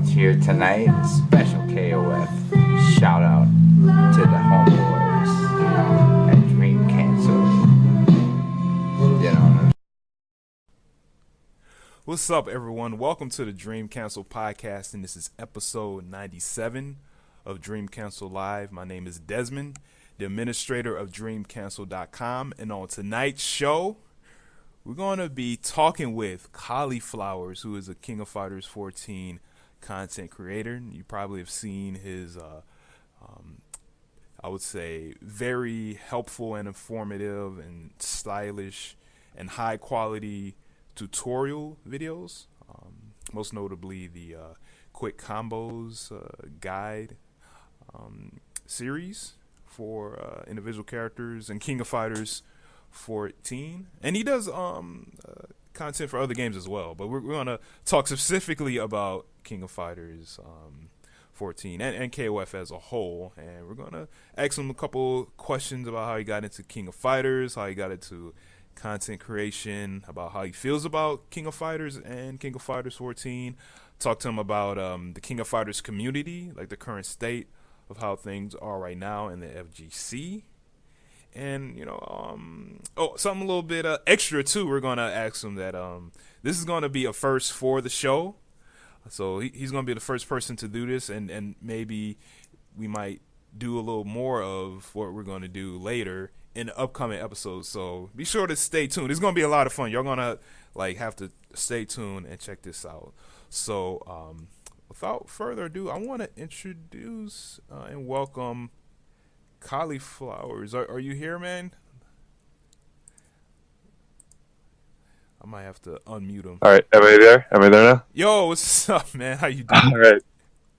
Coliflowerz here tonight. Special KOF shout out to the homeboys at Dream Cancel. What's up, everyone? Welcome to the Dream Cancel podcast, and this is episode 97 of Dream Cancel Live. My name is Desmond, the administrator of DreamCancel.com, and on tonight's show, we're going to be talking with Coliflowerz, who is a King of Fighters 14 content creator. You probably have seen his, I would say, very helpful and informative and stylish and high-quality tutorial videos, most notably the quick combos guide series for individual characters and King of Fighters 14, and he does content for other games as well, but we're going to talk specifically about King of Fighters 14 and KOF as a whole, and we're going to ask him a couple questions about how he got into King of Fighters, how he got into content creation, about how he feels about King of Fighters and King of Fighters 14. Talk to him about the King of Fighters community, like the current state of how things are right now in the FGC. And, you know, something a little bit extra, too. We're going to ask him that this is going to be a first for the show. So he's going to be the first person to do this, and maybe we might do a little more of what we're going to do later in the upcoming episodes. So be sure to stay tuned. It's going to be a lot of fun. You're going to, have to stay tuned and check this out. So without further ado, I want to introduce and welcome Coliflowerz. Are you here, man? I might have to unmute him. All right, am I there? Am I there now? Yo, what's up, man? How you doing? All right.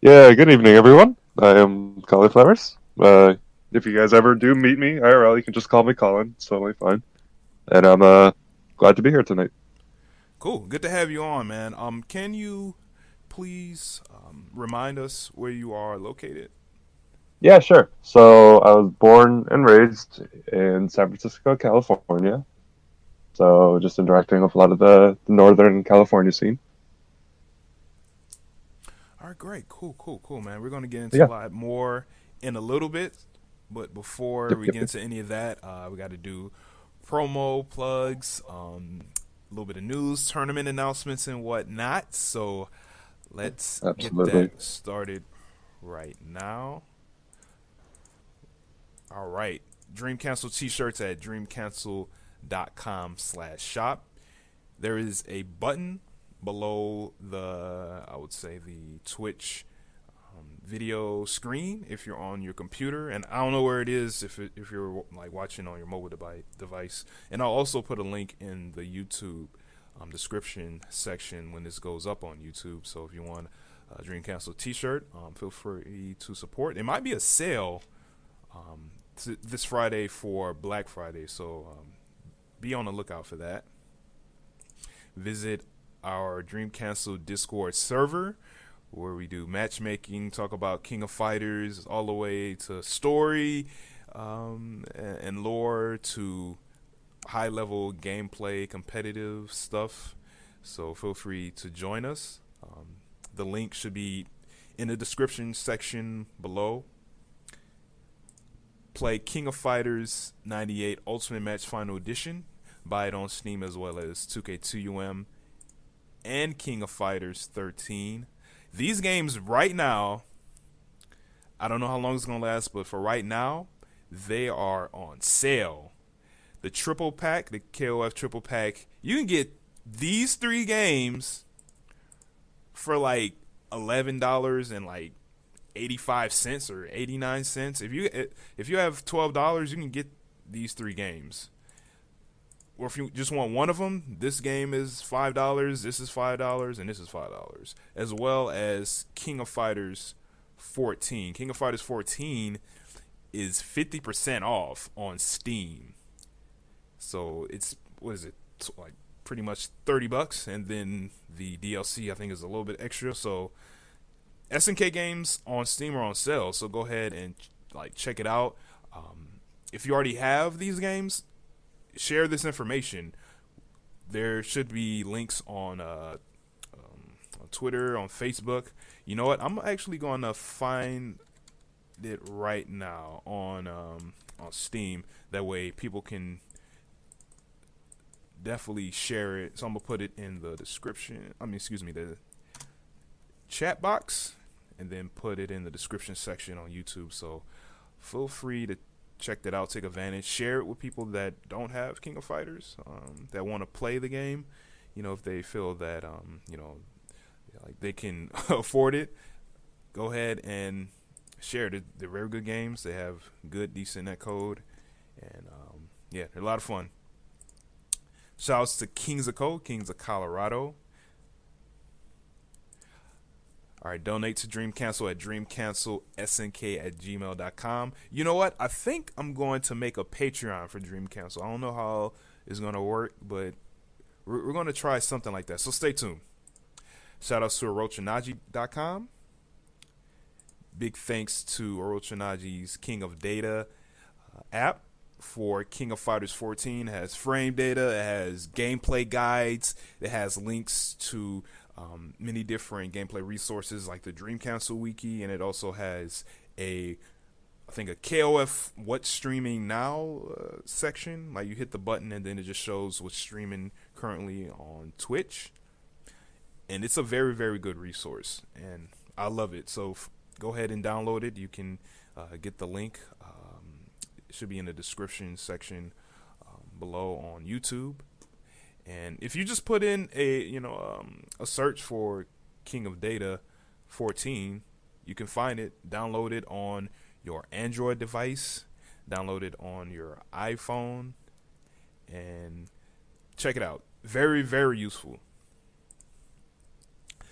Yeah, good evening, everyone. I am Coliflowerz. If you guys ever do meet me IRL, you can just call me Colin. It's totally fine. And I'm glad to be here tonight. Cool. Good to have you on, man. Can you please remind us where you are located? Yeah, sure. So I was born and raised in San Francisco, California. So just interacting with a lot of the Northern California scene. All right, great. Cool, man. We're going to get into a lot more in a little bit. But before we get into any of that, we got to do promo plugs, a little bit of news, tournament announcements, and whatnot. So let's get that started right now. All right. Dream Cancel t-shirts at dreamcancel.com/shop. There is a button below the Twitch video screen if you're on your computer, and I don't know where it is if you're watching on your mobile device. And I'll also put a link in the YouTube description section when this goes up on YouTube. So if you want a Dream Cancel t-shirt, feel free to support. It might be a sale this Friday for Black Friday, so be on the lookout for that. Visit our Dream Cancel Discord server, where we do matchmaking, talk about King of Fighters, all the way to story and lore to high-level gameplay, competitive stuff. So feel free to join us. The link should be in the description section below. Play King of Fighters 98 Ultimate Match Final Edition. Buy it on Steam as well as 2K2UM and King of Fighters 13. These games right now, I don't know how long it's going to last, but for right now, they are on sale. The triple pack, the KOF triple pack, you can get these three games for $11 and 85 cents or 89 cents. If you have $12, you can get these three games. Or if you just want one of them, this game is $5, this is $5, and this is $5, as well as King of Fighters 14. King of Fighters 14 is 50% off on Steam. So it's, pretty much $30, and then the DLC I think is a little bit extra. So SNK games on Steam are on sale, so go ahead and check it out. If you already have these games, share this information. There should be links on Twitter, on Facebook. You know what? I'm actually going to find it right now on Steam. That way people can definitely share it. So I'm gonna put it in the description. The chat box, and then put it in the description section on YouTube. So feel free to check that out, take advantage, share it with people that don't have King of Fighters, that want to play the game. You know, if they feel that like they can afford it, go ahead and share it. They're very good games. They have good, decent netcode, and yeah, they're a lot of fun. Shouts to KingsofCo, Kings of Colorado. All right, donate to Dream Cancel at dreamcancelsnk@gmail.com. You know what? I think I'm going to make a Patreon for Dream Cancel. I don't know how it's going to work, but we're going to try something like that. So stay tuned. Shout outs to orochinaji.com. Big thanks to Orochinaji's King of Data app for King of Fighters 14. It has frame data, it has gameplay guides, it has links to many different gameplay resources like the Dream Cancel wiki, and it also has I think a KOF what's streaming now section. Like you hit the button and then it just shows what's streaming currently on Twitch, and it's a very, very good resource, and I love it. So go ahead and download it. You can get the link. It should be in the description section below on YouTube. And if you just put in a search for King of Data 14, you can find it. Download it on your Android device, download it on your iPhone, and check it out. Very, very useful.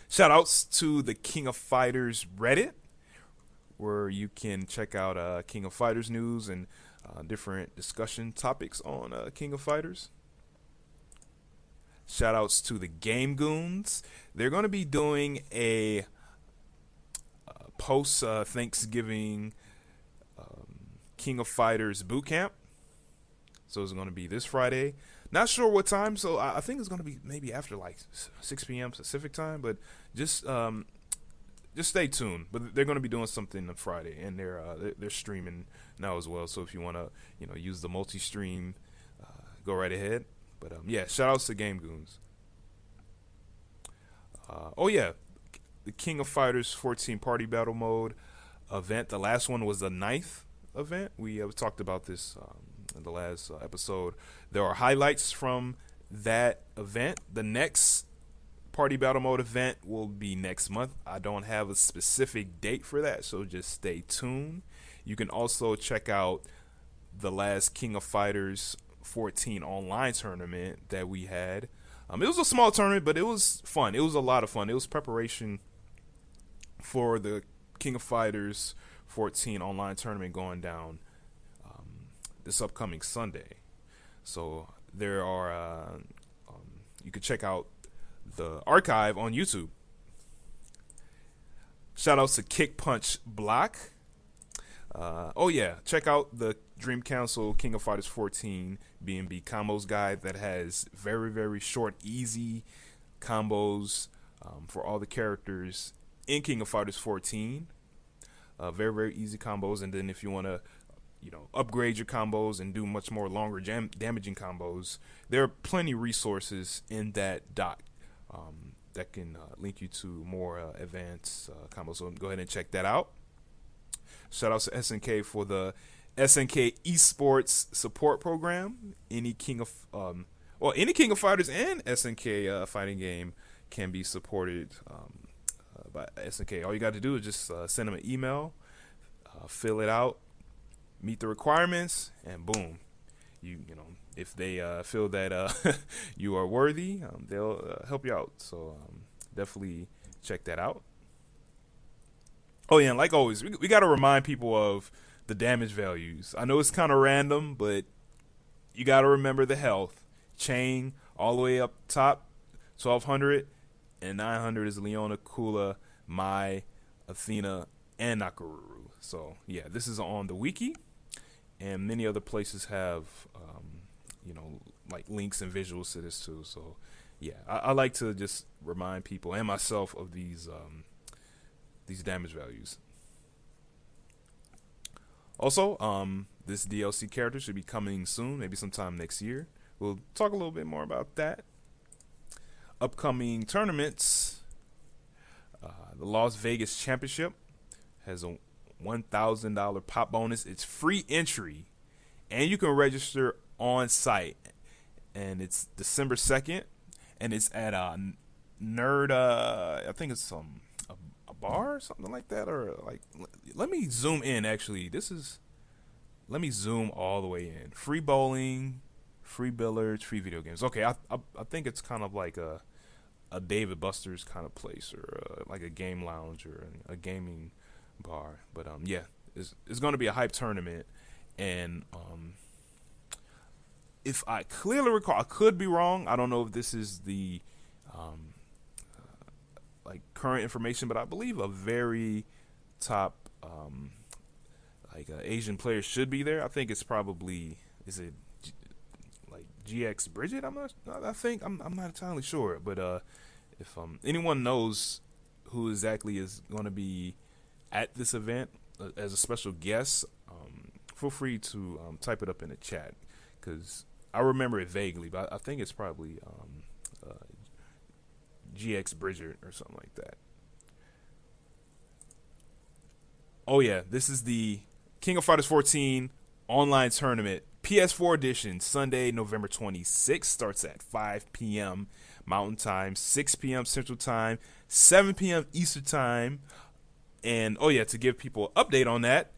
Shout outs to the King of Fighters Reddit, where you can check out King of Fighters news and different discussion topics on King of Fighters. Shout outs to the Game Goons. They're going to be doing a post Thanksgiving King of Fighters boot camp. So it's going to be this Friday. Not sure what time, so I think it's going to be maybe after like 6 p.m. Pacific time, but just stay tuned. But they're going to be doing something on Friday, and they're streaming now as well. So if you want to use the multi-stream, go right ahead. But yeah, shout outs to Game Goons. Oh yeah, the King of Fighters 14 Party Battle Mode event. The last one was the 9th event. We talked about this in the last episode. There are highlights from that event. The next Party Battle Mode event will be next month. I don't have a specific date for that, so just stay tuned. You can also check out the last King of Fighters 14 online tournament that we had. It was a small tournament, but it was fun. It was a lot of fun. It was preparation for the King of Fighters 14 online tournament going down this upcoming Sunday. So there are you can check out the archive on YouTube. Shout outs to Kick Punch Block. Oh yeah, check out the Dream Cancel King of Fighters 14 B&B combos guide that has very, very short, easy combos for all the characters in King of Fighters 14. Very, very easy combos, and then if you want to upgrade your combos and do much more longer damaging combos, there are plenty of resources in that doc that can link you to more advanced combos. So go ahead and check that out. Shout out to SNK for the SNK Esports Support Program. Any King of Fighters and SNK fighting game can be supported by SNK. All you got to do is just send them an email, fill it out, meet the requirements, and boom, if they feel that you are worthy, they'll help you out. So definitely check that out. Oh yeah, and like always, we got to remind people of the damage values. I know it's kind of random, but you got to remember the health. Chain all the way up top, 1200, and 900 is Leona, Kula, Mai, Athena, and Nakaruru. So yeah, this is on the wiki, and many other places have like links and visuals to this too. So yeah, I like to just remind people and myself of these damage values. Also, this DLC character should be coming soon, maybe sometime next year. We'll talk a little bit more about that. Upcoming tournaments. The Las Vegas Championship has a $1,000 pop bonus. It's free entry, and you can register on site. And it's December 2nd, and it's at a nerd. I think it's a bar or something like that, or like. Let me zoom in. Actually, let me zoom all the way in. Free bowling, free billiards, free video games. Okay, I think it's kind of like a David Buster's kind of place, or like a game lounge or a gaming bar. But yeah, it's going to be a hype tournament, and if I clearly recall, I could be wrong. I don't know if this is the like current information, but I believe a very top Asian player should be there. I think it's probably, is it like GX Bridget? I'm not entirely sure, but if anyone knows who exactly is going to be at this event as a special guest, feel free to type it up in the chat, because I remember it vaguely, but I think it's probably GX Bridget or something like that. Oh yeah, this is the King of Fighters 14 online tournament, PS4 edition, Sunday, November 26th. Starts at 5 p.m. Mountain Time, 6 p.m. Central Time, 7 p.m. Eastern Time. And oh yeah, to give people an update on that,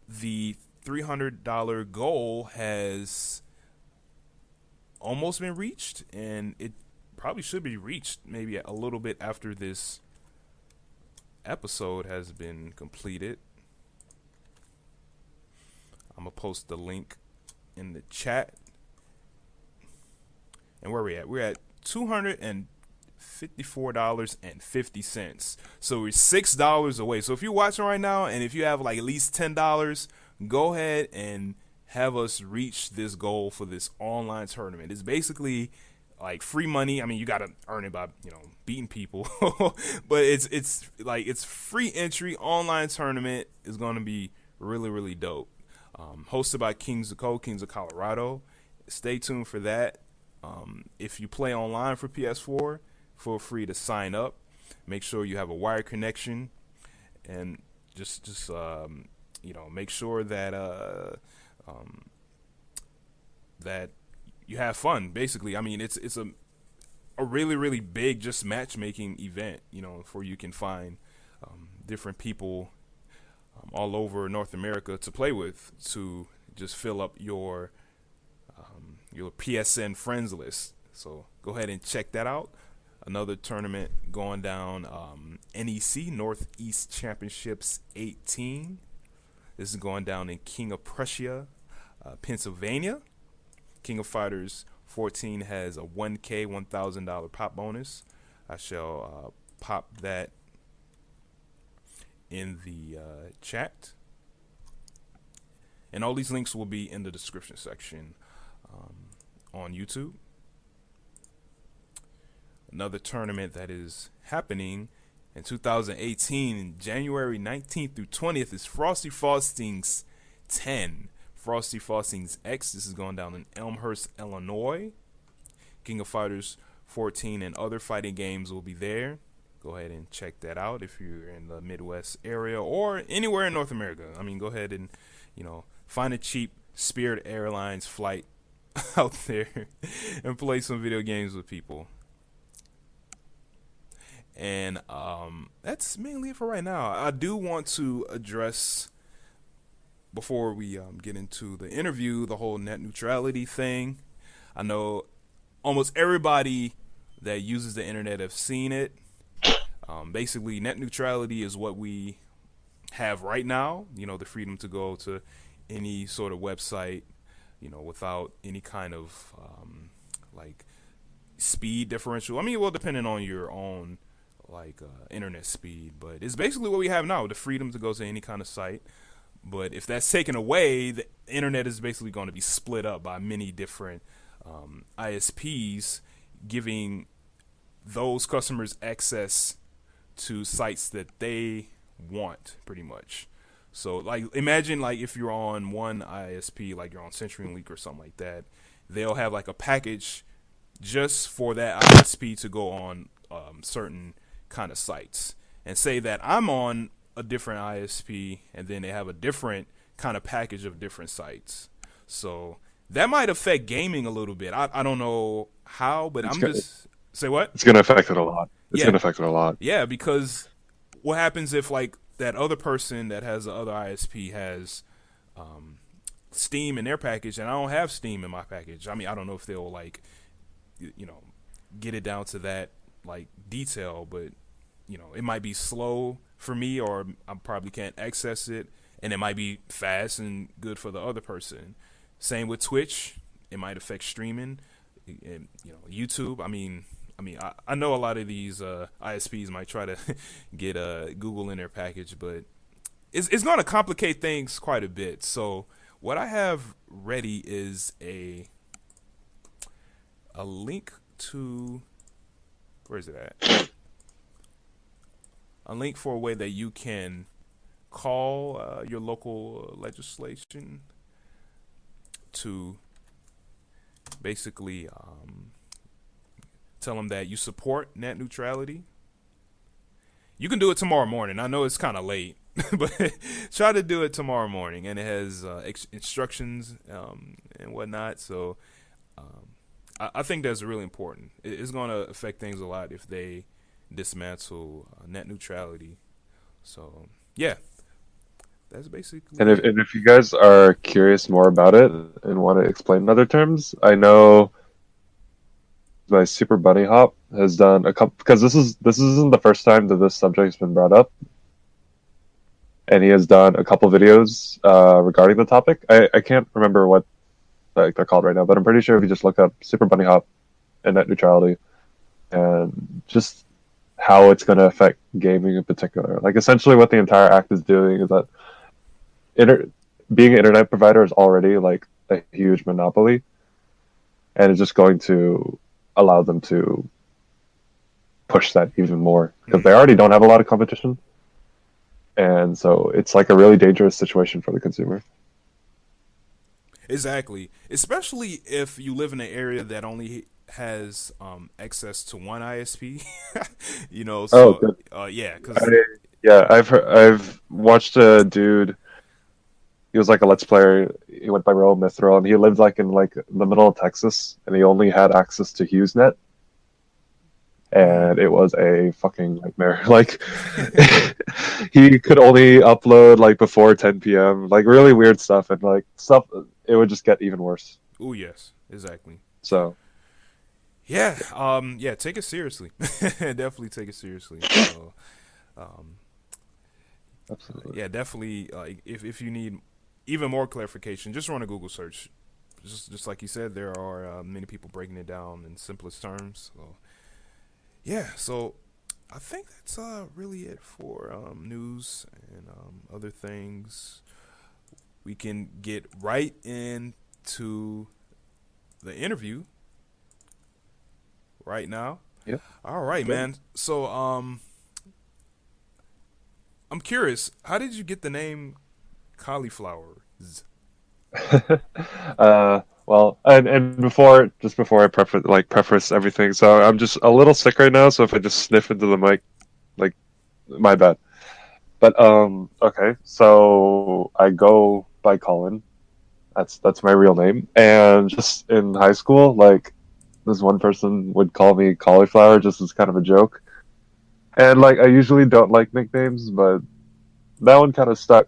the $300 goal has almost been reached, and it probably should be reached maybe a little bit after this episode has been completed. I'm gonna post the link in the chat. And where we at? We're at $254.50. So we're $6 away. So if you're watching right now, and if you have like at least $10, go ahead and have us reach this goal for this online tournament. It's basically like free money. I mean, you gotta earn it by, beating people, but it's free entry. Online tournament is gonna be really, really dope. Hosted by KingsofCo, Kings of Colorado. Stay tuned for that. If you play online for PS4, feel free to sign up. Make sure you have a wired connection, and just make sure that that you have fun. Basically, I mean, it's a really, really big just matchmaking event. For you can find different people all over North America to play with, to just fill up your PSN friends list. So go ahead and check that out. Another tournament going down, NEC, Northeast Championships 18. This is going down in King of Prussia, Pennsylvania. King of Fighters 14 has a $1,000 pop bonus. I shall pop that in the chat. And all these links will be in the description section on YouTube. Another tournament that is happening in 2018, January 19th through 20th, is Frosty Faustings 10. Frosty Faustings X. This is going down in Elmhurst, Illinois. King of Fighters 14 and other fighting games will be there. Go ahead and check that out if you're in the Midwest area or anywhere in North America. I mean, go ahead and, find a cheap Spirit Airlines flight out there and play some video games with people. And that's mainly it for right now. I do want to address, before we get into the interview, the whole net neutrality thing. I know almost everybody that uses the internet have seen it. Basically, net neutrality is what we have right now. The freedom to go to any sort of website, without any kind of speed differential. I mean, well, depending on your own internet speed, but it's basically what we have now, the freedom to go to any kind of site. But if that's taken away, the internet is basically going to be split up by many different ISPs giving those customers access to sites that they want, pretty much. So, like, imagine, like, if you're on one ISP, like you're on CenturyLink or something like that, they'll have, like, a package just for that ISP to go on certain kind of sites. And say that I'm on a different ISP, and then they have a different kind of package of different sites. So that might affect gaming a little bit. I don't know how, but say what? It's going to affect it a lot. It's going to affect it a lot. Yeah, because what happens if, like, that other person that has the other ISP has Steam in their package, and I don't have Steam in my package? I mean, I don't know if they'll, like, get it down to that, like, detail, but, it might be slow for me, or I probably can't access it, and it might be fast and good for the other person. Same with Twitch. It might affect streaming, and, YouTube. I know a lot of these ISPs might try to get Google in their package, but it's going to complicate things quite a bit. So what I have ready is a link to, where is it at? A link for a way that you can call your local legislation to basically tell them that you support net neutrality. You can do it tomorrow morning. I know it's kind of late, but try to do it tomorrow morning. And it has instructions and whatnot. So I think that's really important. It's going to affect things a lot if they dismantle net neutrality. So, yeah. That's basically and if you guys are curious more about it and want to explain in other terms, I know my Super Bunny Hop has done a couple, because this isn't the first time that this subject's been brought up, and he has done a couple videos regarding the topic. I can't remember what they're called right now, but I'm pretty sure if you just look up Super Bunny Hop and net neutrality and just how it's going to affect gaming in particular, like essentially what the entire act is doing is that being an internet provider is already like a huge monopoly, and it's just going to allow them to push that even more because they already don't have a lot of competition, and so it's like a really dangerous situation for the consumer. Exactly, especially if you live in an area that only has access to one ISP. So yeah, I've watched a dude. He was like a Let's Player. He went by Royal Mithril, and he lived like in like the middle of Texas, and he only had access to HughesNet, and it was a fucking nightmare. Like, he could only upload like before 10 p.m. Like really weird stuff, and like stuff. It would just get even worse. Oh yes, exactly. So, yeah, take it seriously. Definitely take it seriously. So, absolutely. Yeah, definitely. If you need even more clarification, just run a Google search. Just like you said, there are many people breaking it down in simplest terms. So, yeah, so I think that's really it for news and other things. We can get right into the interview right now. Yeah. All right, man. So, I'm curious, how did you get the name Coliflowerz? Well, and before I preface everything, so I'm just a little sick right now, so if I just sniff into the mic, like, my bad. But okay, so I go by Colin. That's my real name, and just in high school, like, this one person would call me Cauliflower just as kind of a joke. And like, I usually don't like nicknames, but that one kind of stuck,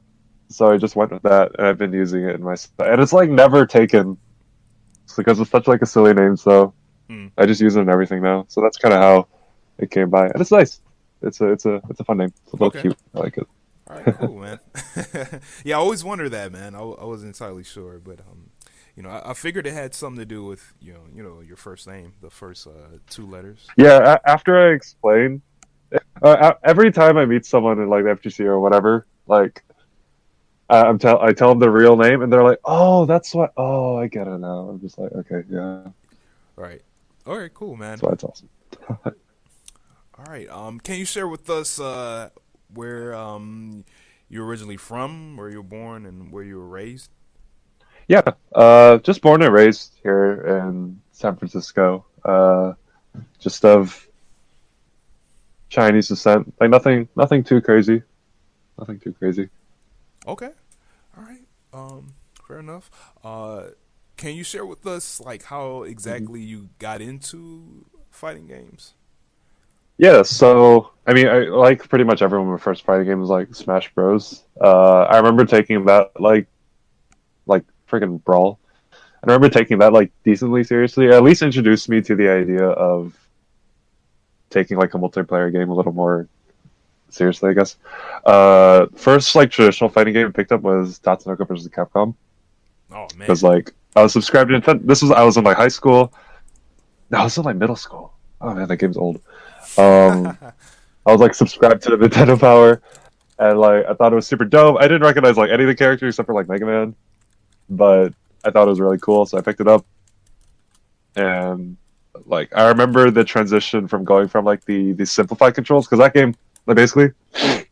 so I just went with that, and I've been using it in my and it's like never taken, because it's such like a silly name. So I just use it in everything now. So that's kind of how it came by, and it's nice. It's a fun name. It's a little cute. I like it. All right, cool, man. Yeah, I always wonder that, man. I wasn't entirely sure, but I figured it had something to do with your first name, the first two letters. Yeah, after I explain. Every time I meet someone in like the FGC or whatever, like I tell them the real name, and they're like, "Oh, that's what. Oh, I get it now." I'm just like, "Okay, yeah." Right. All right, cool, man. That's why it's awesome. All right. Can you share with us where you're originally from, where you were born, and where you were raised? Yeah, just born and raised here in San Francisco. Just of Chinese descent. Like nothing too crazy. Nothing too crazy. Okay. All right. Fair enough. Can you share with us like how exactly you got into fighting games? Yeah, so I mean, I like pretty much everyone. My first fighting game was like Smash Bros. I remember taking that like freaking Brawl. I remember taking that like decently seriously. It at least introduced me to the idea of taking like a multiplayer game a little more seriously, I guess. First like traditional fighting game I picked up was Tatsunoko vs. Capcom Oh man. because like I was subscribed to Nintendo. I was in like high school. No, I was in like middle school. Oh man, that game's old. I was like subscribed to the Nintendo Power, and like I thought it was super dope. I didn't recognize like any of the characters except for like Mega Man, but I thought it was really cool, so I picked it up. And like I remember the transition from going from like the simplified controls because that game like basically if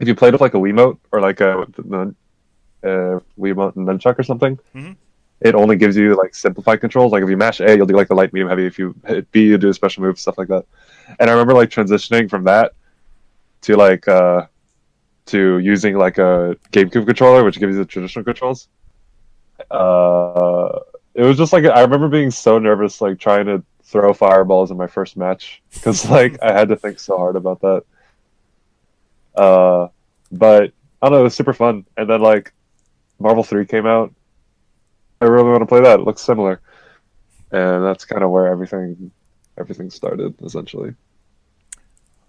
you played with like a Wiimote or like the Wiimote and Nunchuck or something, Hmm. it only gives you like simplified controls. Like if you mash A, you'll do like the light, medium, heavy. If you hit B, you do a special move, stuff like that. And I remember like transitioning from that to like to using like a GameCube controller, which gives you the traditional controls. It was just like I remember being so nervous, like trying to throw fireballs in my first match because like I had to think so hard about that. But I don't know, it was super fun. And then like Marvel 3 came out. I really want to play that. It looks similar, and that's kind of where everything started essentially.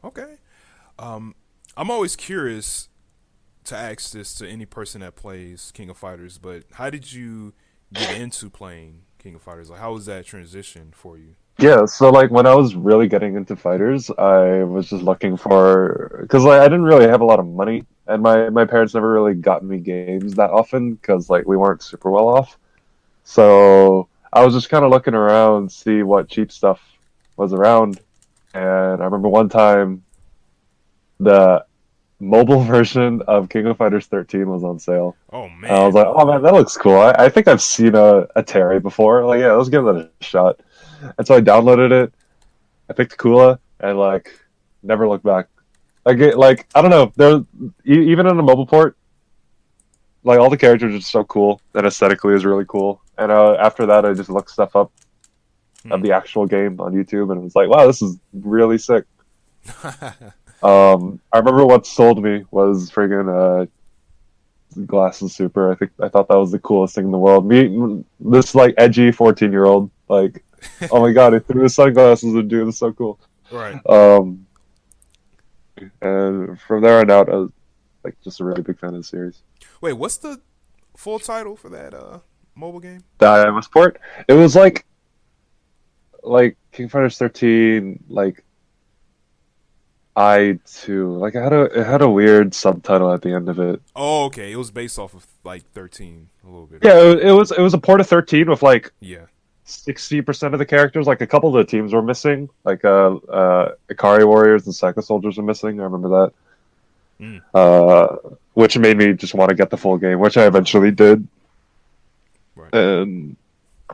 Okay. I'm always curious to ask this to any person that plays King of Fighters, but how did you get into playing King of Fighters? Like, how was that transition for you? Yeah, so like when I was really getting into fighters, I was just looking for because like I didn't really have a lot of money, and my parents never really got me games that often because like we weren't super well off. So I was just kind of looking around, see what cheap stuff was around, and I remember one time the mobile version of King of Fighters 13 was on sale. Oh And I was man. like, oh man, that looks cool. I think I've seen a Terry before. Like, yeah, let's give that a shot. And so I downloaded it. I picked Kula and like never looked back. Like I don't know. Even in a mobile port, like all the characters are just so cool and aesthetically is really cool. And after that, I just looked stuff up of the actual game on YouTube and it was like, wow, this is really sick. I remember what sold me was friggin' Glasses Super. I thought that was the coolest thing in the world. Me, this like edgy 14-year-old, like, oh my god, he threw his sunglasses and dude, it's so cool. Right. And from there on out, I was like just a really big fan of the series. Wait, what's the full title for that mobile game? The iOS port, it was like King of Fighters 13, like I2, like it had a weird subtitle at the end of it. Oh, okay. It was based off of like 13 a little bit. Yeah, it was a port of 13 with like Yeah. 60% of the characters. Like a couple of the teams were missing. Like Ikari Warriors and Psycho Soldiers were missing. I remember that. Which made me just want to get the full game, which I eventually did. Right. And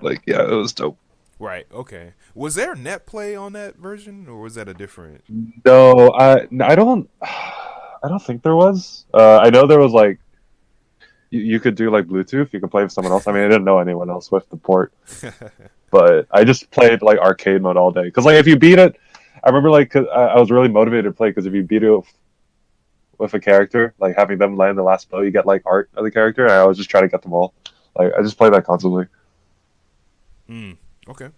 like, yeah, it was dope. Right. Okay. Was there net play on that version, or was that a different? No, I don't think there was. I know there was like you could do like Bluetooth. You could play with someone else. I mean, I didn't know anyone else with the port, but I just played like arcade mode all day. Because like if you beat it, I remember like 'cause I was really motivated to play because if you beat it with a character, like having them land the last blow, you get like art of the character. And I was just trying to get them all. Like I just played that constantly. Okay.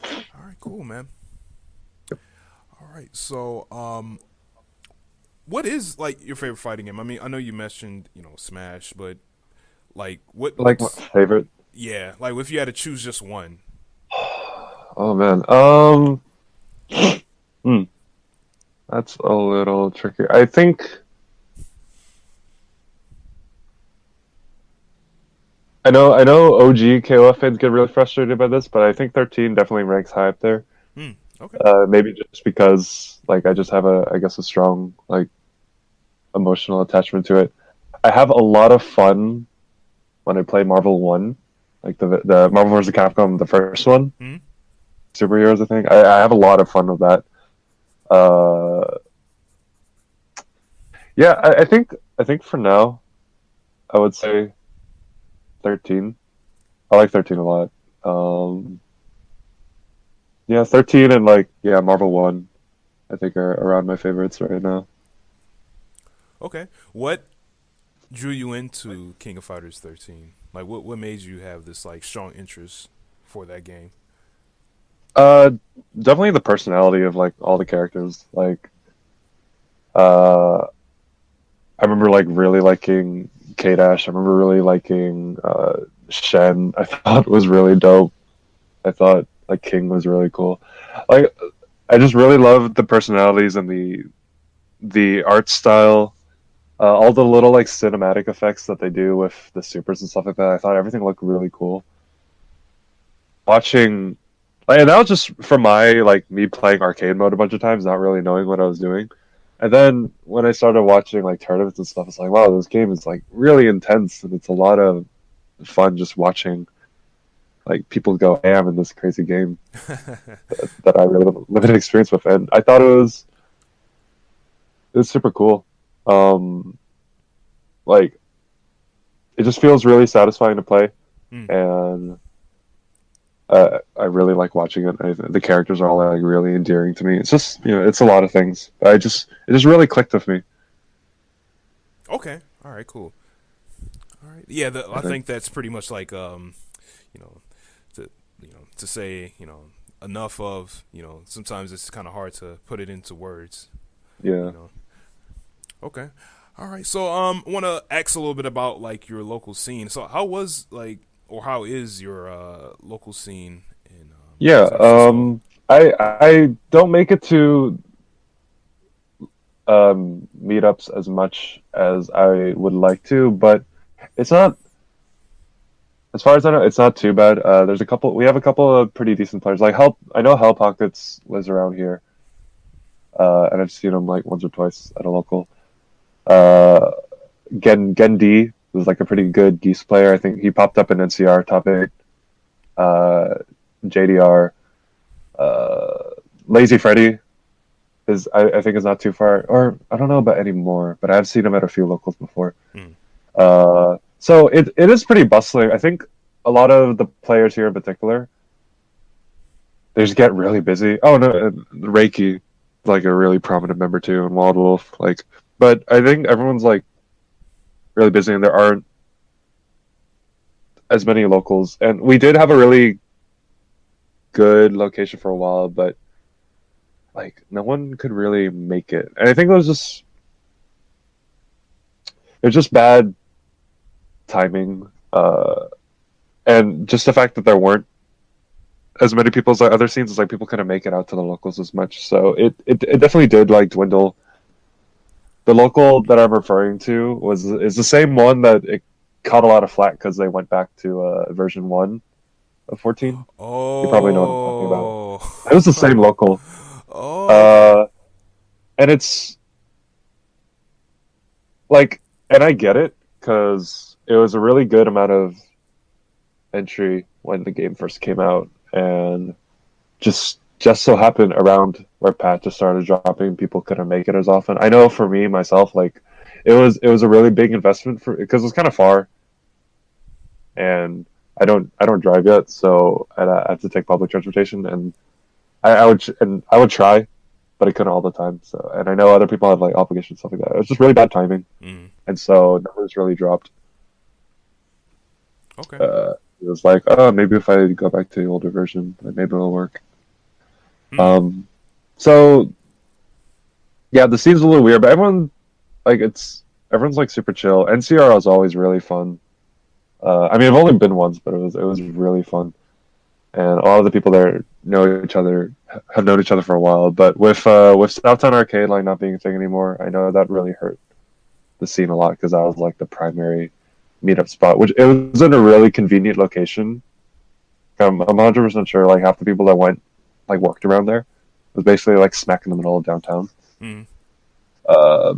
All right. Cool, man. All right. So, what is like your favorite fighting game? I mean, I know you mentioned Smash, but like Like my favorite. yeah, like if you had to choose just one. Oh man. That's a little tricky. I think I know OG KOF fans get really frustrated by this, but I think 13 definitely ranks high up there. Hmm. Okay. Maybe just because like I just have I guess a strong like emotional attachment to it. I have a lot of fun when I play Marvel 1, like the Marvel vs. Capcom, the first one, Hmm. superheroes. I think I have a lot of fun with that. Uh, yeah, I think for now I would say 13. I like 13 a lot. Um, yeah, 13 and like yeah, Marvel 1. I think are around my favorites right now. Okay. What drew you into King of Fighters 13? Like, what made you have this like strong interest for that game? Uh, Definitely the personality of like all the characters. Like, uh, I remember like really liking K Dash. I remember really liking Shen. I thought was really dope. I thought like King was really cool. Like, I just really loved the personalities and the art style. All the little like cinematic effects that they do with the supers and stuff like that. I thought everything looked really cool. Watching, like, and that was just from my like me playing arcade mode a bunch of times, not really knowing what I was doing. And then when I started watching like tournaments and stuff, it's like, wow, this game is like really intense, and it's a lot of fun just watching like people go ham in this crazy game that I really have limited experience with. And I thought it was super cool. Um, like it just feels really satisfying to play, Hmm. and I really like watching it. The characters are all like really endearing to me. It's just it's a lot of things. It just really clicked with me. Okay. All right. Cool. All right. Yeah. I I think. think that's pretty much like you know, to to say enough of sometimes it's kind of hard to put it into words. You Yeah. know. Okay. All right. So want to ask a little bit about like your local scene. So how was like or how is your local scene in Yeah. San Francisco? I don't make it to meetups as much as I would like to, but it's not. As far as I know, it's not too bad. There's a couple. We have a couple of pretty decent players. Like Hell, I know Hell Pockets lives around here, and I've seen him like once or twice at a local. Uh, Gen D was like a pretty good geese player. I think he popped up in NCR top 8. Uh, JDR, uh, Lazy Freddy is I think is not too far, or I don't know about anymore, but I've seen him at a few locals before. Mm. So it is pretty bustling. I think a lot of the players here in particular, they just get really busy. Oh no, and Reiki, like a really prominent member too, and Wild Wolf, like. But I think everyone's like really busy, and there aren't as many locals. And we did have a really good location for a while, but like no one could really make it. And I think it was just bad timing, and just the fact that there weren't as many people as like other scenes. Is like people couldn't make it out to the locals as much, so it definitely did like dwindle. The local that I'm referring to is the same one that it caught a lot of flack because they went back to version 1 of 14. You probably know what I'm talking about. Oh. It was the same local, Oh. Okay. uh, and it's like, and I get it because it was a really good amount of entry when the game first came out, and just so happened around where patches started dropping, people couldn't make it as often. I know for me myself, like it was a really big investment for because it was kind of far, and I don't drive yet, so I have to take public transportation, and I would try, but I couldn't all the time. So, and I know other people have like obligations stuff like that. It was just really bad timing, Mm. and so numbers really dropped. Okay. It was like, oh, maybe if I go back to the older version, then maybe it'll work. Mm. So yeah, the scene's a little weird, but like everyone's like super chill. NCR is always really fun. I mean, I've only been once, but it was really fun, and a lot of the people there know each other, have known each other for a while. But with Southtown Arcade not being a thing anymore, I know that really hurt the scene a lot because that was like the primary meetup spot, which it was in a really convenient location. I'm 100% sure like half the people that went like worked around there. It was basically like smack in the middle of downtown. Mm.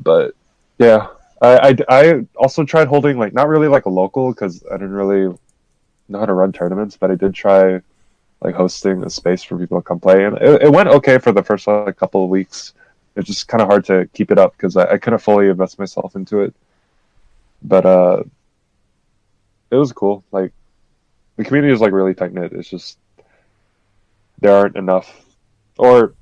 But yeah, I also tried holding like not really like a local because I didn't really know how to run tournaments, but I did try like hosting a space for people to come play, and it went okay for the first like couple of weeks. It's just kind of hard to keep it up because I couldn't fully invest myself into it. But it was cool. Like the community is like really tight knit. It's just there aren't enough, or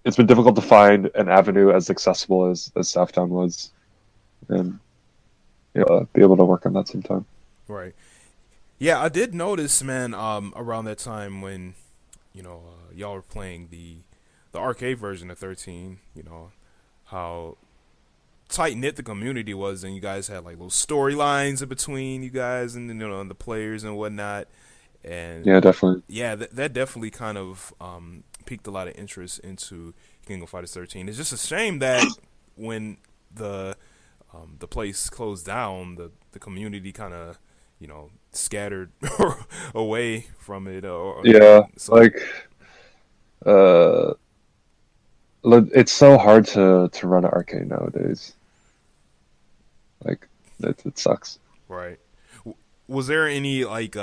it's been difficult to find an avenue as accessible as Southtown was, and be able to work on that sometime. Right. Yeah, I did notice, man. Around that time when, y'all were playing the arcade version of 13. How tight knit the community was, and you guys had like little storylines in between you guys and and the players and whatnot. And yeah, definitely. Yeah, that definitely kind of piqued a lot of interest into King of Fighters 13. It's just a shame that when the place closed down, the community kind of scattered away from it. It's so hard to run an arcade nowadays. Like it sucks. Right. Was there any like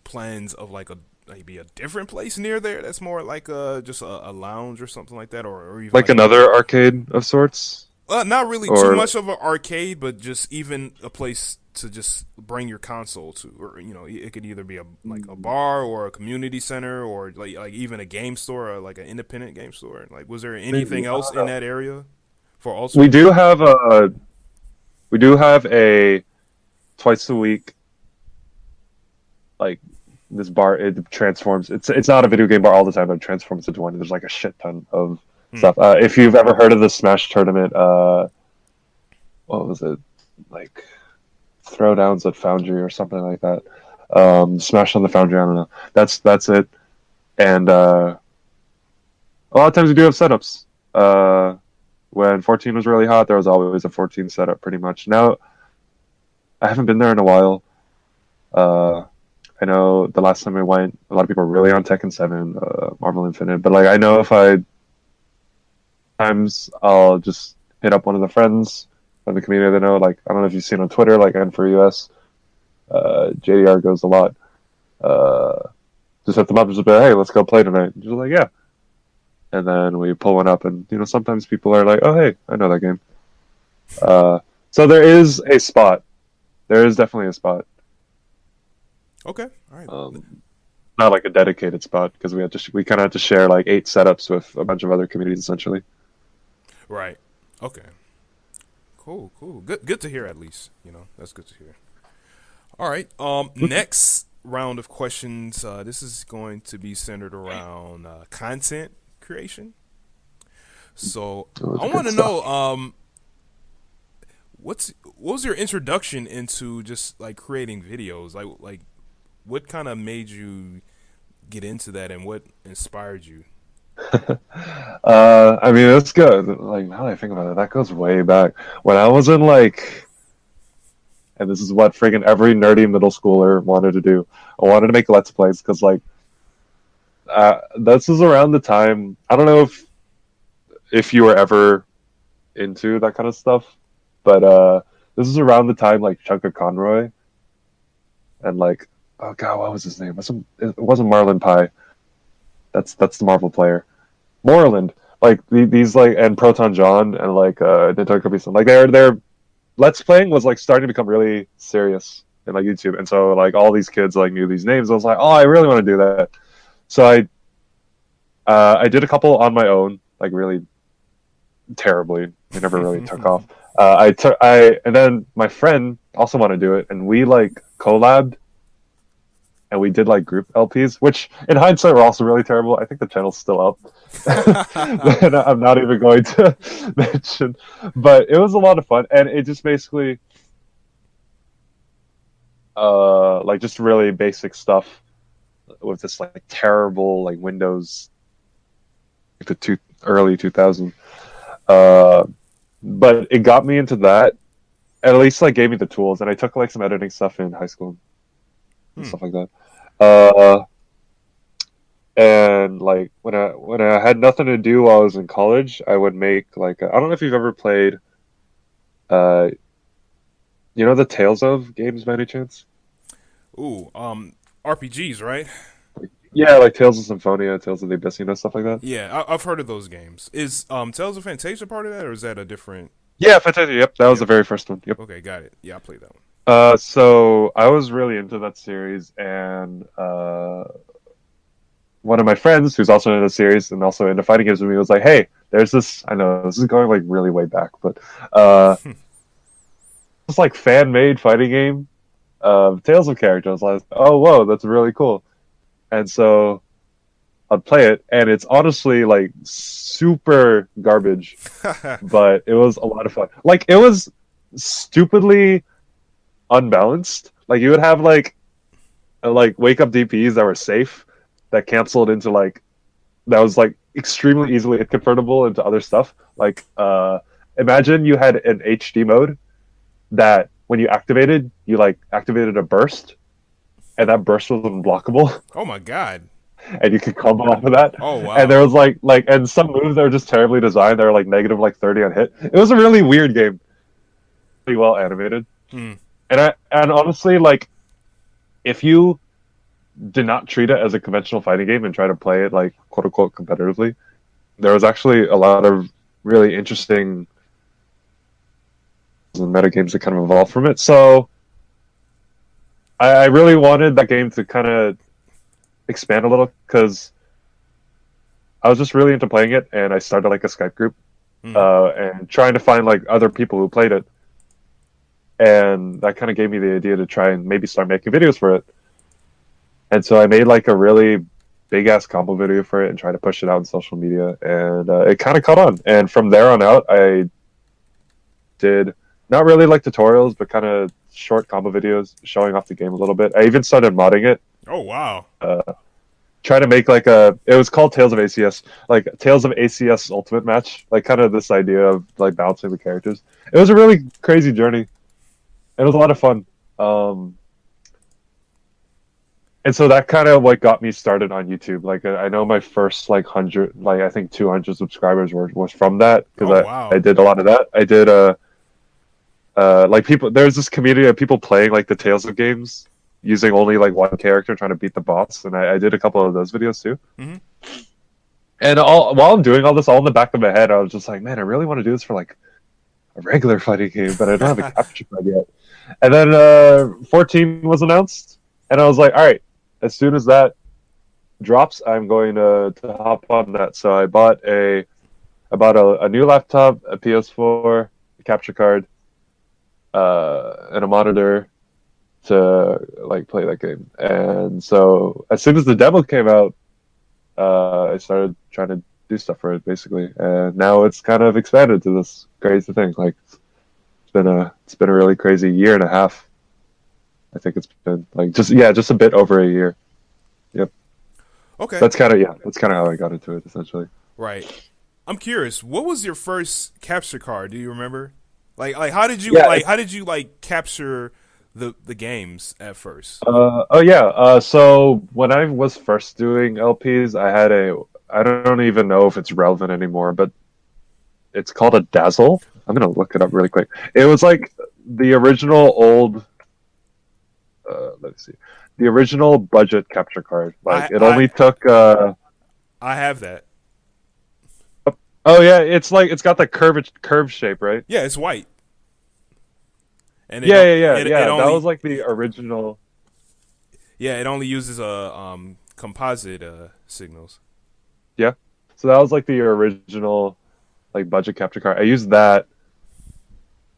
plans of like maybe a different place near there that's more like just a lounge or something like that, or even like another arcade of sorts? Not really too much of an arcade, but just even a place to just bring your console to, or it could either be a bar or a community center, or like even a game store, or like an independent game store. Like, was there anything else in that area for also? We do have a twice a week, like this bar. It transforms. It's not a video game bar all the time, but it transforms into one. There's like a shit ton of stuff. If you've ever heard of the Smash tournament, what was it, like Throwdowns at Foundry or something like that? Smash on the Foundry, I don't know. That's it. And a lot of times we do have setups. When 14 was really hot, there was always a 14 setup pretty much. Now, I haven't been there in a while. I know the last time I went, a lot of people were really on Tekken 7, Marvel Infinite, but like I know I'll just hit up one of the friends from the community that I know. Like, I don't know if you've seen on Twitter, like N4US, JDR goes a lot. Just hit them up and just be like, hey, let's go play tonight. And just like, yeah. And then we pull one up, and sometimes people are like, oh, hey, I know that game. So there is a spot. There is definitely a spot. Okay, all right. Not like a dedicated spot, because we kind of had to share like 8 setups with a bunch of other communities essentially. Right. Okay. Cool. Good to hear. At least that's good to hear. All right. Next round of questions. This is going to be centered around content creation. So I want to know what was your introduction into just like creating videos? Like what kind of made you get into that, and what inspired you? I mean, that's good. Like, now that I think about it, that goes way back when I was in like, and this is what friggin' every nerdy middle schooler wanted to do. I wanted to make Let's Plays because like, this is around the time. I don't know if you were ever into that kind of stuff, but this is around the time like Chunka Conroy and like, oh god, what was his name? It wasn't Marlon Pie. That's the Marvel player. Moreland. Like these like, and Proton John and like Nintendo Kabi-san. Like their Let's Playing was like starting to become really serious in like YouTube. And so like all these kids like knew these names. I was like, oh, I really want to do that. So I did a couple on my own, like really terribly. They never really took off. And then my friend also wanted to do it, and we like collabed. And we did like group LPs, which in hindsight were also really terrible. I think the channel's still up. And I'm not even going to mention. But it was a lot of fun. And it just basically like just really basic stuff with this like terrible like Windows early 2000. But it got me into that. at least like gave me the tools, and I took like some editing stuff in high school and Hmm. stuff like that. And like when I had nothing to do while I was in college, I would make like I don't know if you've ever played, uh, you know the Tales of games by any chance? Ooh, RPGs, right? Yeah, like Tales of Symphonia, Tales of the Abyss, stuff like that. Yeah, I've heard of those games. Is Tales of Fantasia part of that, or is that a different? Yeah, Fantasia. Yep, that was Yeah. the very first one. Yep. Okay, got it. Yeah, I played that one. So I was really into that series, and one of my friends who's also into the series and also into fighting games with me was like, "Hey, there's this. I know this is going like really way back, but this like fan made fighting game of Tales of characters." I was like, "Oh, whoa, that's really cool." And so I'd play it, and it's honestly like super garbage, but it was a lot of fun. Like it was stupidly unbalanced. Like you would have like wake up DPs that were safe that canceled into like that was like extremely easily convertible into other stuff. Like imagine you had an HD mode that when you activated, you like activated a burst, and that burst was unblockable. Oh my god. And you could combo off of that. Oh wow. And there was like and some moves that were just terribly designed. They were like negative like 30 on hit. It was a really weird game. Pretty well animated. Hmm. And honestly, like if you did not treat it as a conventional fighting game and try to play it like quote unquote competitively, there was actually a lot of really interesting meta games that kind of evolved from it. So I really wanted that game to kind of expand a little because I was just really into playing it, and I started like a Skype group and trying to find like other people who played it, and that kind of gave me the idea to try and maybe start making videos for it. And so I made like a really big ass combo video for it and tried to push it out on social media, and it kind of caught on. And from there on out, I did not really like tutorials, but kind of short combo videos showing off the game a little bit. I even started modding it. Oh wow. Trying to make like it was called Tales of ACS, like Tales of ACS Ultimate Match, like kind of this idea of like balancing the characters. It was a really crazy journey. It was a lot of fun. And so that kind of like got me started on YouTube. Like I know my first like 100, like I think 200 subscribers was from that because wow. I did a lot of that. I did like people. There's this community of people playing like the Tales of games using only like one character trying to beat the boss, and I did a couple of those videos too. Mm-hmm. And while I'm doing all this, all in the back of my head, I was just like, man, I really want to do this for like a regular fighting game, but I don't have a capture card yet. And then 14 was announced, and I was like, all right, as soon as that drops, I'm going to hop on that. So I bought a new laptop, a PS4, a capture card, and a monitor to like play that game. And so as soon as the demo came out, I started trying to do stuff for it basically, and now it's kind of expanded to this crazy thing. Like it's been a really crazy year and a half. I think it's been like just a bit over a year. Yep. Okay. That's kind of how I got into it essentially. Right. I'm curious. What was your first capture card? Do you remember? Like how did you capture the games at first? So when I was first doing LPs, I don't even know if it's relevant anymore, but it's called a Dazzle. I'm gonna look it up really quick. It was like the original old. Let's see, the original budget capture card. Like only took. I have that. Oh yeah, it's got the curved shape, right? Yeah, it's white. And That was like the original. Yeah, it only uses composite signals. Yeah, so that was like the original, like budget capture card. I used that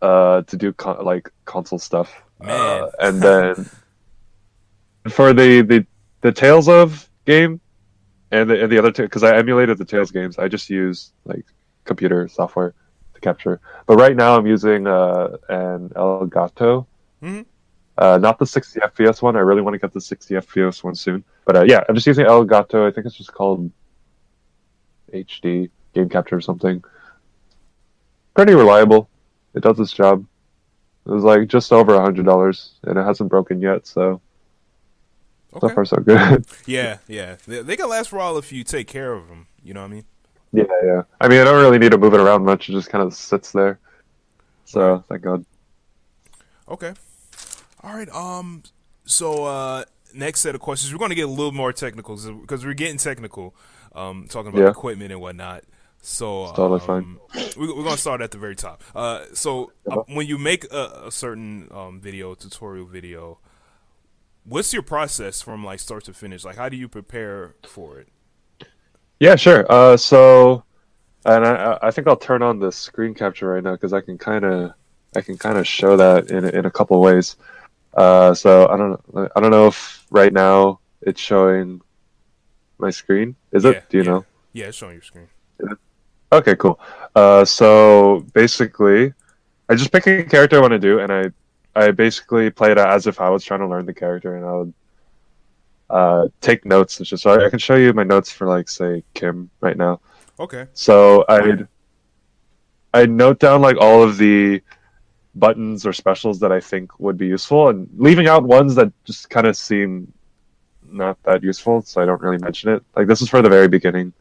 to do console stuff. Man. And then for the Tales of game and the other two, because I emulated the Tales games, I just used like computer software to capture. But right now I'm using an Elgato. Mm-hmm. Not the 60 FPS one. I really want to get the 60 FPS one soon. But I'm just using Elgato. I think it's just called HD Game Capture or something. Pretty reliable. It does its job. It was like just over $100, and it hasn't broken yet. So so Okay. far so good. Yeah, yeah. They can last for all if you take care of them. You know what I mean? Yeah, yeah. I mean, I don't really need to move it around much. It just kind of sits there. Right. So thank God. Okay. All right. So next set of questions. We're going to get a little more technical because we're getting technical. Talking about Yeah, equipment and whatnot. So it's totally fine. we're going to start at the very top. So Yeah. when you make a certain video, tutorial video, what's your process from like start to finish? Like, how do you prepare for it? Yeah, sure. And I think I'll turn on the screen capture right now because I can kind of show that in a couple ways. So I don't know if right now it's showing my screen. Is Yeah, it? Do you yeah, know? yeah. It's showing your screen. Okay, cool. So basically, I just pick a character I want to do, and I basically play it as if I was trying to learn the character, and I would take notes and shit. So I can show you my notes for like say Kim right now. Okay. So I note down like all of the buttons or specials that I think would be useful, and leaving out ones that just kind of seem not that useful, so I don't really mention it. Like this is for the very beginning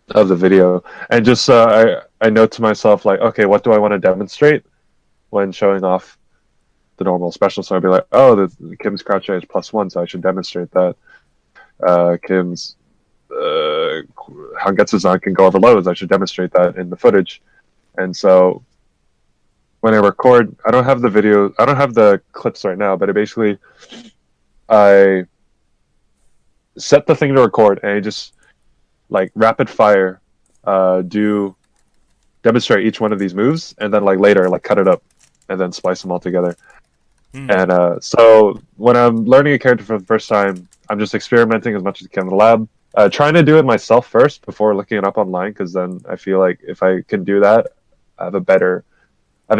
of the video, and just I note to myself like, okay, what do I want to demonstrate when showing off the normal special? So I'd be like, oh, the Kim's crouch edge +1, so I should demonstrate that. Kim's Hangetsu-san can go over lows. I should demonstrate that in the footage. And so when I record, I don't have the video, I don't have the clips right now, but I set the thing to record and I just like rapid fire do demonstrate each one of these moves, and then like later like cut it up and then splice them all together. And so when I'm learning a character for the first time, I'm just experimenting as much as I can in the lab, trying to do it myself first before looking it up online, because then I feel like if I can do that, I have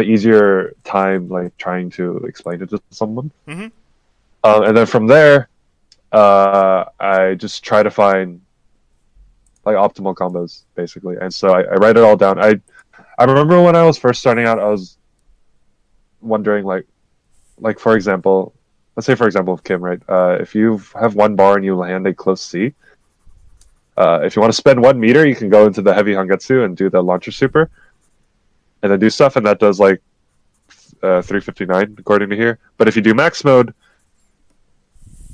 an easier time like trying to explain it to someone. Mm-hmm. And then from there, I just try to find like optimal combos basically, and so I write it all down. I remember when I was first starting out, I was wondering like for example, let's say for example of Kim, right? If you have one bar and you land a close C, if you want to spend 1 meter, you can go into the heavy Hangetsu and do the launcher super, and then do stuff, and that does like 359 according to here. But if you do max mode,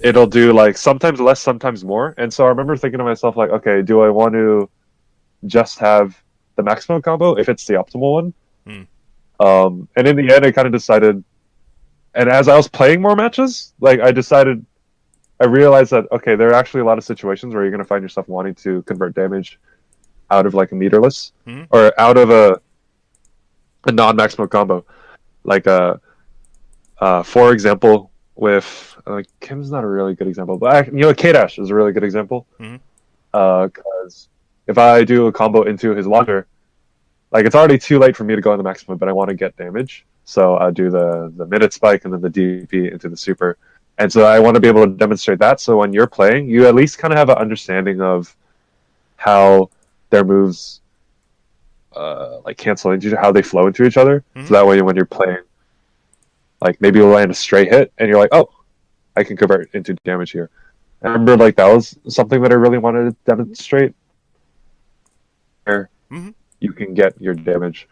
it'll do like sometimes less, sometimes more. And so I remember thinking to myself like, okay, do I want to just have the max mode combo if it's the optimal one? And in the end, I kind of decided. And as I was playing more matches, like I realized that okay, there are actually a lot of situations where you're going to find yourself wanting to convert damage out of like a meterless or out of a non-maximum combo. Like for example, with Kim's not a really good example, but K-Dash is a really good example. Because if I do a combo into his launcher, like it's already too late for me to go in the maximum, but I want to get damage. So I do the minute spike and then the DP into the super. And so I want to be able to demonstrate that. So when you're playing, you at least kind of have an understanding of how their moves like cancel into how they flow into each other. So that way when you're playing, like maybe you'll land a straight hit and you're like, oh, I can convert into damage here. I remember like that was something that I really wanted to demonstrate. Where you can get your damage.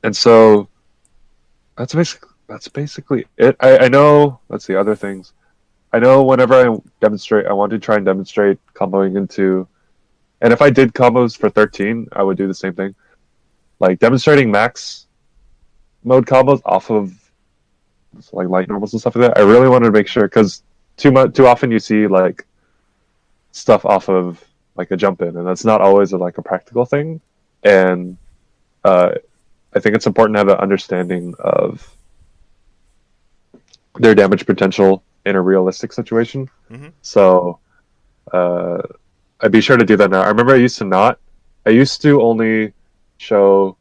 And so that's basically it. I know, let's see, other things. I know whenever I demonstrate, I want to try and demonstrate comboing into, and if I did combos for 13, I would do the same thing. Like demonstrating max mode combos off of like light normals and stuff like that. I really wanted to make sure, because too often you see like stuff off of like a jump in, and that's not always like a practical thing. And I think it's important to have an understanding of their damage potential in a realistic situation. So I'd be sure to do that now. I remember I used to only show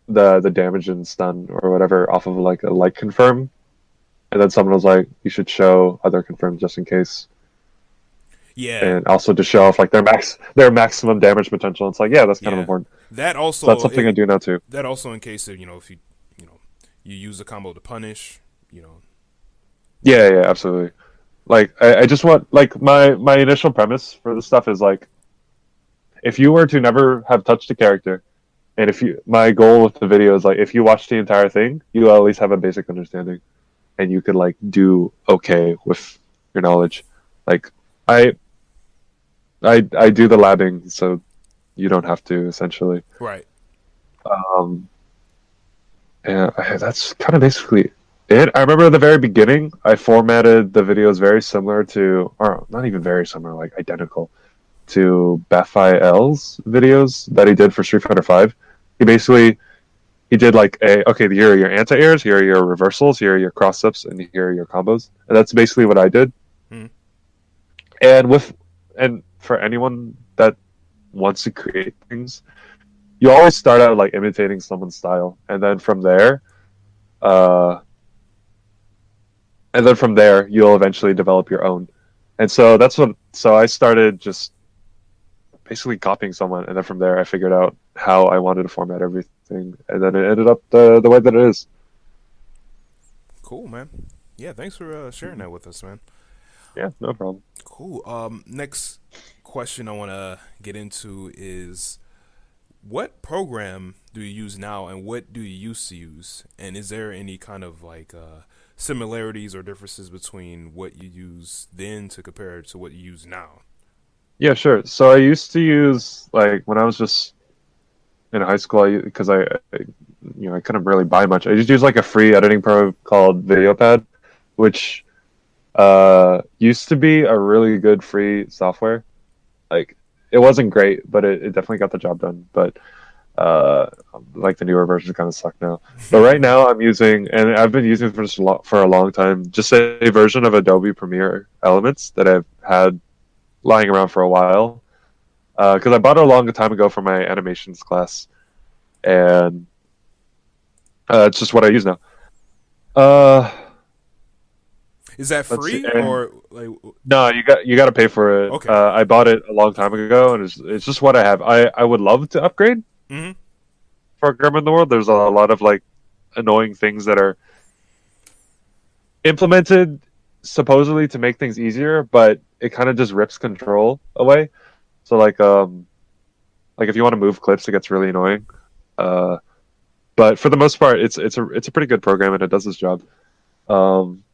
the damage and stun or whatever off of like a light confirm, and then someone was like, you should show other confirms just in case. Yeah, and also to show off like their maximum damage potential. It's like, yeah, that's kind of yeah. important. That So that's also something I do now too. that also in case of if you know you use a combo to punish, you know. Yeah, yeah, absolutely. Like I just want like my initial premise for this stuff is like if you were to never have touched a character, and if you my goal with the video is like if you watch the entire thing, you at least have a basic understanding, and you could like do okay with your knowledge. Like I I do the labbing so you don't have to essentially. Right. Um, and that's kind of basically it. I remember at the very beginning, I formatted the videos very similar to, or not even very similar, like identical to L's videos that he did for Street Fighter Five. He did like okay, here are your anti-airs, here are your reversals, here are your cross-ups, and here are your combos. And that's basically what I did. Hmm. And for anyone that wants to create things, you always start out like imitating someone's style, uh, and then from there you'll eventually develop your own. And so so I started just basically copying someone, and then from there I figured out how I wanted to format everything, and then it ended up the way that it is. Cool, man. Yeah, thanks for sharing that with us, man. Yeah, no problem. Cool. Next question I want to get into is what program do you use now, and what do you used to use, and is there any kind of like similarities or differences between what you used then to compare to what you use now? Yeah, sure. So I used to use like when I was just in high school, because I couldn't really buy much. I just used like a free editing pro called VideoPad, which used to be a really good free software. Like it wasn't great, but it definitely got the job done. But uh, like the newer versions kind of suck now. But right now I'm using, and I've been using for a long time, just a version of Adobe Premiere Elements that I've had lying around for a while. Because I bought it a long time ago for my animations class, and it's just what I use now. Uh, Is that let's see. free And or like no, you got to pay for it. okay? I bought it a long time ago, and it's just what I have. I would love to upgrade Mm-hmm. program in the world. There's a lot of like annoying things that are implemented supposedly to make things easier, but it kind of just rips control away. So like if you want to move clips, it gets really annoying. Uh, but for the most part, it's a pretty good program, and it does its job. Um,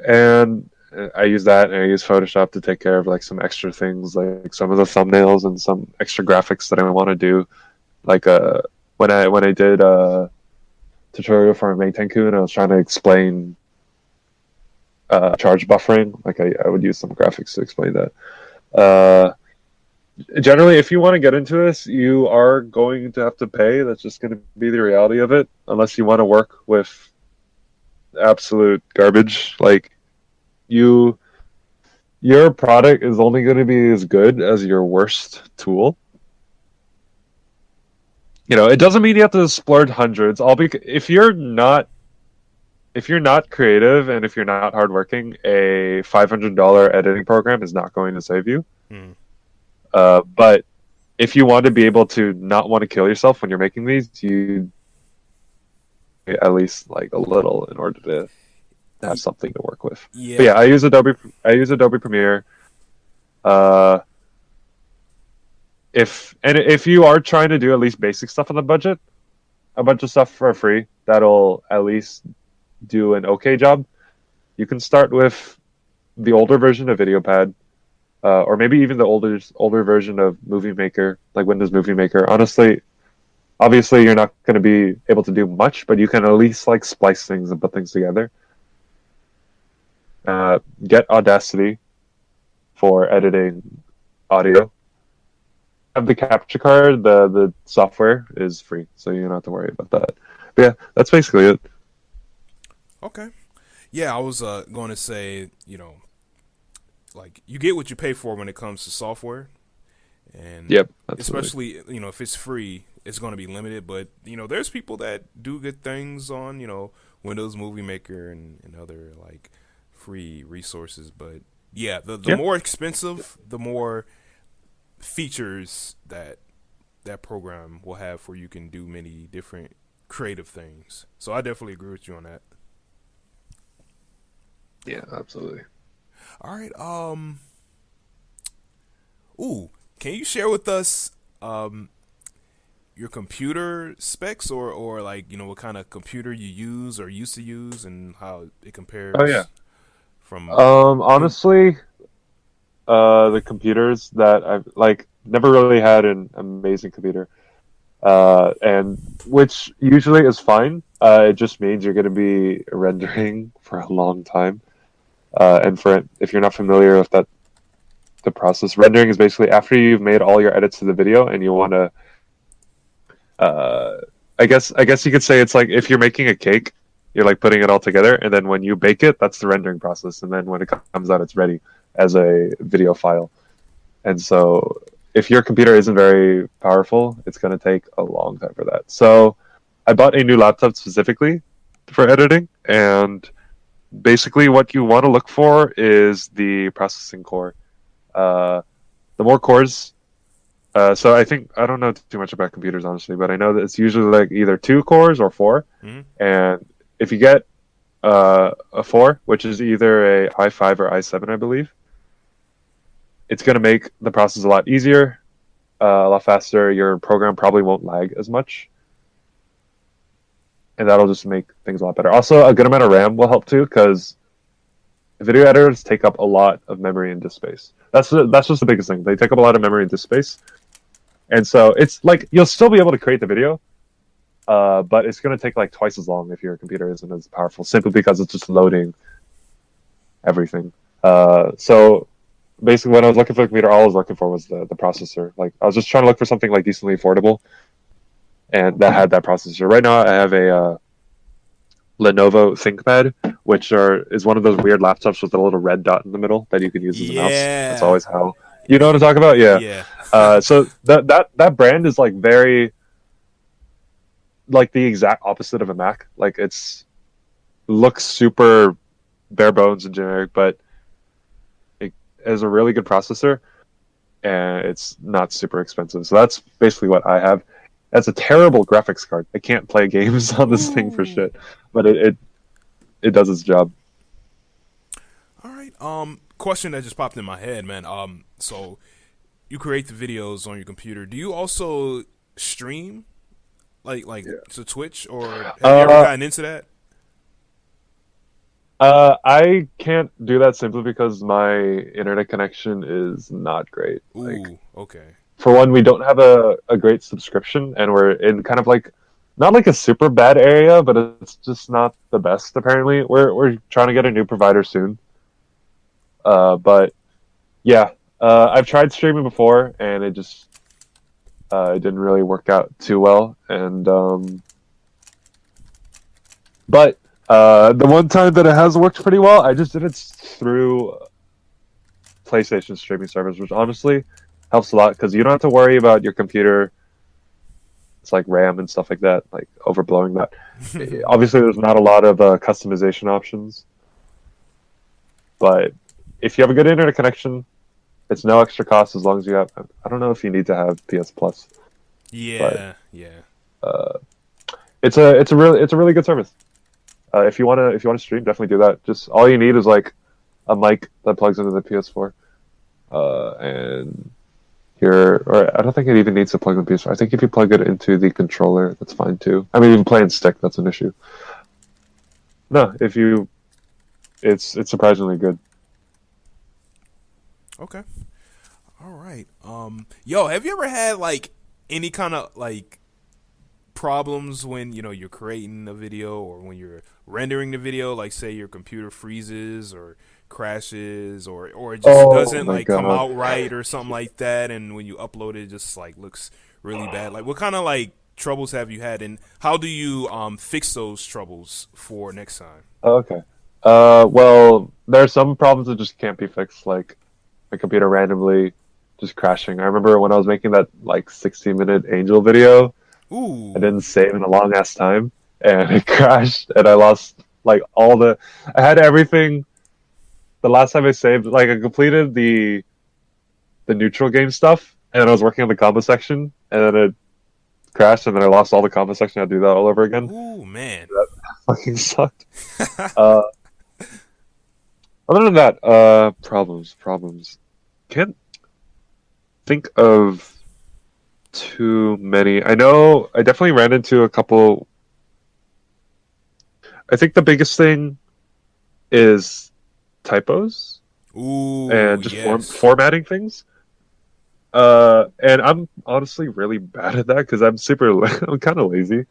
and I use that, and I use Photoshop to take care of like some extra things, like some of the thumbnails and some extra graphics that I want to do. Like when I did a tutorial for Main Tenku, and I was trying to explain charge buffering, like I would use some graphics to explain that. Uh, Generally, if you want to get into this, you are going to have to pay. That's just going to be the reality of it, unless you want to work with absolute garbage. Like you, your product is only going to be as good as your worst tool. It doesn't mean you have to splurge hundreds. If you're not creative and if you're not hardworking, a $500 editing program is not going to save you. Hmm. But if you want to be able to not want to kill yourself when you're making these, you at least like a little in order to have something to work with. Yeah. But yeah, I use Adobe Premiere. If you are trying to do at least basic stuff on the budget, a bunch of stuff for free that'll at least do an okay job. You can start with the older version of VideoPad. Or maybe even the older version of Movie Maker, like Windows Movie Maker. Obviously, you're not going to be able to do much, but you can at least like splice things and put things together. Get Audacity for editing audio. Have the capture card. The software is free, so you don't have to worry about that. But yeah, that's basically it. Okay. Yeah, I was going to say, like you get what you pay for when it comes to software, and Yep, absolutely. especially if it's free, it's going to be limited. But there's people that do good things on Windows Movie Maker and other like free resources. But Yeah, the Yeah. more expensive, the more features that program will have where you can do many different creative things. So I definitely agree with you on that. Yeah, absolutely. All right. Ooh, can you share with us your computer specs or like what kind of computer you use or used to use and how it Oh yeah. compares from when? Honestly, the computers that I've like never really had an amazing computer, and which usually is fine. It just means you're going to be rendering for a long time. And for if you're not familiar with that, the process rendering is basically after you've made all your edits to the video and you want to. Uh, I guess you could say it's like if you're making a cake, you're like putting it all together, and then when you bake it, that's the rendering process, and then when it comes out, it's ready as a video file. And so, if your computer isn't very powerful, it's going to take a long time for that. So, I bought a new laptop specifically for editing, and basically, what you want to look for is the processing core. Uh, the more cores, so I don't know too much about computers honestly, but I know that it's usually like either 2 cores or 4. Hmm. And if you get a 4, which is either a i5 or i7, I believe, it's going to make the process a lot easier, a lot faster. Your program probably won't lag as much, and that'll just make things a lot better. Also, a good amount of RAM will help too, because video editors take up a lot of memory and disk space. That's just the biggest thing. They take up a lot of memory and disk space. And so it's like you'll still be able to create the video, but it's going to take like twice as long if your computer isn't as powerful, simply because it's just loading everything. So basically, when I was looking for a computer, all I was looking for was the processor. Like I was just trying to look for something like decently affordable, and that had that processor. Right now, I have a Lenovo ThinkPad, which is one of those weird laptops with a little red dot in the middle that you can use as a mouse. That's Yeah. always how you know what I'm talking about. Yeah. Yeah. So that brand is like very like the exact opposite of a Mac. Like looks super bare bones and generic, but it is a really good processor and it's not super expensive. So that's basically what I have. That's a terrible graphics card. I can't play games on this thing for shit, but it does its job. All right. Question that just popped in my head, man. So you create the videos on your computer. Do you also stream, like Yeah. to Twitch, or have you ever gotten into that? I can't do that simply because my internet connection is not great. Like, Ooh. Okay. for one, we don't have a great subscription, and we're in kind of like not like a super bad area, but it's just not the best. Apparently, we're trying to get a new provider soon. But yeah, I've tried streaming before, and it just it didn't really work out too well. And but the one time that it has worked pretty well, I just did it through PlayStation streaming service, which honestly helps a lot because you don't have to worry about your computer. It's like RAM and stuff like that, like overblowing that. Obviously, there's not a lot of customization options, but if you have a good internet connection, it's no extra cost as long as you have. I don't know if you need to have PS Plus. Yeah. Yeah. It's a really good service. If you wanna stream, definitely do that. Just all you need is like a mic that plugs into the PS4, and or I don't think it even needs to plug in the PS4. I think if you plug it into the controller, that's fine too. I mean, even playing stick, that's an issue. No, it's surprisingly good. Okay. All right. Yo, have you ever had like any kind of like problems when you're creating a video or when you're rendering the video? Like, say your computer freezes or crashes or it just doesn't my like come God. out right or something like that, and when you upload it, it just like looks really bad. Like, what kind of like troubles have you had, and how do you fix those troubles for next time? Okay. Well, there are some problems that just can't be fixed, like my computer randomly just crashing. I remember when I was making that like 60-minute Angel video, Ooh. I didn't save in a long ass time, and it crashed, and I lost like I had everything the last time I saved, like I completed the neutral game stuff, and then I was working on the combo section, and then it crashed, and then I lost all the combo section. I had to do that all over again. Ooh, man. That fucking sucked. Other than that, problems. Can't think of too many. I know I definitely ran into a couple. I think the biggest thing is typos. Ooh, and just yes. formatting things. And I'm honestly really bad at that because I'm kind of lazy,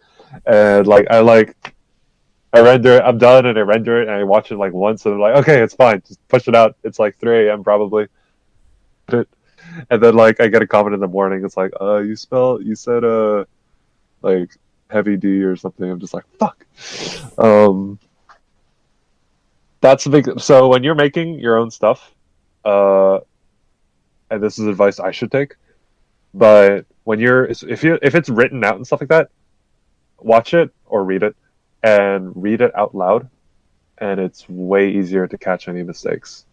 and like I render it, I'm done, and I render it, and I watch it like once, and I'm like, okay, it's fine, just push it out. It's like 3 a.m. probably, and then like I get a comment in the morning. It's like, you said like heavy D or something. I'm just like, fuck. That's a big. So when you're making your own stuff, and this is advice I should take, but when if it's written out and stuff like that, watch it or read it, and read it out loud, and it's way easier to catch any mistakes.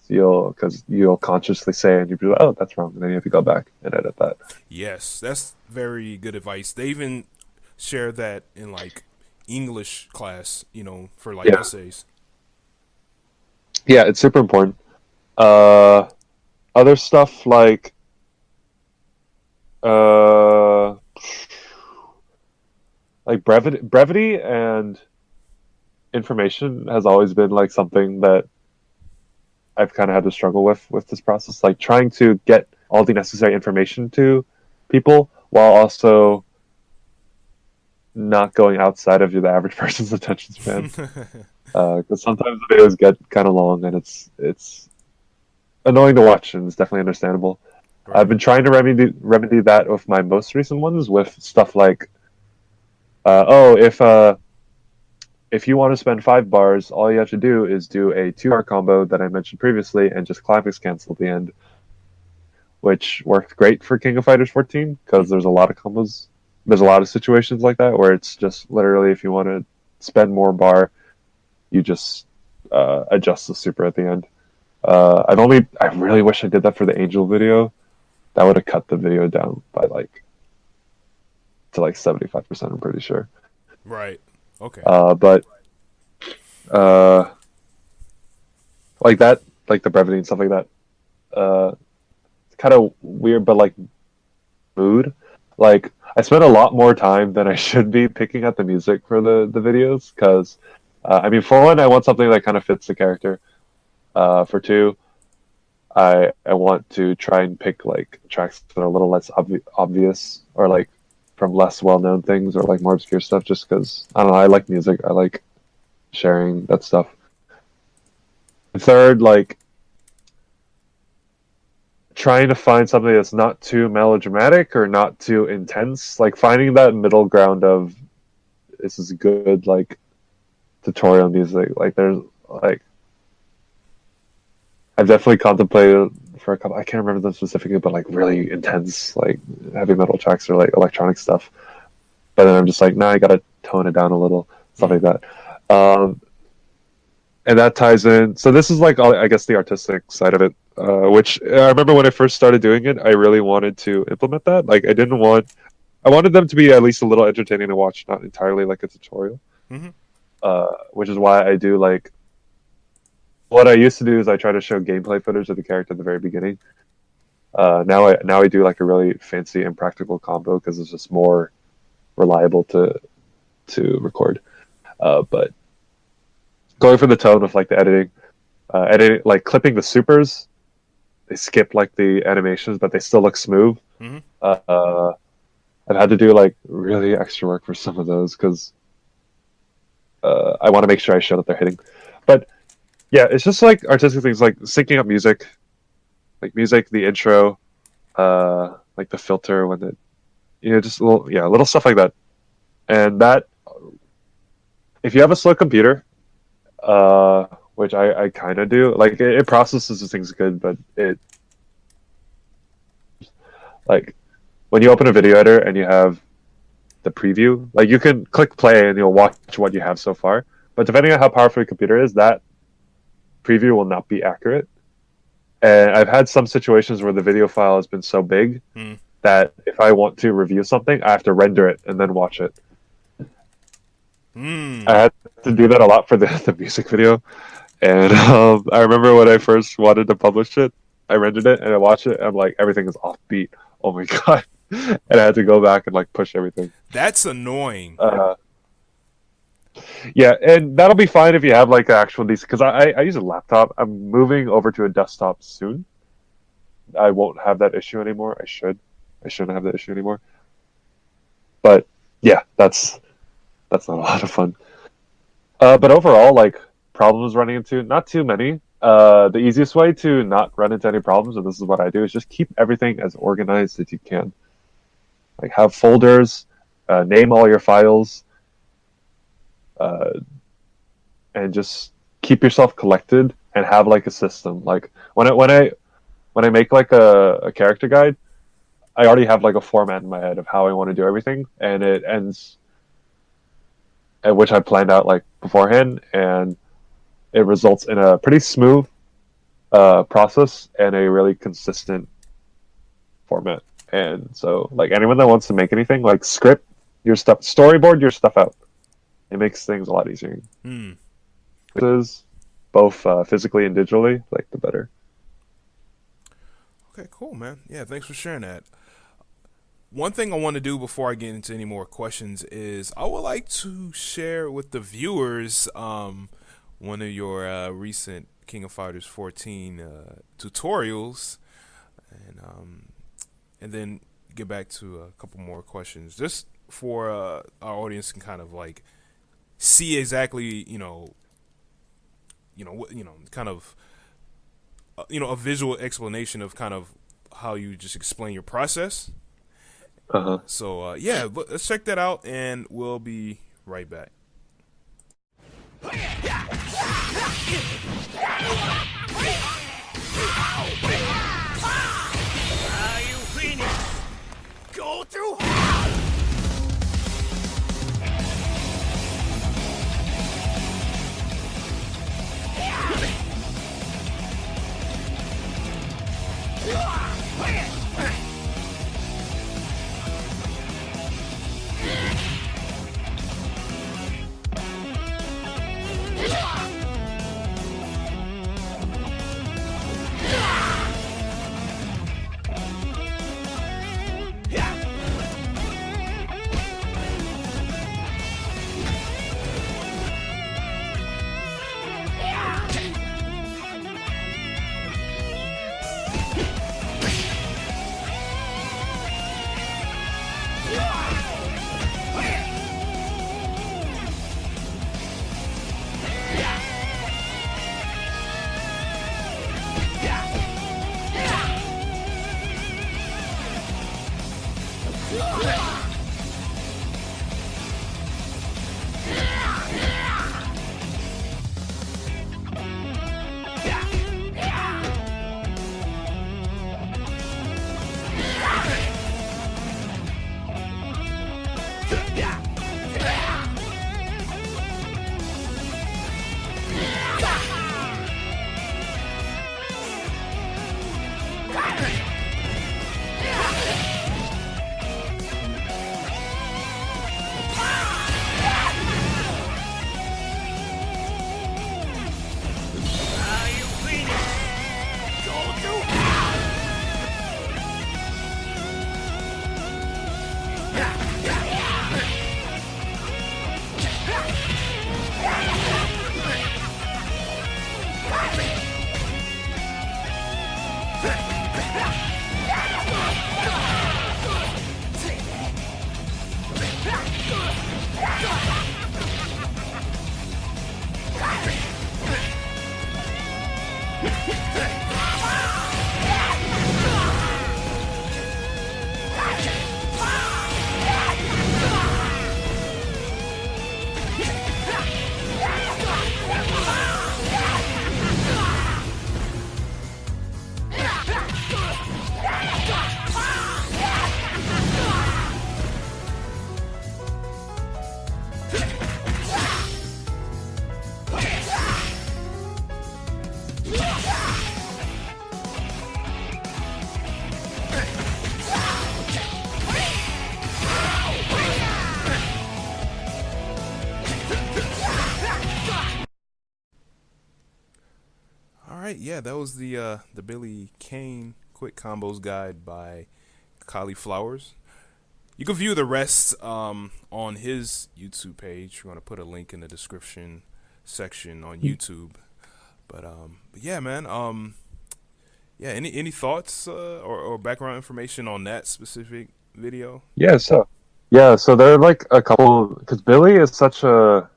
You'll consciously say, and you'll be like, oh, that's wrong, and then you have to go back and edit that. Yes, that's very good advice. They even share that in like English class, for like essays. Yeah, it's super important. Other stuff like brevity and information has always been like something that I've kind of had to struggle with this process, like trying to get all the necessary information to people while also not going outside of the average person's attention span. Because sometimes the videos get kind of long, and it's annoying to watch, and it's definitely understandable. Right. I've been trying to remedy that with my most recent ones, with stuff like, if you want to spend 5 bars, all you have to do is do a 2-bar combo that I mentioned previously, and just climax cancel at the end, which worked great for King of Fighters 14 because there's a lot of combos. There's a lot of situations like that where it's just literally, if you want to spend more bar, you just adjust the super at the end. I really wish I did that for the Angel video. That would have cut the video down by to 75%. I'm pretty sure. Right. Okay. But like that, like the brevity and stuff like that. It's kind of weird, but like mood. Like I spend a lot more time than I should be picking out the music for the videos because, for one, I want something that kind of fits the character. For two, I want to try and pick like tracks that are a little less obvious, or like from less well-known things, or like more obscure stuff, just because I don't know, I like music, I like sharing that stuff. And third, like trying to find something that's not too melodramatic or not too intense, like finding that middle ground of this is good like tutorial music. Like there's like I've definitely contemplated for a couple, I can't remember them specifically, but like really intense like heavy metal tracks or like electronic stuff, but then I'm just like, nah, I gotta tone it down a little, stuff like that. And that ties in, so this is like, I guess, the artistic side of it, which I remember when I first started doing it, I really wanted to implement that. Like I wanted them to be at least a little entertaining to watch, not entirely like a tutorial. Which is why I do like, what I used to do is I try to show gameplay footage of the character at the very beginning. Now I do like a really fancy and practical combo because it's just more reliable to record. But going for the tone of like the editing, like clipping the supers, they skip like the animations, but they still look smooth. I've had to do like really extra work for some of those because I want to make sure I show that they're hitting. But yeah, it's just like artistic things, like syncing up music, the intro, like the filter when just little stuff like that. And that, if you have a slow computer, which I kind of do, like it processes the things good, but it, like when you open a video editor and you have the preview, like you can click play and you'll watch what you have so far. But depending on how powerful your computer is, that preview will not be accurate. And I've had some situations where the video file has been so big that if I want to review something, I have to render it and then watch it. I had to do that a lot for the music video. And I remember when I first wanted to publish it, I rendered it and I watched it. And I'm like, everything is offbeat. Oh my god! And I had to go back and like push everything. That's annoying. Yeah, and that'll be fine if you have like an actual decent. Because I use a laptop. I'm moving over to a desktop soon. I won't have that issue anymore. I shouldn't have that issue anymore. But yeah, that's not a lot of fun. But overall, like problems running into, not too many. The easiest way to not run into any problems, and this is what I do, is just keep everything as organized as you can. Like have folders, name all your files, and just keep yourself collected and have like a system. Like when I make like a character guide, I already have like a format in my head of how I want to do everything, and it ends at which I planned out like beforehand, and it results in a pretty smooth process and a really consistent format. And so, like anyone that wants to make anything, like script your stuff, storyboard your stuff out. It makes things a lot easier. Both physically and digitally, like the better. Okay, cool, man. Yeah, thanks for sharing that. One thing I want to do before I get into any more questions is I would like to share with the viewers one of your recent King of Fighters 14 tutorials, and then get back to a couple more questions, just for our audience can kind of like see exactly, kind of, a visual explanation of kind of how you just explain your process. So yeah, let's check that out, and we'll be right back. Are you finished? Go through. right, yeah, that was the Billy Kane quick combos guide by Coliflowerz. You can view the rest on his YouTube page. We're gonna put a link in the description section on YouTube. But yeah, man. Yeah. Any thoughts or background information on that specific video? So there are like a couple because Billy was such a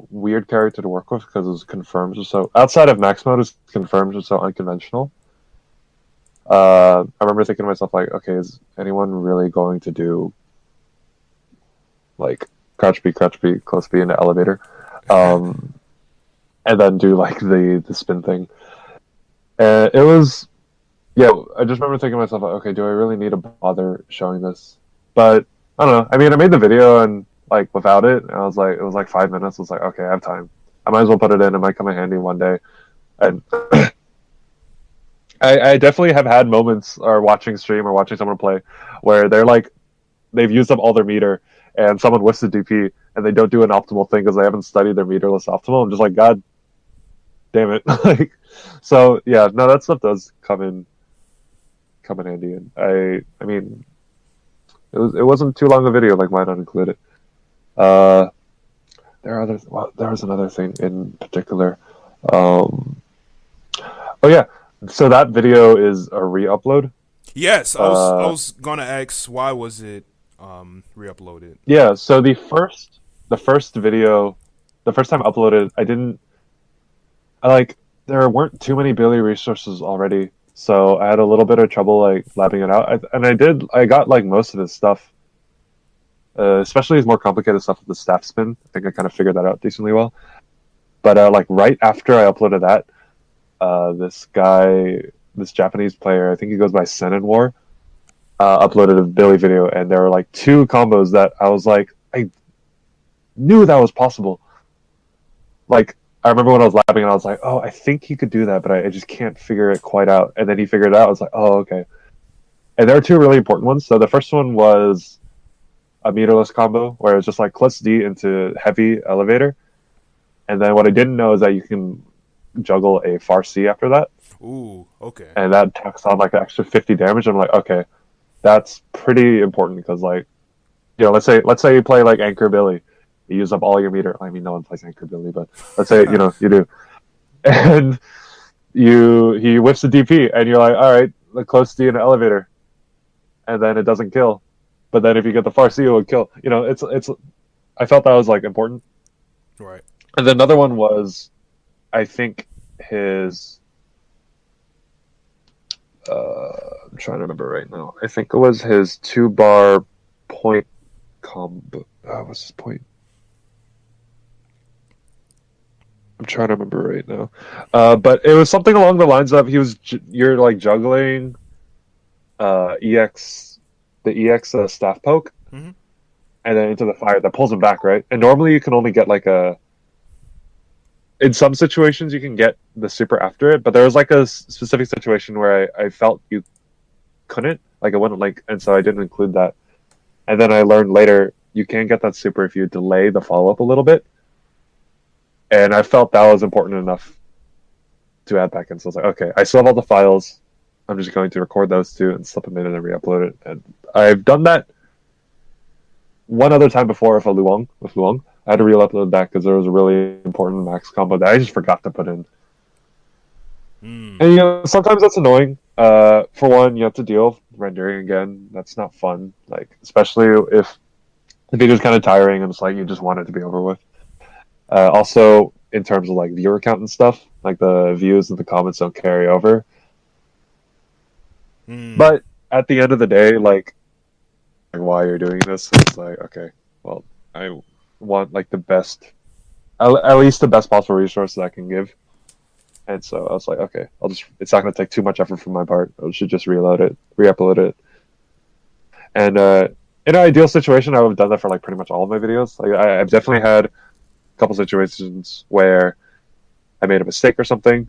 weird character to work with because his confirms are so outside of max mode. His confirms are so unconventional. I remember thinking to myself like, okay, is anyone really going to do like crouch B, close B in the elevator, and then do like the spin thing? And it was, yeah. I just remember thinking to myself like, okay, do I really need to bother showing this? But I don't know. I mean, I made the video and like without it, and I was like, it was like 5 minutes. I was like, okay, I have time. I might as well put it in. It might come in handy one day. And I definitely have had moments or watching stream or watching someone play where they're like, they've used up all their meter and someone whiffs the DP and they don't do an optimal thing because they haven't studied their meterless optimal. I'm just like, God damn it. Like, so yeah, no, that stuff does come in handy. And I mean, it wasn't too long a video, like why not include it? There was another thing in particular. Oh yeah. So that video is a re-upload. Yes, I was gonna ask why was it re-uploaded? Yeah, so the first video, the first time uploaded, there weren't too many Billy resources already, so I had a little bit of trouble like labbing it out. I got like most of his stuff, especially his more complicated stuff with the staff spin. I think I kind of figured that out decently well. But like right after I uploaded that, this Japanese player, I think he goes by Senenwar, uploaded a Billy video, and there were like 2 combos that I was like, I knew that was possible. Like, I remember when I was labbing and I was like, oh, I think he could do that, but I just can't figure it quite out. And then he figured it out. I was like, oh, okay. And there are 2 really important ones. So the first one was a meterless combo where it was just like plus D into heavy elevator. And then what I didn't know is that you can juggle a far C after that. Ooh, okay. And that tacks on like an extra 50 damage. I'm like, okay, that's pretty important because like, you know, let's say you play like Anchor Billy, you use up all your meter. I mean, no one plays Anchor Billy, but let's say you know you do, and he whiffs the DP, and you're like, all right, the close D in an elevator, and then it doesn't kill, but then if you get the far C, it would kill. You know, it's. I felt that was like important. Right. And then another one was, I think his. I'm trying to remember right now. I think it was his 2-bar point combo. What's his point? I'm trying to remember right now. But it was something along the lines of you're like juggling the EX staff poke, mm-hmm. and then into the fire that pulls him back, right? And normally you can only get like in some situations you can get the super after it, but there was like a specific situation where I felt you couldn't, like it wouldn't like, and so I didn't include that. And then I learned later you can get that super if you delay the follow-up a little bit. And I felt that was important enough to add back in. So I was like, okay, I still have all the files. I'm just going to record those 2 and slip them in and then re-upload it. And I've done that one other time before with Luong. I had to re-upload that because there was a really important max combo that I just forgot to put in. And you know, sometimes that's annoying. For one, you have to deal with rendering again. That's not fun. Like, especially if the video's kind of tiring and it's like you just want it to be over with. Also, in terms of like viewer count and stuff, like the views and the comments don't carry over. But at the end of the day, like why you're doing this, it's like, okay, well, I want like the best, at least the best possible resources I can give. And so I was like, okay, it's not going to take too much effort from my part. I should just re-upload it. And in an ideal situation, I would have done that for like pretty much all of my videos. Like I've definitely had a couple situations where I made a mistake or something,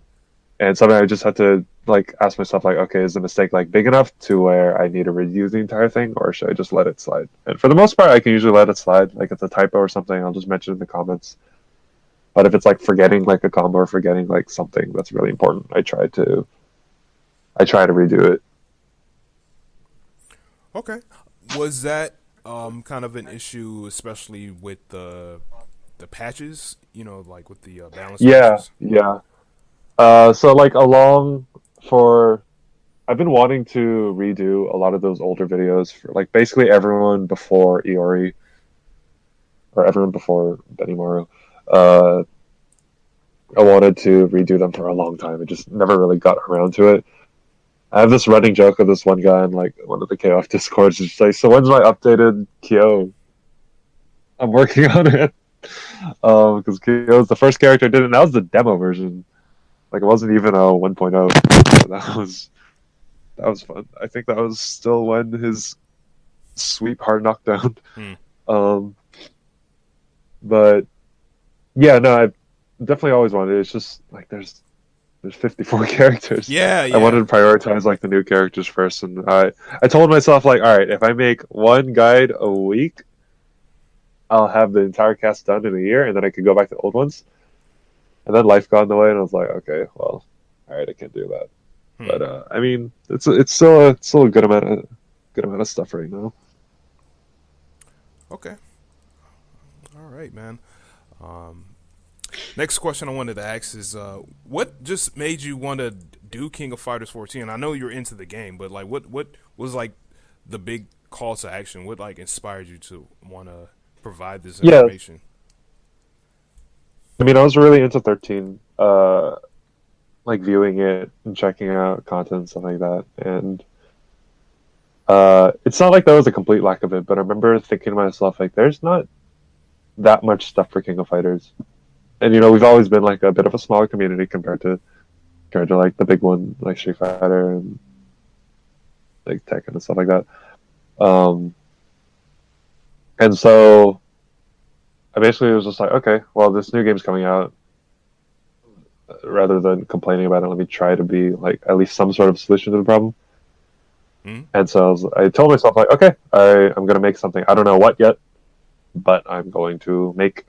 and something I just had to like ask myself like, okay, is the mistake like big enough to where I need to redo the entire thing, or should I just let it slide? And for the most part, I can usually let it slide. Like if it's a typo or something, I'll just mention it in the comments. But if it's like forgetting like a combo or forgetting like something that's really important, I try to redo it. Okay. Was that kind of an issue, especially with the patches? You know, like with the balance Yeah, patches. yeah. So like I've been wanting to redo a lot of those older videos for like basically everyone before Iori or everyone before Benimaru. I wanted to redo them for a long time. I just never really got around to it. I have this running joke with this one guy in like one of the KOF discords. It's like, so when's my updated Kyo? I'm working on it. Because Kyo was the first character I did, and that was the demo version. Like it wasn't even a 1.0. That was fun. I think that was still when his sweep hard knockdown. Um, but yeah, no, I've definitely always wanted it. It's just like there's 54 characters. Yeah, I wanted to prioritize like the new characters first, and I told myself like, all right, if I make one guide a week, I'll have the entire cast done in a year, and then I could go back to old ones. And then life got in the way, and I was like, okay, well, all right, I can't do that. But I mean, it's still a good amount of stuff right now. Okay. All right, man. Next question I wanted to ask is, what just made you want to do King of Fighters 14? I know you're into the game, but like, what was like the big call to action? What like inspired you to want to provide this information? I mean, I was really into 13, like viewing it and checking out content and stuff like that, and it's not like there was a complete lack of it, but I remember thinking to myself like, there's not that much stuff for King of Fighters. And you know, we've always been like a bit of a smaller community compared to like the big one like Street Fighter and like Tekken and stuff like that. And so I basically was just like, okay, well, this new game's coming out. Rather than complaining about it, let me try to be like at least some sort of solution to the problem. And so I told myself like, okay, I'm gonna make something. I don't know what yet, but I'm going to make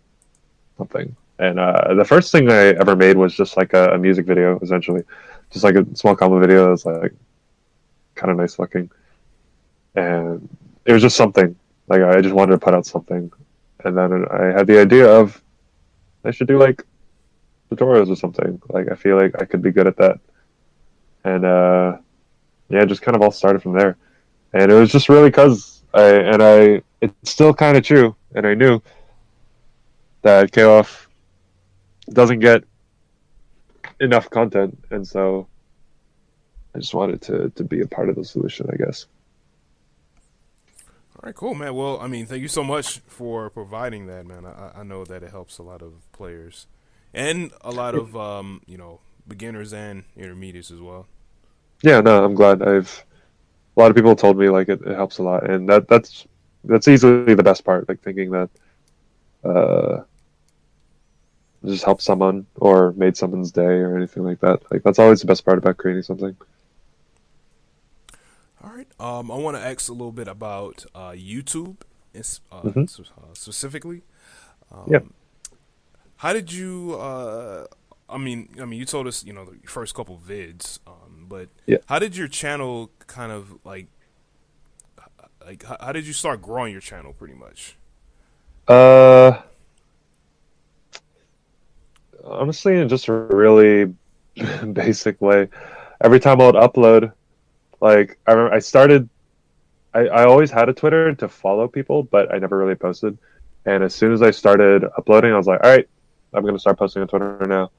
something. And the first thing I ever made was just like a music video, essentially, just like a small combo video that's like kind of nice looking, and it was just something. Like I just wanted to put out something, and then I had the idea of I should do like tutorials or something. Like I feel like I could be good at that, and yeah, it just kind of all started from there. And it was just really because it's still kind of true, and I knew that KOF doesn't get enough content, and so I just wanted to be a part of the solution, I guess. All right, cool, man. Well, I mean, thank you so much for providing that, man. I know that it helps a lot of players and a lot of you know, beginners and intermediates as well. Yeah, no, I'm glad. A lot of people told me like it helps a lot, and that's easily the best part. Like thinking that just helped someone or made someone's day or anything like that. Like that's always the best part about creating something. All right. I want to ask a little bit about YouTube, specifically. Yeah. How did you? I mean, you told us, you know, the first couple vids, but yeah. How did your channel kind of like how did you start growing your channel, pretty much? Honestly, in just a really basic way. Every time I would upload, like I remember I always had a Twitter to follow people, but I never really posted. And as soon as I started uploading, I was like, all right, I'm going to start posting on Twitter now.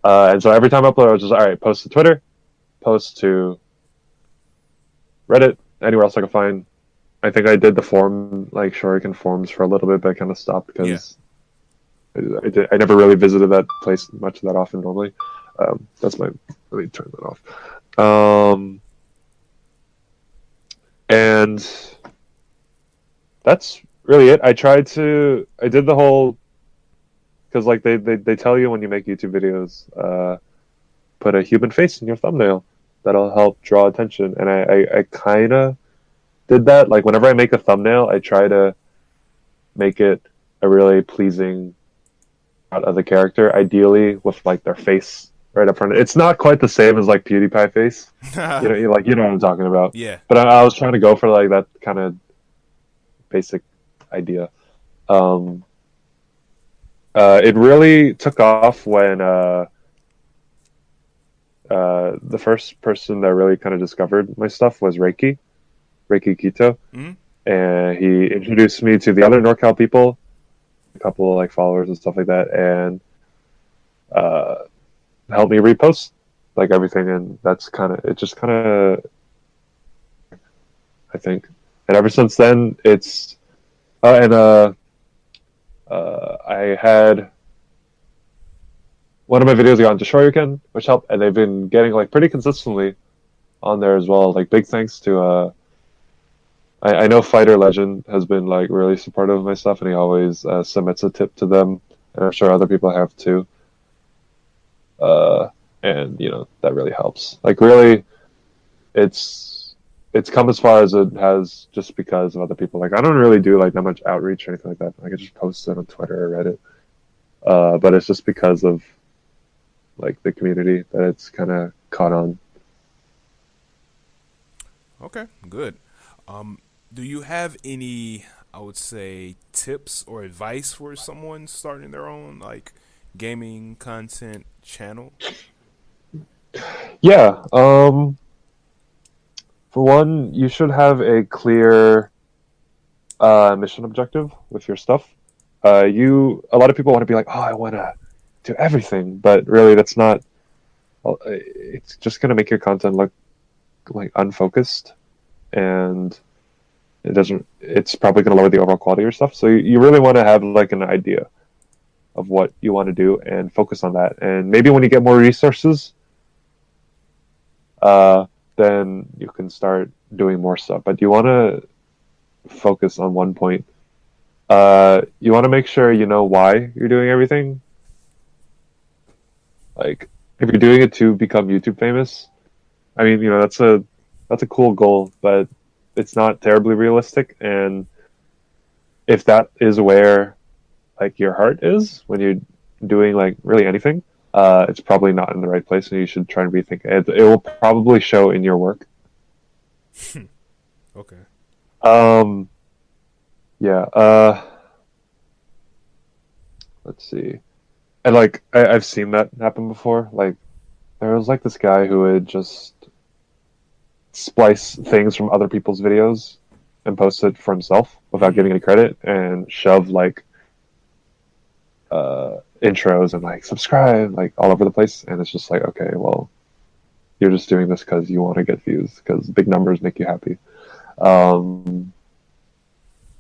And so every time I upload, I was just, all right, post to Twitter, post to Reddit, anywhere else I could find. I think I did the forum, like Shuriken forums for a little bit, but I kind of stopped because I never really visited that place much that often normally. Let me turn that off. And that's really it. I did the whole, because like they tell you when you make YouTube videos, put a human face in your thumbnail. That'll help draw attention. And I kind of did that. Like whenever I make a thumbnail, I try to make it a really pleasing of the character, ideally with like their face right up front. It's not quite the same as like PewDiePie face. You know what I'm talking about. Yeah. But I was trying to go for like that kind of basic idea. It really took off when the first person that really kind of discovered my stuff was Reiki Kito, and he introduced me to the other NorCal people, a couple of like followers and stuff like that, and helped me repost like everything, and that's kind of I think, and ever since then it's I had one of my videos got into Shoryuken, which helped, and they've been getting like pretty consistently on there as well. Like big thanks to I know Fighter Legend has been like really supportive of my stuff, and he always submits a tip to them, and I'm sure other people have too. And you know that really helps. Like really, it's come as far as it has just because of other people. Like I don't really do like that much outreach or anything like that. Like I just post it on Twitter or Reddit. But it's just because of like the community that it's kind of caught on. Okay, good. Do you have any, I would say, tips or advice for someone starting their own like gaming content channel? Yeah. For one, you should have a clear mission objective with your stuff. A lot of people want to be like, oh, I want to do everything, but really that's not. It's just going to make your content look like unfocused, and it's probably going to lower the overall quality of your stuff. So you really want to have like an idea of what you want to do and focus on that. And maybe when you get more resources, then you can start doing more stuff. But you want to focus on one point. You want to make sure you know why you're doing everything. Like if you're doing it to become YouTube famous, I mean, you know, that's a cool goal, but it's not terribly realistic. And if that is where like your heart is when you're doing like really anything, it's probably not in the right place, and you should try and rethink it. It will probably show in your work. Okay. Yeah. Let's see. And like I've seen that happen before. Like there was like this guy who would just splice things from other people's videos and post it for himself without getting any credit, and shove like intros and like subscribe like all over the place. And it's just like, okay, well, you're just doing this because you want to get views, because big numbers make you happy.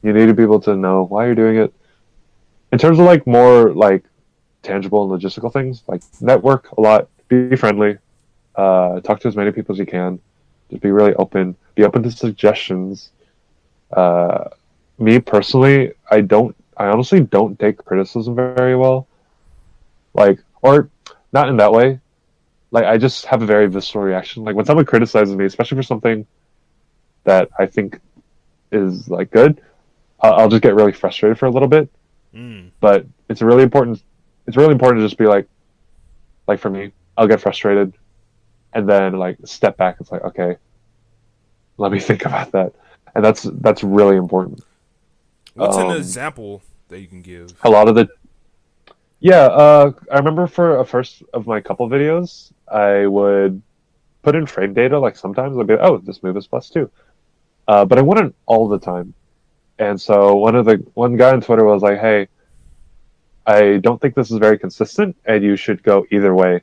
You need to be able to know why you're doing it. In terms of like more like tangible and logistical things, like network a lot, be friendly, talk to as many people as you can, just be really open, be open to suggestions. Me personally, I honestly don't take criticism very well. Like, or not in that way. Like, I just have a very visceral reaction. Like, when someone criticizes me, especially for something that I think is like good, I'll just get really frustrated for a little bit. But it's really important. It's really important to just be like for me, I'll get frustrated, and then like step back. It's like, okay, let me think about that, and that's really important. What's an example that you can give? A lot of the, I remember for a first of my couple videos, I would put in frame data. Like sometimes I'd be like, oh, this move is +2, but I wouldn't all the time. And so one guy on Twitter was like, hey, I don't think this is very consistent, and you should go either way.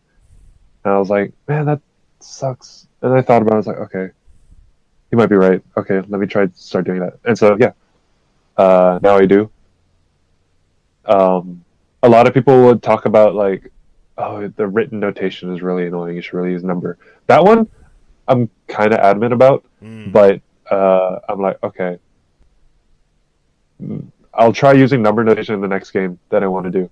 And I was like, man, that sucks. And I thought about it, I was like, okay, he might be right. Okay, let me try to start doing that. And so, yeah, now I do. A lot of people would talk about like, oh, the written notation is really annoying. You should really use number. That one, I'm kind of adamant about, but I'm like, okay, I'll try using number notation in the next game that I want to do.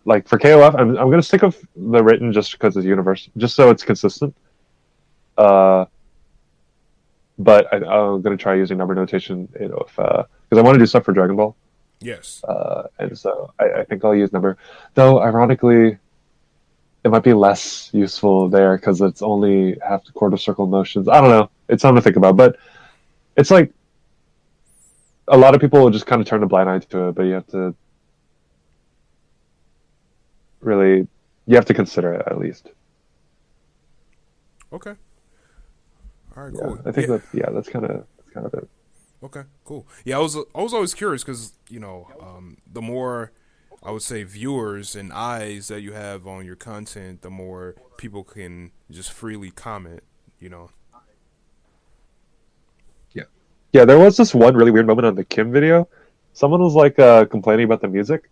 Like for KOF, I'm going to stick with the written just because it's universal, just so it's consistent. But I'm going to try using number notation, because I want to do stuff for Dragon Ball. Yes. And so I think I'll use number. Though ironically, it might be less useful there because it's only half the quarter circle motions. I don't know. It's something to think about, but it's like a lot of people will just kind of turn a blind eye to it, but you have to really, you have to consider it at least. Okay. All right. Yeah, Cool. I think that's kind of it. Okay. Cool. Yeah, I was always curious because the more I would say viewers and eyes that you have on your content, the more people can just freely comment. You know. Yeah, yeah. There was this one really weird moment on the Kim video. Someone was like complaining about the music,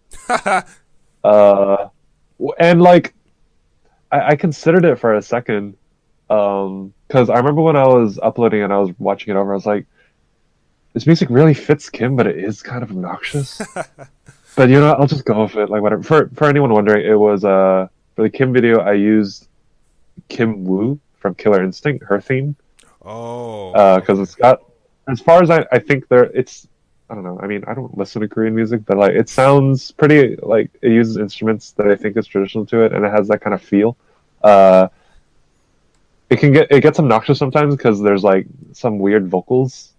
uh, and like I considered it for a second, because I remember when I was uploading and I was watching it over, I was like, this music really fits Kim, but it is kind of obnoxious. But you know, I'll just go with it. Like whatever. For anyone wondering, it was for the Kim video I used Kim Woo from Killer Instinct, her theme. Oh. Because it's got, as far as I think there, it's, I don't know. I mean, I don't listen to Korean music, but like it sounds pretty, like it uses instruments that I think is traditional to it, and it has that kind of feel. Uh, it gets obnoxious sometimes because there's like some weird vocals,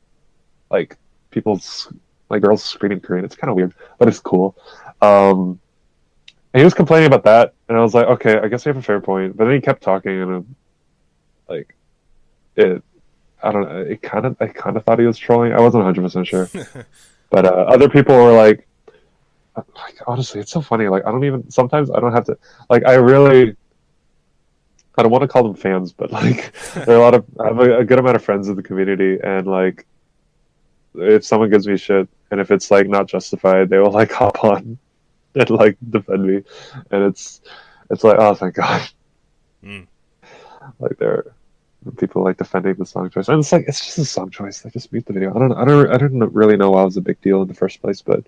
like people's like girls screaming Korean. It's kind of weird, but it's cool. And he was complaining about that, and I was like, okay, I guess I have a fair point. But then he kept talking, and like it, I don't know. I kind of thought he was trolling. I wasn't 100% sure, but other people were like, honestly, it's so funny. Like, I don't even. Sometimes I don't have to. Like, I don't want to call them fans, but like, there are a lot of. I have a good amount of friends in the community, and like, if someone gives me shit, and if it's like not justified, they will like hop on and like defend me, and it's like, oh, thank God. Mm. Like there are people like defending the song choice, and it's like it's just a song choice. Like just mute the video. I don't really know why it was a big deal in the first place, but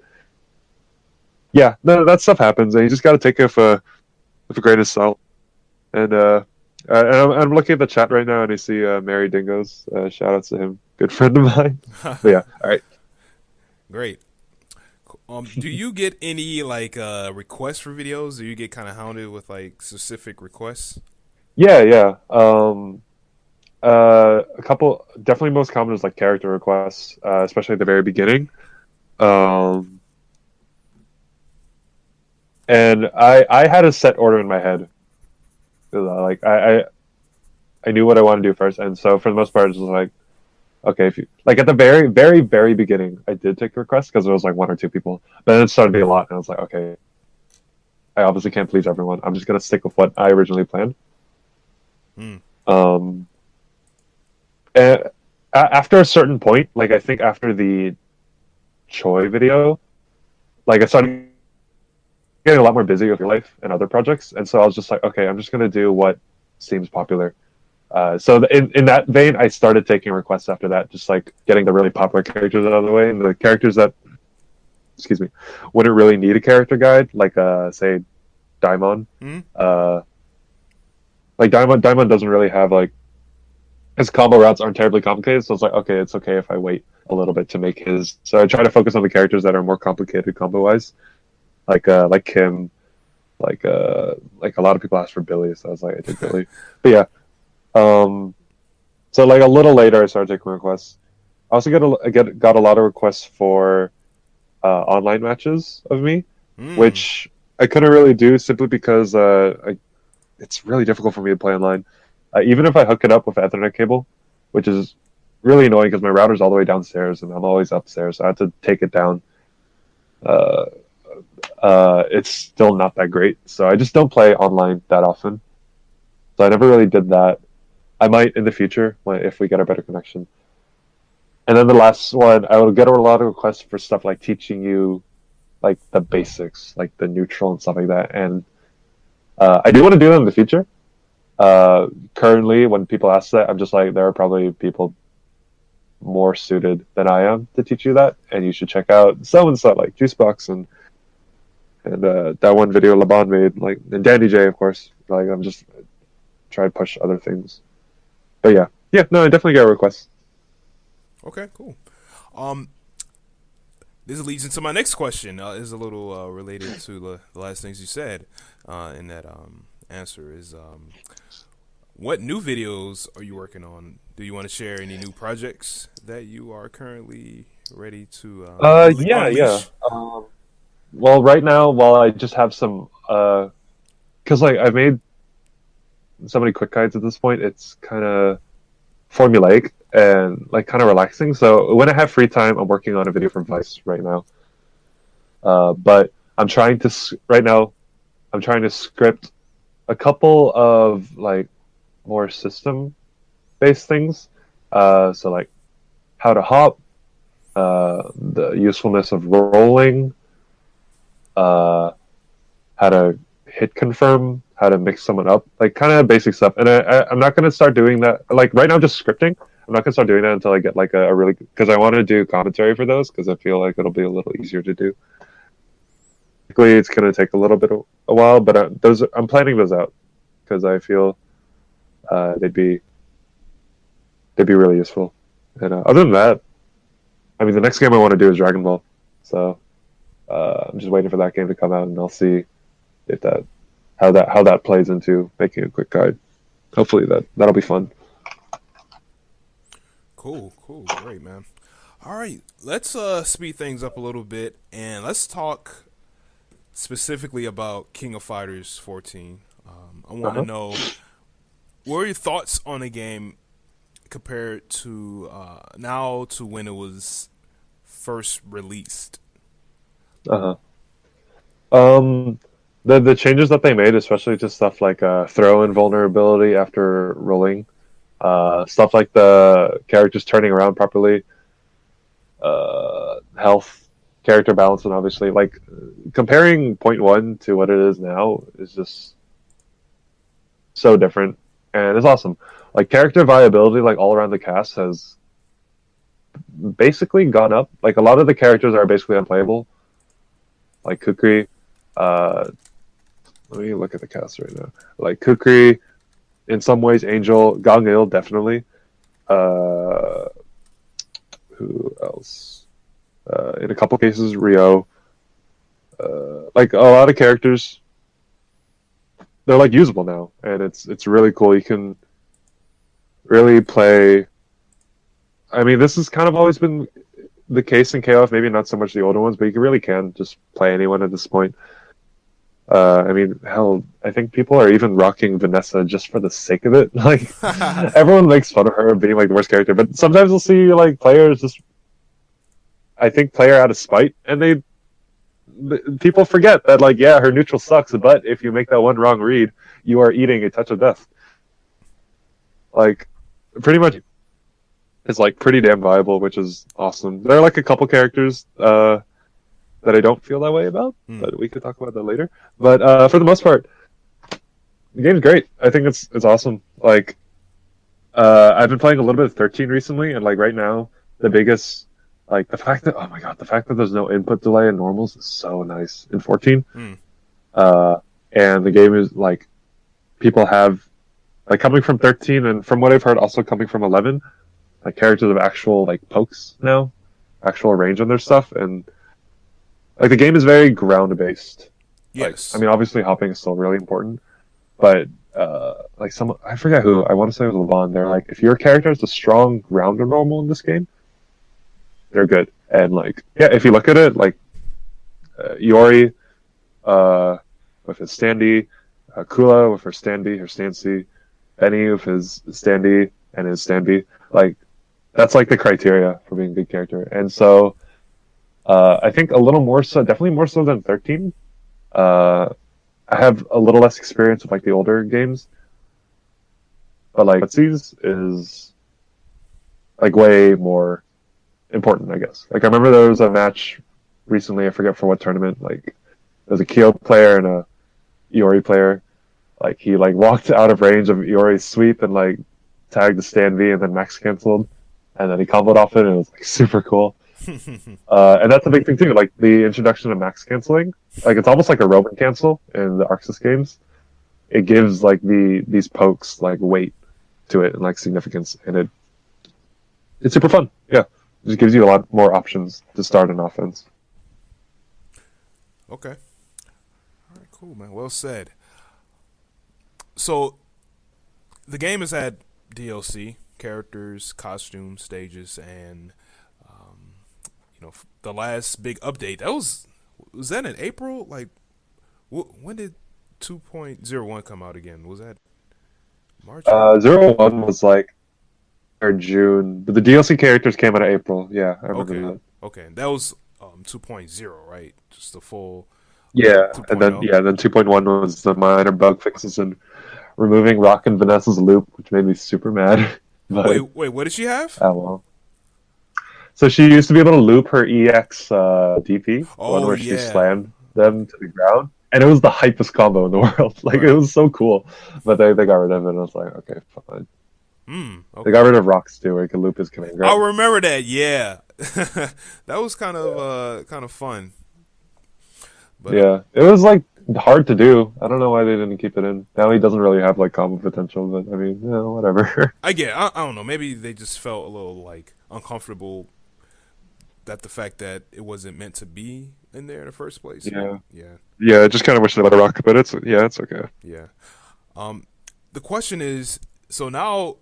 yeah, no, that stuff happens, and you just got to take it with a grain of salt. And and I'm looking at the chat right now, and I see Mary Dingoes. Shout out to him, good friend of mine. But yeah, all right. Great. Do you get any like requests for videos? Do you get kind of hounded with like specific requests? Yeah, yeah. A couple, definitely most common is like character requests, especially at the very beginning. And I had a set order in my head. Like I knew what I wanted to do first, and so for the most part, it was like, okay, if you like at the very, very, very beginning, I did take requests because there was like one or two people, but then it started to be a lot, and I was like, okay, I obviously can't please everyone. I'm just gonna stick with what I originally planned. Mm. And after a certain point, like I think after the Choi video, like I started getting a lot more busy with your life and other projects, and so I was just like, okay, I'm just gonna do what seems popular. So in that vein, I started taking requests after that, just like getting the really popular characters out of the way, and the characters that, excuse me, wouldn't really need a character guide, like say, Daimon. Mm. Like Daimon doesn't really have like his combo routes aren't terribly complicated, so it's like, okay, it's okay if I wait a little bit to make his. So I try to focus on the characters that are more complicated combo wise, like Kim, like a lot of people asked for Billy, so I was like, I did Billy, but yeah. So like a little later, I started taking requests. I also got a lot of requests for online matches of me, which I couldn't really do simply because it's really difficult for me to play online. Even if I hook it up with Ethernet cable, which is really annoying because my router's all the way downstairs and I'm always upstairs, so I have to take it down. It's still not that great, so I just don't play online that often. So I never really did that. I might in the future if we get a better connection. And then the last one, I would get a lot of requests for stuff like teaching you like the basics, like the neutral and stuff like that. And I do want to do that in the future. Currently, when people ask that, I'm just like, there are probably people more suited than I am to teach you that, and you should check out so and so, like Juicebox and that one video Laban made, like, and Dandy J, of course. Like, I'm just trying to push other things. But yeah, no, I definitely get requests. Okay, cool. this leads into my next question. Is a little related to the last things you said in that answer. Is what new videos are you working on? Do you want to share any new projects that you are currently ready to Yeah, yeah. unleash? Well, right now, while I just have some, because like I've made so many quick guides at this point, it's kind of formulaic and like kind of relaxing. So when I have free time, I'm working on a video for Vice right now. But I'm trying to right now. I'm trying to script a couple of like more system-based things. So like how to hop, the usefulness of rolling, how to hit confirm, how to mix someone up, like kind of basic stuff. And I'm not going to start doing that. Like right now, I'm just scripting. I'm not going to start doing that until I get like a really, because I want to do commentary for those because I feel like it'll be a little easier to do. It's going to take a little bit of a while, but I'm planning those out because I feel they'd be really useful. And other than that, I mean, the next game I want to do is Dragon Ball, so I'm just waiting for that game to come out, and I'll see if how that plays into making a quick guide. Hopefully that'll be fun. Cool, great, man. All right, let's speed things up a little bit, and let's talk specifically about King of Fighters 14. I want to know, what are your thoughts on the game compared to now to when it was first released? The changes that they made, especially to stuff like throw invulnerability after rolling, stuff like the characters turning around properly, health, character balance, and obviously like comparing point 1 to what it is now is just so different, and it's awesome. Like character viability, like all around the cast has basically gone up. Like a lot of the characters are basically unplayable, like Kukri. Let me look at the cast right now. Like Kukri, in some ways, Angel, Gang-il, definitely. Who else? In a couple cases, Rio. Like a lot of characters, they're like usable now, and it's really cool. You can really play. I mean, this has kind of always been the case in KOF. Maybe not so much the older ones, but you really can just play anyone at this point. I mean, hell, I think people are even rocking Vanessa just for the sake of it. Like, everyone makes fun of her being like the worst character, but sometimes you'll see like players just, I think, play her out of spite, and people forget that like, yeah, her neutral sucks, but if you make that one wrong read, you are eating a touch of death. Like, pretty much, it's like pretty damn viable, which is awesome. There are like a couple characters that I don't feel that way about, but we could talk about that later. But for the most part, the game's great. I think it's awesome. Like, I've been playing a little bit of 13 recently, and like right now, the biggest, like the fact that, oh my god, the fact that there's no input delay in normals is so nice in 14. And the game is like, people have, like coming from 13, and from what I've heard, also coming from 11, like characters have actual like pokes now, actual range on their stuff, and like the game is very ground based. Yes. Like, I mean, obviously hopping is still really important, but like I forget who, I want to say it was Levon. They're like, if your character has a strong ground normal in this game, they're good. And like, yeah, if you look at it, like Iori with his standee, Kula with her standee, her stancy, Benny with his standee and his standee, like that's like the criteria for being a good character. And so I think a little more so, definitely more so than 13. I have a little less experience with like the older games, but like Footsies is like way more important, I guess. Like I remember there was a match recently, I forget for what tournament, like there's a Kyo player and a Iori player. Like he like walked out of range of Iori's sweep and like tagged the stand V and then max canceled, and then he comboed off it, and it was like super cool. And that's a big thing too, like the introduction of max canceling. Like it's almost like a Roman cancel in the Arxis games. It gives like these pokes like weight to it and like significance, and it's super fun. Yeah, it just gives you a lot more options to start an offense. Okay. All right, cool, man. Well said. So, the game has had DLC, characters, costumes, stages, and the last big update. Was that in April? Like, when did 2.01 come out again? Was that March? 01 was like or June, but the DLC characters came out of April. Yeah, I remember that. Okay, that was 2.0, right? Just the full. Yeah, 2.0. and then 2.1 was the minor bug fixes and removing Rock and Vanessa's loop, which made me super mad. But, wait, what did she have? Oh well. So she used to be able to loop her EX DP, one where she slammed them to the ground, and it was the hypest combo in the world. Like It was so cool, but they got rid of it. And I was like, okay, fine. Okay. They got rid of Rocks too, where he could loop his command grab. I remember that. Yeah, that was kind of fun. But, yeah, it was like hard to do. I don't know why they didn't keep it in. Now he doesn't really have like combo potential, but I mean, whatever. I don't know. Maybe they just felt a little like uncomfortable that the fact that it wasn't meant to be in there in the first place. Yeah. I just kind of wish they let it rock, but it's okay. Yeah. The question is, so now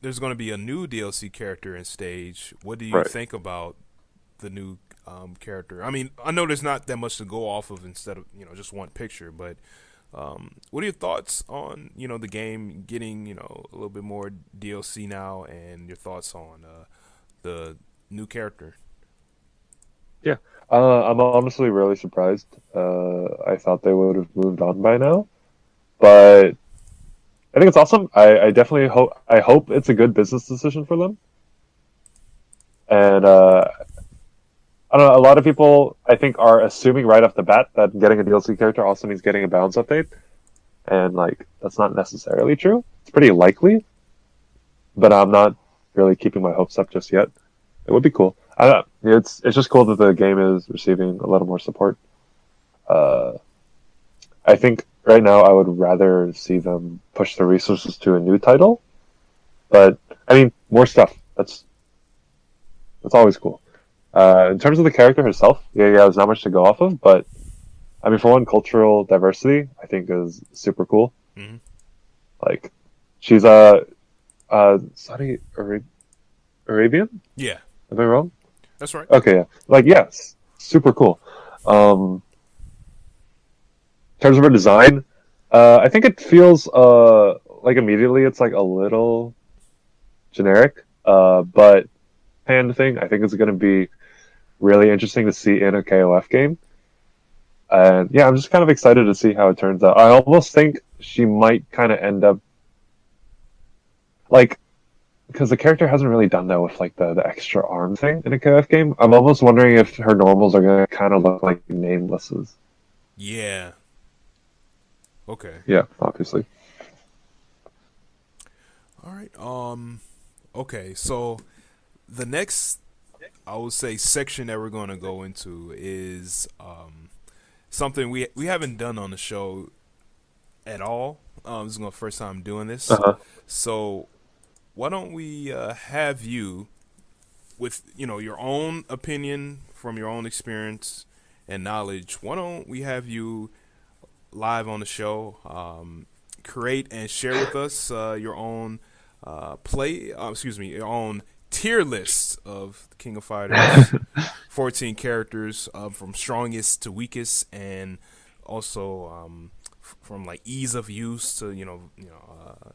there's going to be a new DLC character in stage. What do you think about the new character? I mean, I know there's not that much to go off of instead of just one picture, but what are your thoughts on the game getting a little bit more DLC now, and your thoughts on the new character? Yeah, I'm honestly really surprised. I thought they would have moved on by now, but I think it's awesome. I definitely hope it's a good business decision for them. And I don't know. A lot of people, I think, are assuming right off the bat that getting a DLC character also means getting a balance update, and like that's not necessarily true. It's pretty likely, but I'm not really keeping my hopes up just yet. It would be cool. I don't know. It's just cool that the game is receiving a little more support. I think right now I would rather see them push the resources to a new title, but I mean more stuff. That's always cool. In terms of the character herself, there's not much to go off of, but I mean, for one, cultural diversity I think is super cool. Mm-hmm. Like, she's a Saudi Arabian. Yeah. Am I wrong? That's right. Okay, yeah. Like, yes, super cool. In terms of her design, I think it feels like immediately it's like a little generic, but hand thing I think is going to be really interesting to see in a KOF game. And yeah, I'm just kind of excited to see how it turns out. I almost think she might kind of end up like, because the character hasn't really done that with like the extra arm thing in a KOF game. I'm almost wondering if her normals are going to kind of look like namelesses. Yeah. Okay. Yeah, obviously. All right. Okay, so the next, I would say, section that we're going to go into is something we haven't done on the show at all. This is my first time doing this. Uh-huh. So why don't we have you, with your own opinion from your own experience and knowledge, why don't we have you live on the show, create and share with us your own your own tier list of King of Fighters 14 characters, from strongest to weakest, and also from like ease of use to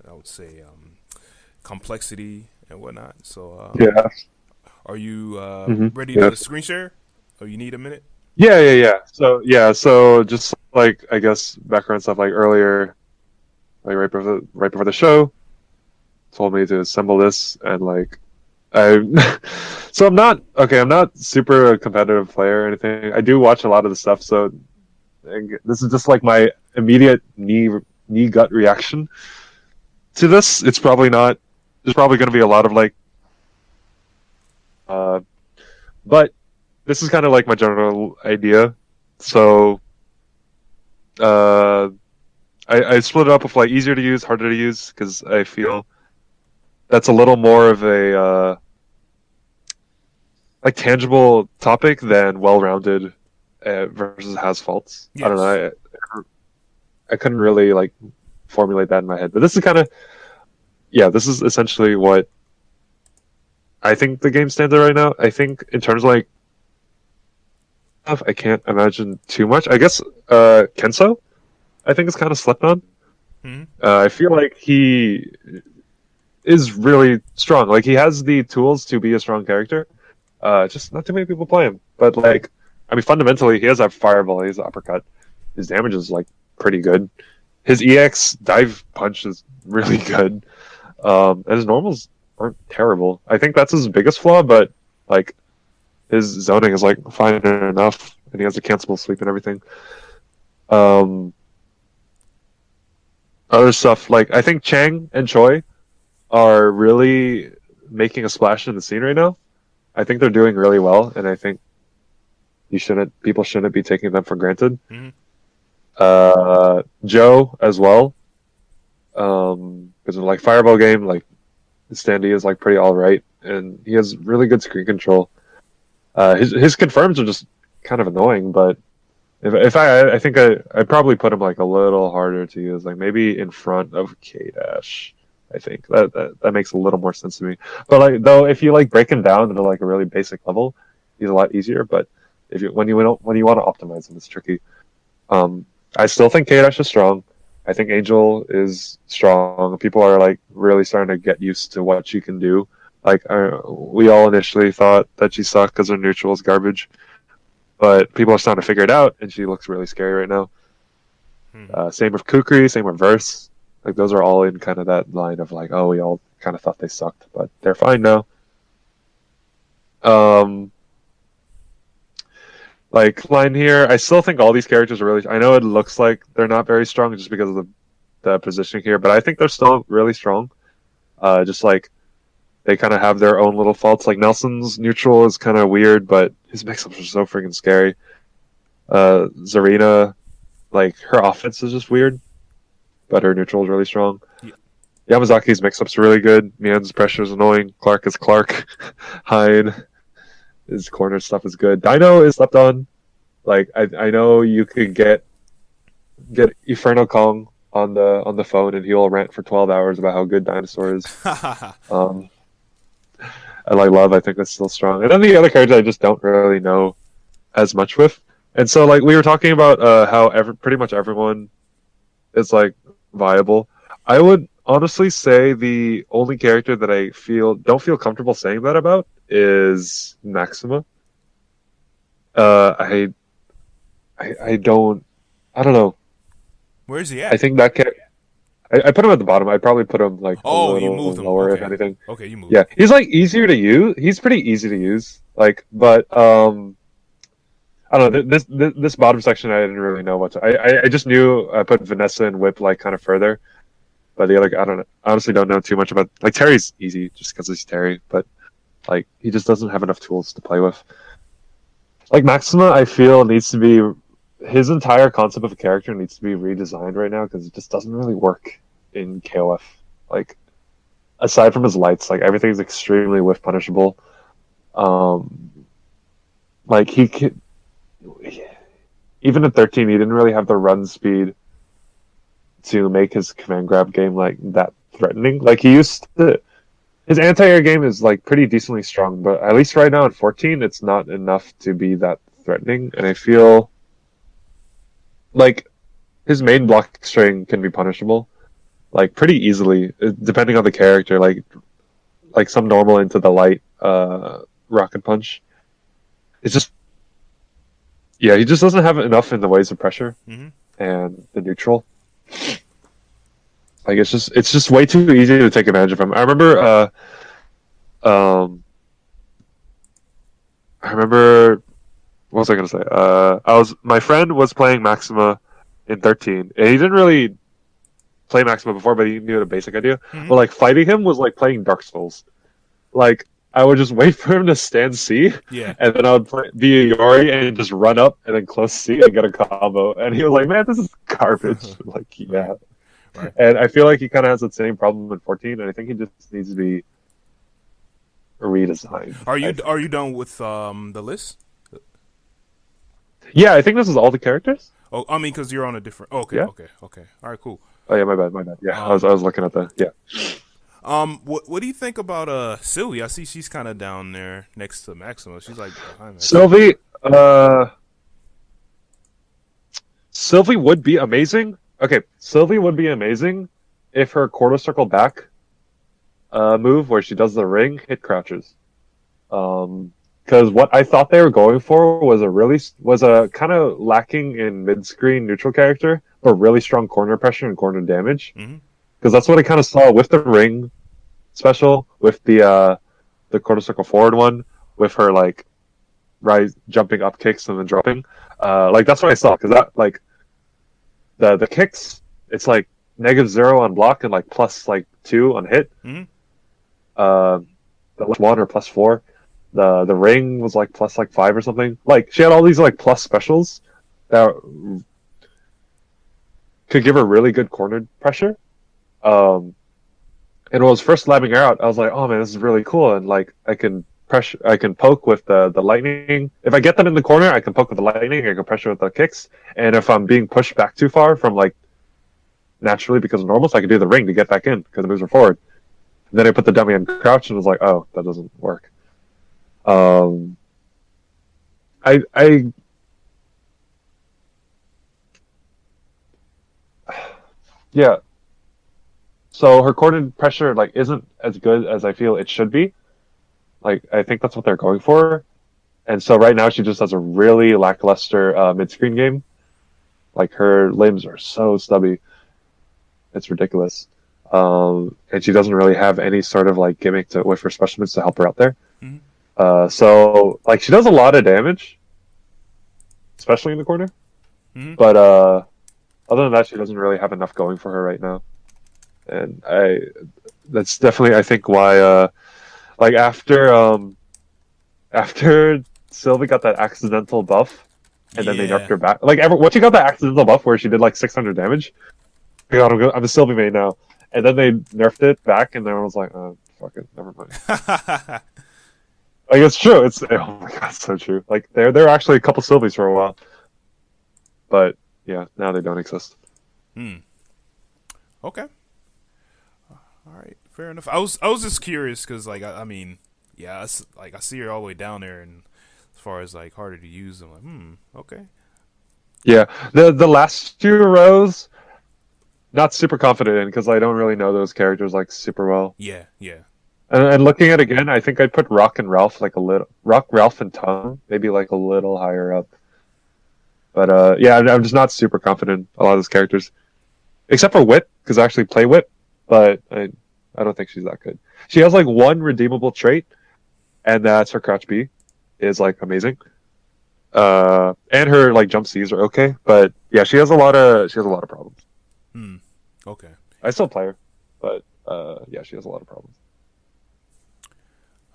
I would say complexity and whatnot. So yeah, are you ready Yeah. to screen share? Or you need a minute? Yeah. So just like, I guess, background stuff, like earlier, like right before the show, told me to assemble this, and like I'm not super competitive player or anything. I do watch a lot of the stuff, so this is just like my immediate knee gut reaction to this. It's probably not. There's probably going to be a lot of like, but this is kind of like my general idea. So, I split it up with like easier to use, harder to use, because I feel that's a little more of a like tangible topic than well-rounded versus has faults. Yes. I don't know. I couldn't really like formulate that in my head, but this is kind of this is essentially what I think the game stands at right now. I think in terms of like I can't imagine too much. I guess Kenso, I think is kind of slept on. Mm-hmm. I feel like he is really strong. Like he has the tools to be a strong character. Just not too many people play him. But like, I mean, fundamentally, he has a fireball. He has an uppercut. His damage is like pretty good. His EX dive punch is really good. And his normals aren't terrible. I think that's his biggest flaw. But like, his zoning is like fine enough, and he has a cancelable sweep and everything. Other stuff like I think Chang and Choi are really making a splash in the scene right now. I think they're doing really well, and I think people shouldn't be taking them for granted. Mm-hmm. Joe as well, because of like Fireball game, like his standee is like pretty all right, and he has really good screen control. His confirms are just kind of annoying, but I think I'd probably put him like a little harder to use, like maybe in front of K-Dash. I think that makes a little more sense to me. But like though, if you like break him down to like a really basic level, he's a lot easier. But when you want to optimize him, it's tricky. I still think K-Dash is strong. I think Angel is strong. People are like really starting to get used to what she can do. Like we all initially thought that she sucked because her neutral is garbage, but people are starting to figure it out, and she looks really scary right now. Same with Kukri, same with Verse. Like those are all in kind of that line of like, oh, we all kind of thought they sucked, but they're fine now. Like line here, I still think all these characters are really. I know it looks like they're not very strong just because of the positioning here, but I think they're still really strong. Just like they kind of have their own little faults. Like Nelson's neutral is kind of weird, but his mix-ups are so freaking scary. Zarina, like her offense is just weird, but her neutral is really strong. Yeah. Yamazaki's mix-ups are really good. Mian's pressure is annoying. Clark is Clark. Hyde, his corner stuff is good. Dino is slept on. Like I know you could get Inferno Kong on the phone and he'll rant for 12 hours about how good Dinosaur is. I like Love. I think that's still strong. And then the other characters I just don't really know as much with. And so like we were talking about how pretty much everyone is like viable. I would honestly say the only character that I don't feel comfortable saying that about is Maxima. I don't know. Where's he at? I think that I put him at the bottom. I'd probably put him like a little you moved him. lower, Okay. if anything. Okay, you moved. Yeah, he's like easier to use. He's pretty easy to use. Like, but I don't know. This bottom section, I didn't really know what to. I just knew I put Vanessa and Whip like kind of further, but the other I don't know. I honestly don't know too much about. Like Terry's easy just because he's Terry, but like he just doesn't have enough tools to play with. Like Maxima, I feel needs to be. His entire concept of a character needs to be redesigned right now because it just doesn't really work in KOF. Like, aside from his lights, like everything's extremely whiff punishable. Like he could, even at 13, he didn't really have the run speed to make his command grab game like that threatening. Like he used to. His anti-air game is like pretty decently strong, but at least right now at 14, it's not enough to be that threatening. And I feel like his main block string can be punishable, like pretty easily, depending on the character. Like some normal into the light rocket punch. It's just, yeah, he just doesn't have enough in the ways of pressure and the neutral. Like it's just way too easy to take advantage of him. I remember. What was I gonna say? My friend was playing Maxima in 13, and he didn't really play Maxima before, but he knew the basic idea. But like fighting him was like playing Dark Souls. Like I would just wait for him to stand C, and then I would be a Yori and just run up and then close C and get a combo. And he was like, "Man, this is garbage." Like, yeah. Right. And I feel like he kind of has the same problem in 14, and I think he just needs to be redesigned. Are you done with the list? Yeah, I think this is all the characters. Oh, I mean, because you're on a different. Okay, Yeah. okay. All right, cool. Oh yeah, my bad. Yeah, I was looking at the What do you think about Sylvie? I see she's kind of down there next to Maximo. She's like behind Maximo. Sylvie. Sylvie would be amazing. Okay, Sylvie would be amazing if her quarter circle back move where she does the ring hit crouches. Because what I thought they were going for was a kind of lacking in mid screen neutral character, but really strong corner pressure and corner damage. Because that's what I kind of saw with the ring special, with the quarter circle forward one, with her like jumping up kicks and then dropping. Like that's what I saw, because that like the kicks, it's like -0 on block and like +2 on hit. The +1 or +4. The ring was like +5 or something. Like she had all these like plus specials that could give her really good corner pressure. And when I was first labbing her out, I was like, oh man, this is really cool, and like I can poke with the lightning. If I get them in the corner, I can poke with the lightning, I can pressure with the kicks, and if I'm being pushed back too far from like naturally because of normals, I can do the ring to get back in because it moves her forward. And then I put the dummy on crouch and was like, oh, that doesn't work. Yeah. So her corner pressure like isn't as good as I feel it should be. Like I think that's what they're going for. And so right now she just has a really lackluster mid-screen game. Like her limbs are so stubby. It's ridiculous. And she doesn't really have any sort of like gimmick with her special moves to help her out there. So like she does a lot of damage, especially in the corner. But other than that, she doesn't really have enough going for her right now. And that's definitely I think why like after Sylvie got that accidental buff and then they nerfed her back. Like once she got that accidental buff where she did like 600 damage, I'm a Sylvie main now. And then they nerfed it back, and everyone was like, "Oh, fuck it, never mind." Like it's true. It's oh my god, it's so true. Like there were actually a couple Sylvies for a while, but yeah, now they don't exist. Okay. All right, fair enough. I was just curious because like I mean, yeah, I see her all the way down there, and as far as like harder to use, I'm like, okay. Yeah, the last few rows. Not super confident in because I don't really know those characters like super well. Yeah. And looking at it again, I think I'd put Rock and Ralph like a little Ralph and Tom maybe like a little higher up. But yeah, I'm just not super confident in a lot of those characters, except for Wit because I actually play Wit, but I don't think she's that good. She has like one redeemable trait, and that's her crouch B is like amazing. And her like jump C's are okay, but yeah, she has a lot of problems. Okay. I still play her, but yeah, she has a lot of problems.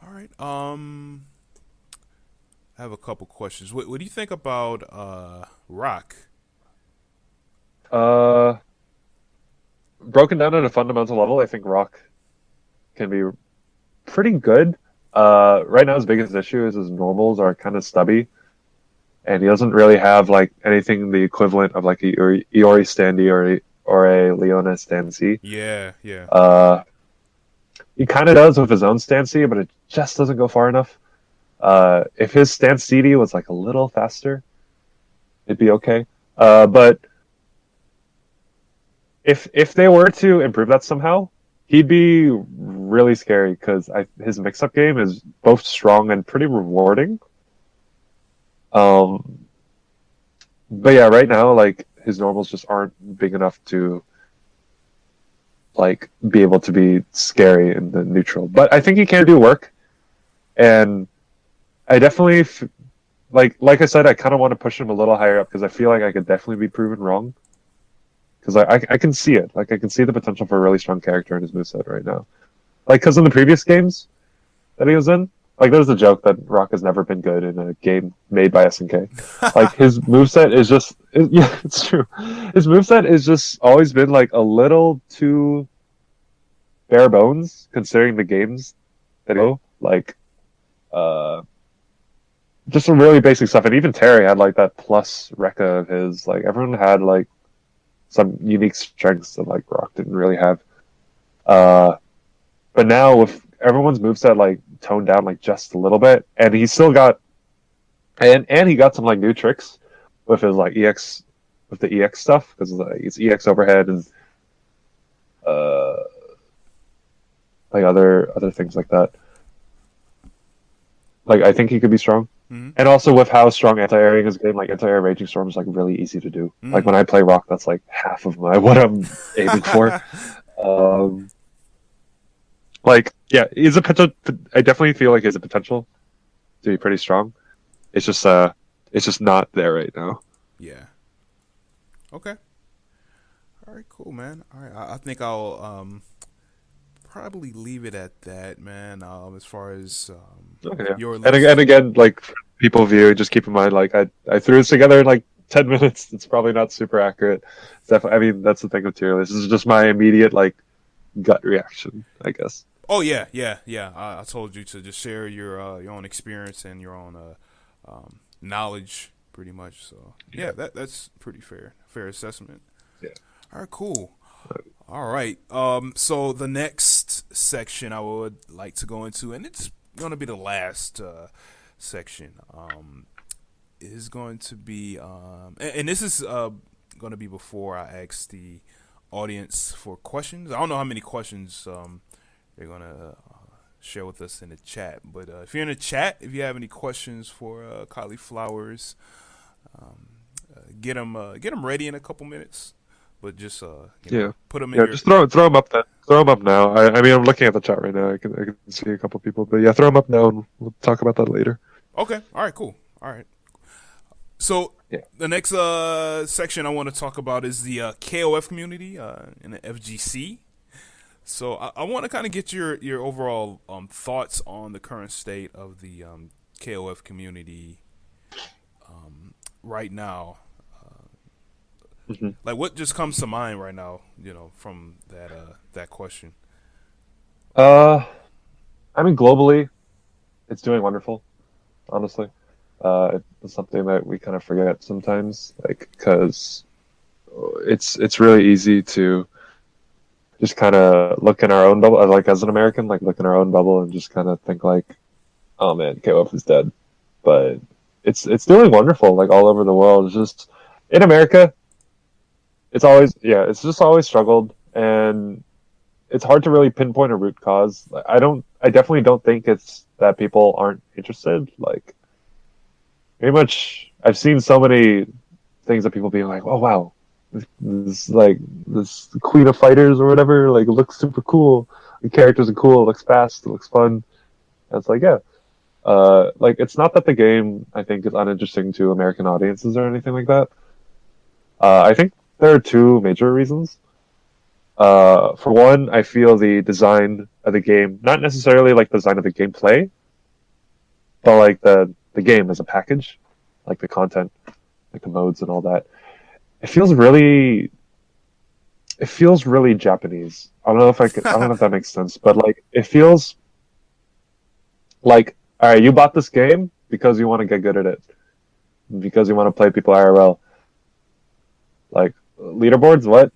All right. I have a couple questions. What do you think about Rock? Broken down at a fundamental level, I think Rock can be pretty good. Right now, his biggest issue is his normals are kind of stubby, and he doesn't really have like anything the equivalent of like a Iori standy or a Leona Stancy. Yeah. He kind of does with his own Stancy, but it just doesn't go far enough. If his stance CD was like a little faster, it'd be okay. But if they were to improve that somehow, he'd be really scary because his mix-up game is both strong and pretty rewarding. But yeah, right now, like his normals just aren't big enough to like be able to be scary in the neutral. But I think he can do work, and I definitely like I said, I kind of want to push him a little higher up because I feel like I could definitely be proven wrong. Because I can see it, like I can see the potential for a really strong character in his moveset right now. Like because in the previous games that he was in, like there's a joke that Rock has never been good in a game made by SNK. Like his moveset is just yeah, it's true. His moveset is just always been like a little too bare bones considering the games that he like just some really basic stuff. And even Terry had like that plus Rekka of his. Like everyone had like some unique strengths that like Rock didn't really have. But now with everyone's moveset like toned down like just a little bit, and he still got and he got some like new tricks with his like EX with the EX stuff because it's EX overhead and like other things like that. Like I think he could be strong. And also with how strong anti-airing is getting, like anti-air raging storm is like really easy to do. Like when I play Rock, that's like half of what I'm aiming for. Like yeah, he's a potential. I definitely feel like he has a potential to be pretty strong. It's just not there right now. Yeah. Okay. All right, cool, man. All right, I think I'll probably leave it at that, man. As far as Okay. your list. And again, like for people viewing, just keep in mind, like I threw this together in like 10 minutes. It's probably not super accurate. It's definitely, I mean, that's the thing with tier lists. This is just my immediate like gut reaction, I guess. Oh yeah. I told you to just share your own experience and your own knowledge, pretty much. So yeah, that's pretty fair assessment. Yeah. All right, cool. All right. So the next section I would like to go into, and it's going to be the last section, is going to be, and this is going to be before I ask the audience for questions. I don't know how many questions they're going to share with us in the chat, but if you're in the chat, if you have any questions for Coliflowerz, get them ready in a couple minutes. But just put them in. Yeah, just throw them up then. Throw them up now. I mean, I'm looking at the chat right now. I can see a couple people, but yeah, throw them up now, and we'll talk about that later. Okay. All right. Cool. All right. So the next section I want to talk about is the KOF community in the FGC. So I want to kind of get your overall thoughts on the current state of the KOF community right now. Like what just comes to mind right now, from that question? I mean, globally, it's doing wonderful. Honestly, it's something that we kind of forget sometimes, like because it's really easy to just kind of look in our own bubble, like as an American, like look in our own bubble and just kind of think like, oh man, KOF is dead. But it's doing wonderful, like all over the world. It's just in America. It's just always struggled, and it's hard to really pinpoint a root cause. I definitely don't think it's that people aren't interested. Like, pretty much, I've seen so many things that people being like, "Oh wow, this Queen of Fighters or whatever, like, it looks super cool. The characters are cool. It looks fast. It looks fun." And it's like, yeah, like it's not that the game I think is uninteresting to American audiences or anything like that. I think there are two major reasons. For one, I feel the design of the game, not necessarily like the design of the gameplay, but like the game as a package, like the content, like the modes and all that. It feels really Japanese. I don't know if I don't know if that makes sense, but like it feels like, all right, you bought this game because you want to get good at it, because you want to play people IRL. Like, leaderboards, what?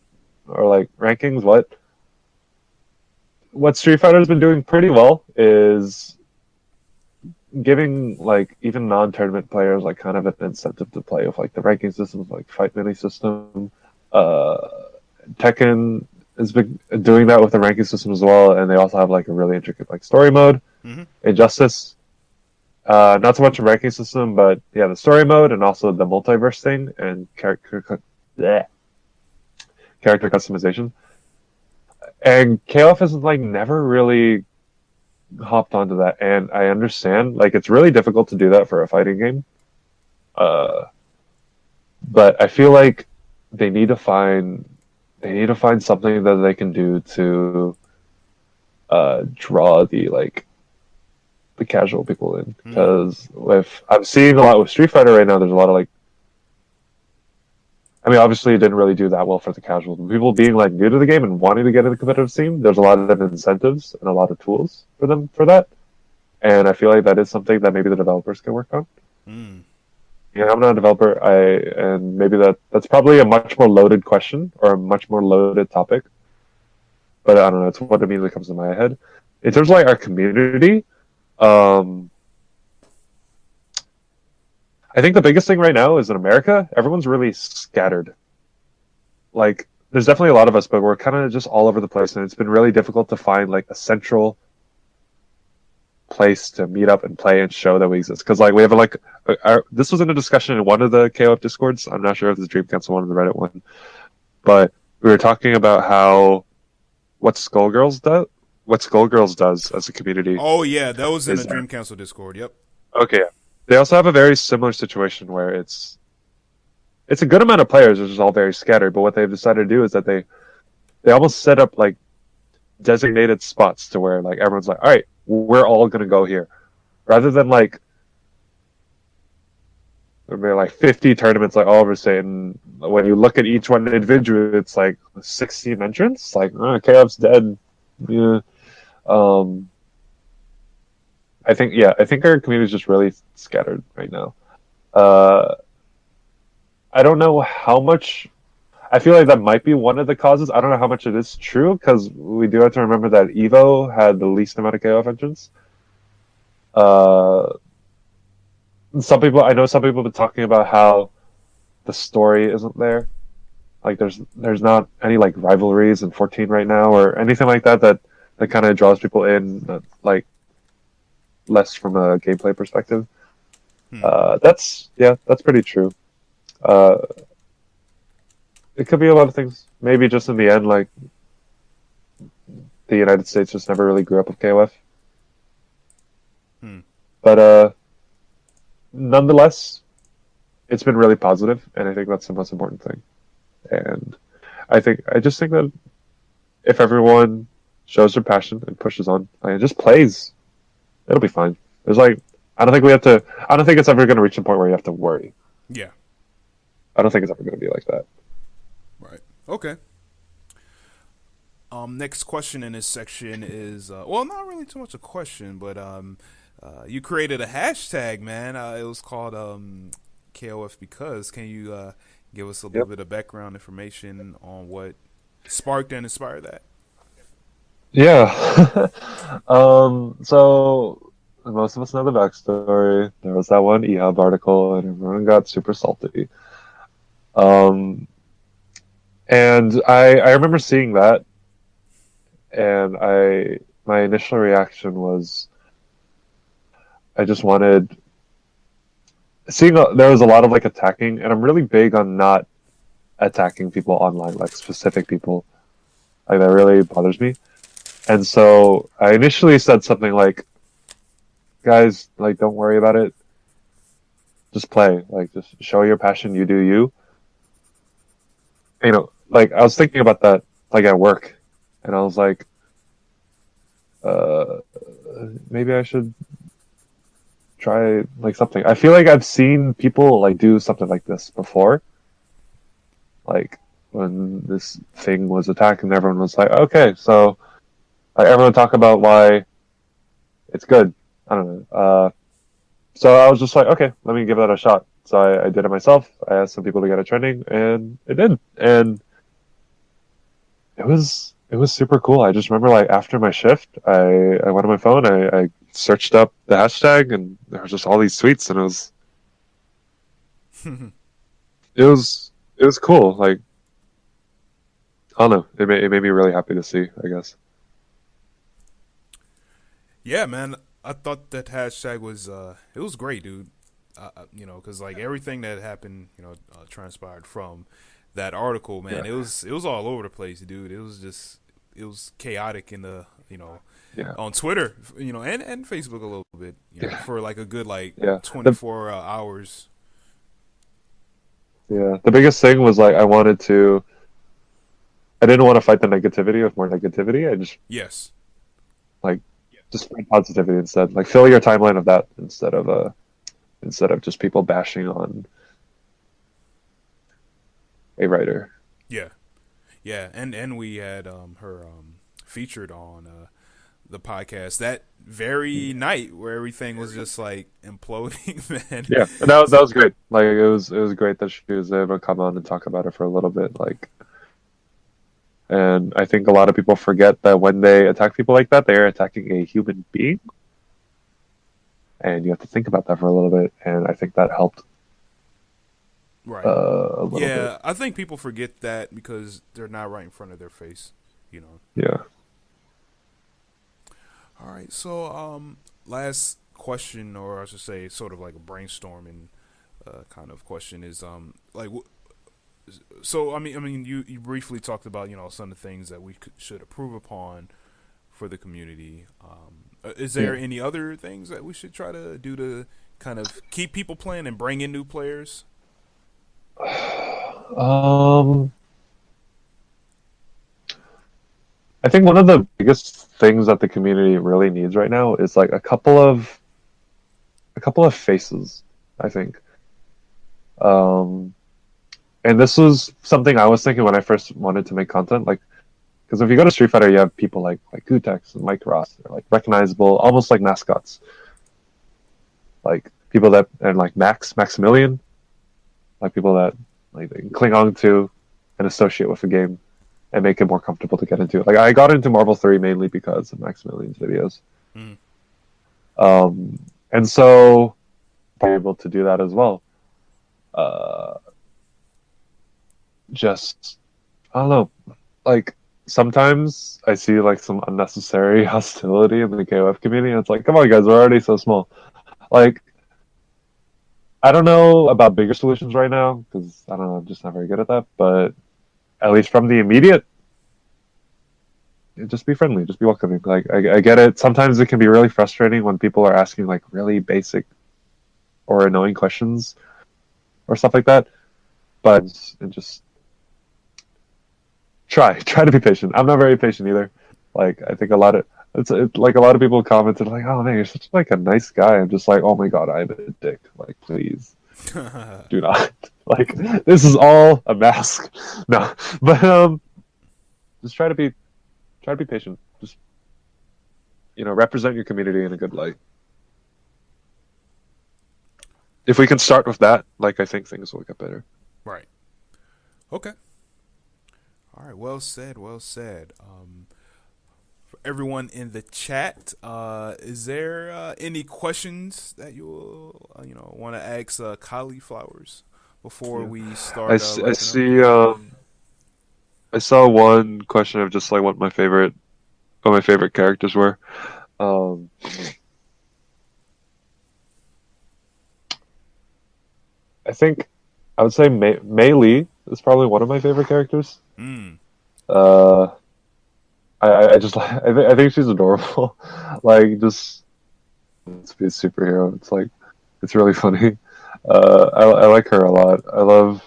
Or like rankings, what? What Street Fighter's been doing pretty well is giving like even non-tournament players like kind of an incentive to play with like the ranking systems, like Fight Mini system. Tekken has been doing that with the ranking system as well, and they also have like a really intricate like story mode. Injustice, not so much a ranking system, but yeah, the story mode and also the multiverse thing and character customization. And KOF has like never really hopped onto that, and I understand like it's really difficult to do that for a fighting game. But I feel like they need to find something that they can do to draw the casual people in, because I'm seeing a lot with Street Fighter right now. There's a lot of like, I mean, obviously it didn't really do that well for the casual people being like new to the game and wanting to get in the competitive scene. There's a lot of incentives and a lot of tools for them for that, and I feel like that is something that maybe the developers can work on. Mm. Yeah, I'm not a developer. And maybe that's probably a much more loaded question or a much more loaded topic. But I don't know. It's what immediately comes to my head. In terms of like our community, um, I think the biggest thing right now is in America, everyone's really scattered. Like, there's definitely a lot of us, but we're kind of just all over the place, and it's been really difficult to find like a central place to meet up and play and show that we exist. Because like we have like this was in a discussion in one of the KOF discords. I'm not sure if it's the Dream Cancel one or the Reddit one, but we were talking about how what Skullgirls does as a community. Oh yeah, that was in Is the that Dream Cancel Discord. Yep. okay? They also have a very similar situation where it's a good amount of players, which is all very scattered. But what they've decided to do is that they almost set up like designated spots to where like everyone's like, all right, we're all gonna go here, rather than like there'll be like 50 tournaments like all of a sudden. When you look at each one individually, it's like 16 entrants. Like, KF's dead. Yeah. Um, I think our community is just really scattered right now. I don't know how much. I feel like that might be one of the causes. I don't know how much it is true because we do have to remember that Evo had the least amount of KOF entrants. Uh, I know some people have been talking about how the story isn't there. Like there's not any like rivalries in 14 right now or anything like that kind of draws people in like less from a gameplay perspective. That's pretty true. Uh, it could be a lot of things. Maybe just in the end, like the United States just never really grew up with KOF. But nonetheless, it's been really positive, and I think that's the most important thing. And I just think that if everyone shows their passion and pushes on and just plays, it'll be fine. There's like I don't think it's ever going to reach a point where you have to worry. Yeah. I don't think it's ever going to be like that. Right. Okay. Next question in this section is well, not really too much a question, but you created a hashtag, man. It was called KOF because. Can you give us a little bit of background information on what sparked and inspired that? Yeah. So most of us know the backstory. There was that one EventHub article, and everyone got super salty. And I remember seeing that, and my initial reaction was I just wanted seeing there was a lot of like attacking, and I'm really big on not attacking people online, like specific people. Like that really bothers me. And so I initially said something like, guys, like don't worry about it. Just play. Like just show your passion, you do you. You know, like I was thinking about that like at work, and I was like, maybe I should try like something. I feel like I've seen people like do something like this before. Like when this thing was attacked and everyone was like, okay, so like everyone talk about why it's good. I don't know. So I was just like, okay, let me give that a shot. So I did it myself. I asked some people to get it trending, and it did. And it was super cool. I just remember like after my shift, I went on my phone, I searched up the hashtag, and there was just all these tweets, and it was cool. Like I don't know, it made me really happy to see, I guess. Yeah, man. I thought that hashtag was it was great, dude. You know, because like everything that happened, you know, transpired from that article, man. Yeah. It was all over the place, dude. It was chaotic in the on Twitter, you know, and Facebook a little bit, you know, for like a good like 24 hours. Yeah, the biggest thing was like I didn't want to fight the negativity with more negativity. I just like just spread positivity instead. Like fill your timeline of that instead of just people bashing on a writer. Yeah, and we had her featured on the podcast that very night where everything was just like imploding, man. Yeah, and that was great. Like it was great that she was able to come on and talk about it for a little bit. Like, and I think a lot of people forget that when they attack people like that, they are attacking a human being, and you have to think about that for a little bit. And I think that helped. Right. A little Yeah, bit. I think people forget that because they're not right in front of their face. You know. Yeah. All right. So, last question, or I should say, sort of like a brainstorming kind of question is, like, so I mean, you briefly talked about some of the things that we should improve upon for the community. Is there any other things that we should try to do to kind of keep people playing and bring in new players? I think one of the biggest things that the community really needs right now is like a couple of faces, I think. And this was something I was thinking when I first wanted to make content, like, because if you go to Street Fighter, you have people like Gutex and Mike Ross, they're like recognizable, almost like mascots. Like people that, and like Maximilian, like people that like they can cling on to and associate with the game and make it more comfortable to get into. Like I got into Marvel 3 mainly because of Maximilian's videos. And so I'm able to do that as well. Just I don't know, like sometimes I see like some unnecessary hostility in the KOF community, and it's like, come on guys, we're already so small. Like I don't know about bigger solutions right now because I don't know, I'm just not very good at that. But at least from the immediate, just be friendly, just be welcoming. Like I get it. Sometimes it can be really frustrating when people are asking like really basic or annoying questions or stuff like that. But it just try to be patient. I'm not very patient either. Like I think a lot of people commented like, "Oh man, you're such like a nice guy." I'm just like, "Oh my god, I'm a dick." Like, please do not. Like this is all a mask. No, but just try to be patient. Just represent your community in a good light. If we can start with that, like I think things will get better. Right. Okay. All right. Well said. Well said. For everyone in the chat, is there any questions that you want to ask Coliflowerz before we start? I see. I saw one question of just like what my favorite characters were. I think I would say Mei Li is probably one of my favorite characters. I just I think she's adorable. Like just to be a superhero, it's like it's really funny. I like her a lot. I love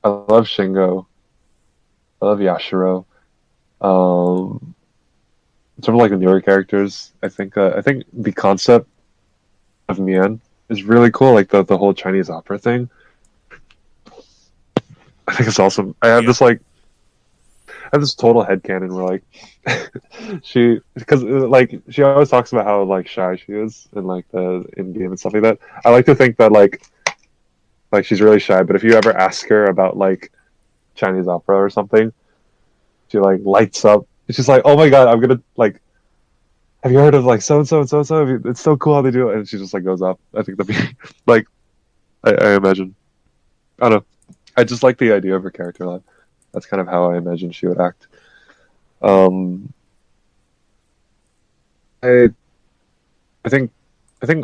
Shingo. I love Yashiro. Some of like the newer characters, I think the concept of Mian is really cool. Like the whole Chinese opera thing. I think it's awesome. I have this total headcanon where like because like she always talks about how like shy she is in like the in game and stuff like that. I like to think that like she's really shy, but if you ever ask her about like Chinese opera or something, she like lights up. She's like, "Oh my god, I'm gonna like, have you heard of like so and so and so and so? It's so cool how they do it." And she just like goes up. I think that'd be like, I imagine. I don't know. I just like the idea of her character a lot. That's kind of how I imagine she would act. I think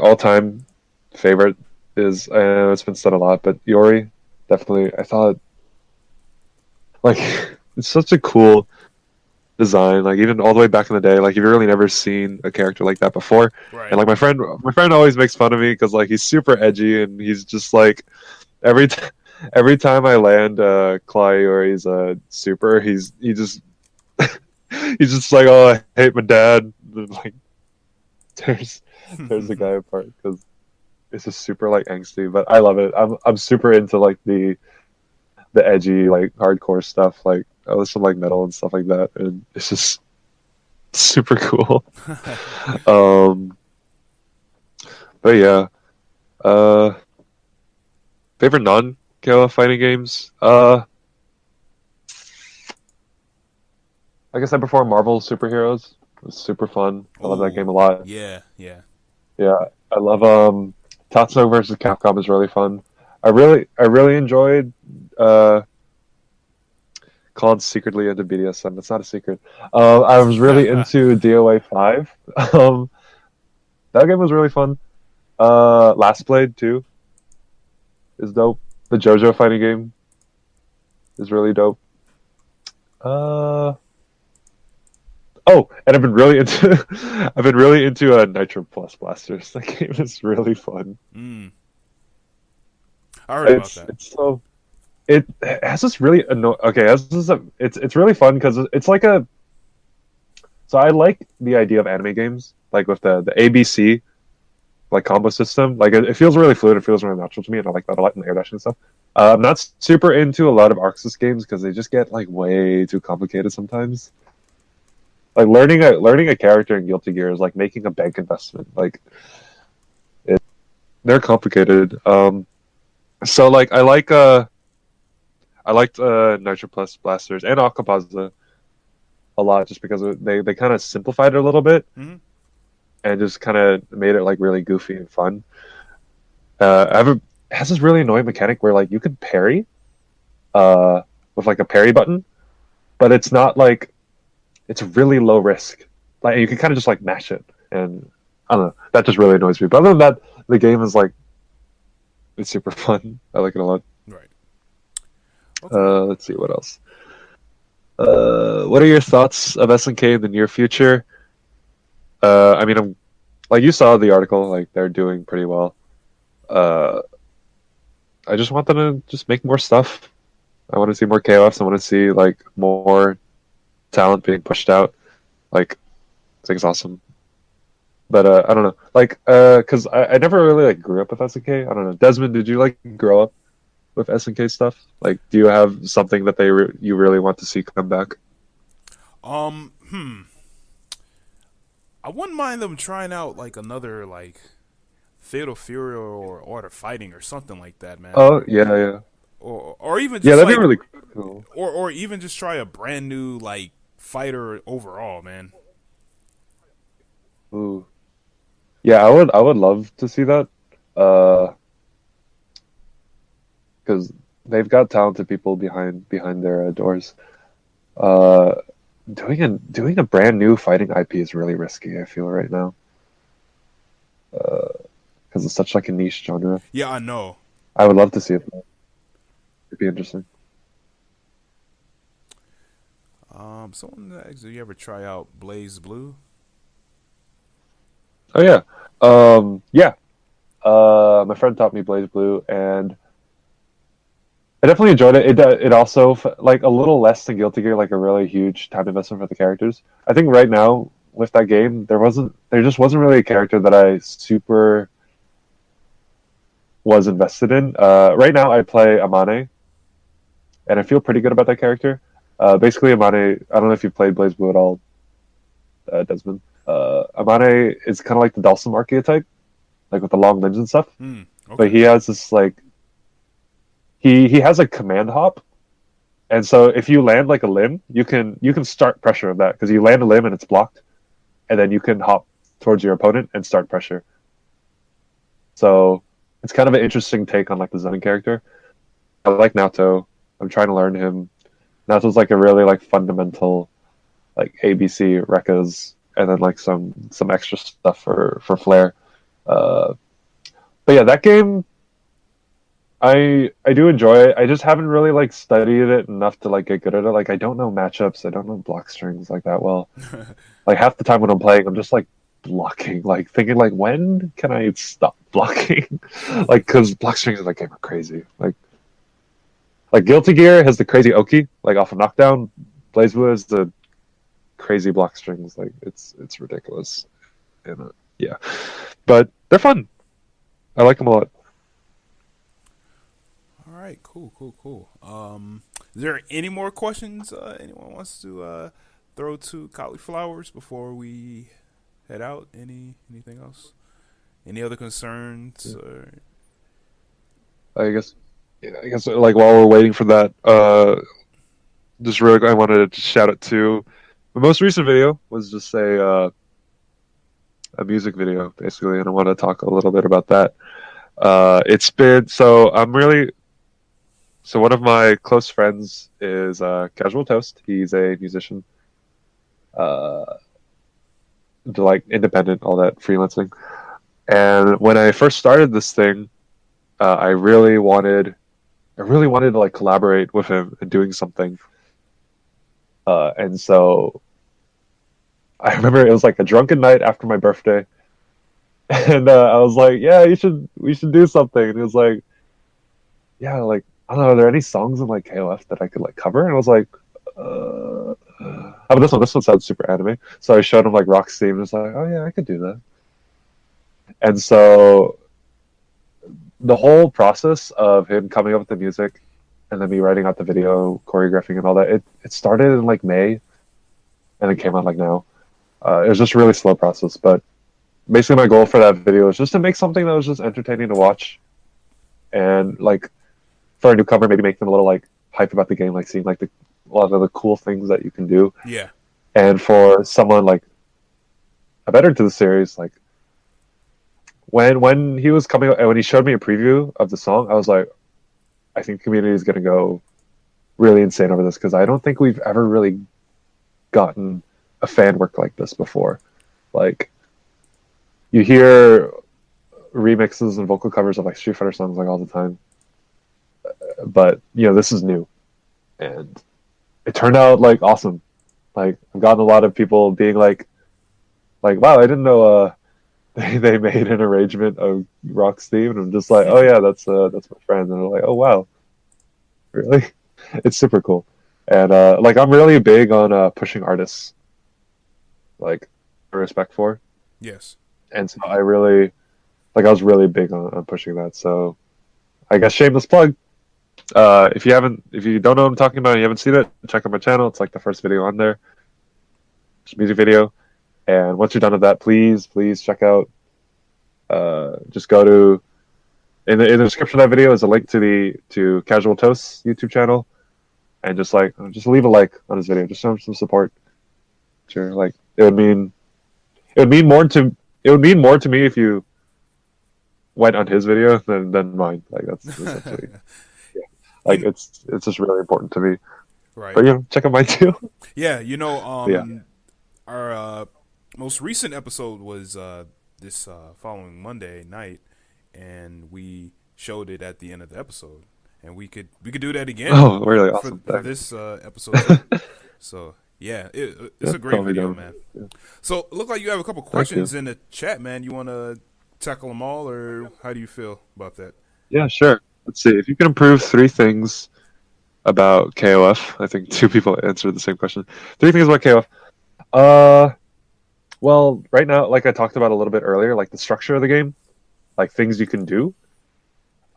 all time favorite is, I know it's been said a lot, but Yori, definitely. I thought like it's such a cool design. Like even all the way back in the day, like you've really never seen a character like that before. Right. And like my friend always makes fun of me because like he's super edgy and he's just like every time I land Clay or he's a super, he just he's just like, "Oh, I hate my dad." And, like tears the guy apart because it's just super like angsty. But I love it. I'm super into like the edgy like hardcore stuff. Like I listen to like metal and stuff like that, and it's just super cool. um, but yeah, uh, favorite non-KOF fighting games. Like I said before, Marvel Superheroes. It was super fun. I love that Ooh, game a lot. yeah, yeah. Yeah, I love Tatsunoko versus Capcom is really fun. I really enjoyed Colin's secretly into BDSM. It's not a secret. I was really into DOA 5. Um, that game was really fun. Last Blade too is dope. The JoJo fighting game is really dope. Oh, and I've been really into Nitro Plus Blasters. That game is really fun. I heard about that. It's so it has this really okay. It's really fun because it's like a. So I like the idea of anime games, like with the ABC like combo system. Like it feels really fluid. It feels really natural to me, and I like that a lot in air dashing and stuff. I'm not super into a lot of Arxis games because they just get like way too complicated sometimes. Like learning a character in Guilty Gear is like making a bank investment. Like they're complicated. So like I liked Nitro Plus Blasters and Akapaza a lot just because they kind of simplified it a little bit and just kind of made it like really goofy and fun. It has this really annoying mechanic where like you can parry with like a parry button, but it's not like it's really low risk. Like you can kind of just like mash it, and I don't know. That just really annoys me. But other than that, the game is like it's super fun. I like it a lot. Right. Okay. Let's see what else. What are your thoughts of SNK in the near future? I mean, I'm like you saw the article. Like they're doing pretty well. I just want them to just make more stuff. I want to see more KOFs. I want to see like more talent being pushed out. Like, I think it's awesome. But I don't know, like, because I never really like grew up with SNK. I don't know. Desmond, did you like grow up with SNK stuff? Like, do you have something that you really want to see come back? I wouldn't mind them trying out like another like Fatal Fury or Order Fighting or something like that, man. Oh yeah, yeah. Or even just that'd like, be really cool. Or even just try a brand new like fighter overall, man. Ooh. Yeah, I would love to see that. Because they've got talented people behind their doors. Doing a brand new fighting IP is really risky, I feel right now. Because it's such like a niche genre. Yeah, I know. I would love to see it. It'd be interesting. Someone asked, did you ever try out Blaze Blue? Oh yeah, yeah. My friend taught me Blaze Blue, and I definitely enjoyed it. It also like a little less than Guilty Gear, like a really huge time investment for the characters. I think right now with that game, there just wasn't really a character that I super was invested in. Right now, I play Amane, and I feel pretty good about that character. Basically, Amane. I don't know if you've played Blaze Blue at all, Desmond. Amane is kind of like the Dhalsim archetype, like with the long limbs and stuff. Okay. But he has this like he has a command hop, and so if you land like a limb, you can start pressure of that because you land a limb and it's blocked, and then you can hop towards your opponent and start pressure. So it's kind of an interesting take on like the Zenin character. I like Naoto. I'm trying to learn him. Naoto's like a really like fundamental like ABC Rekkas and then like some extra stuff for flair. But yeah, that game I do enjoy it. I just haven't really like studied it enough to like get good at it. Like I don't know matchups. I don't know block strings like that well. Like half the time when I'm playing, I'm just like blocking, like thinking like when can I stop blocking? Like because block strings in that game are crazy. Like Guilty Gear has the crazy Oki, like off of knockdown. Blaze Blue has the crazy block strings. Like it's ridiculous. And yeah, but they're fun. I like them a lot. All right, cool. Is there any more questions anyone wants to throw to Coliflowerz before we head out? Anything else? Any other concerns? Or... I guess like while we're waiting for that, just really quick, I wanted to shout out to my most recent video was just a music video basically, and I want to talk a little bit about that. It's been so one of my close friends is Casual Toast. He's a musician, like independent, all that freelancing. And when I first started this thing, I really wanted to like collaborate with him in doing something. And so I remember it was like a drunken night after my birthday, and I was like, "Yeah, we should do something." And he was like, "Yeah, like I don't know, are there any songs in like KOF that I could like cover?" And I was like, "Oh, but this one sounds super anime." So I showed him like Rock's theme, and was like, "Oh yeah, I could do that." And so the whole process of him coming up with the music and then me writing out the video, choreographing and all that, it started in like May and it came out like now. It was just a really slow process, but basically my goal for that video was just to make something that was just entertaining to watch, and like for a newcomer, maybe make them a little like hype about the game, like seeing like a lot of the cool things that you can do. Yeah. And for someone like a veteran to the series, like when he was coming and when he showed me a preview of the song, I was like, I think the community is going to go really insane over this, because I don't think we've ever really gotten a fan work like this before. Like, you hear remixes and vocal covers of like Street Fighter songs like all the time, but you know, this is new, and it turned out like awesome. Like, I've gotten a lot of people being like, wow, I didn't know they made an arrangement of Rock's theme, and I'm just like, oh yeah, that's my friend, and they're like, oh wow, really? It's super cool. And like, I'm really big on pushing artists, like, respect for. Yes. And so I was really big on pushing that. So I guess shameless plug. If you don't know what I'm talking about and you haven't seen it, check out my channel. It's like the first video on there. It's a music video. And once you're done with that, please check out. Just go to in the description of that video is a link to Casual Toast's YouTube channel, and just leave a like on his video. Just show him some support. Sure, like it would mean more to me if you went on his video than mine. Like that's essentially, yeah. Like it's just really important to me. Right. But yeah, check out mine too. Yeah, you know, Yeah. Our most recent episode was this following Monday night, and we showed it at the end of the episode, and we could do that again. Oh, really awesome! For this episode. So yeah, it's a great video, man. Yeah. So it looked like you have a couple questions in the chat, man. You want to tackle them all, or how do you feel about that? Yeah, sure. Let's see. If you can improve 3 things about KOF, I think 2 people answered the same question. 3 things about KOF. Well, right now, like I talked about a little bit earlier, like the structure of the game, like things you can do,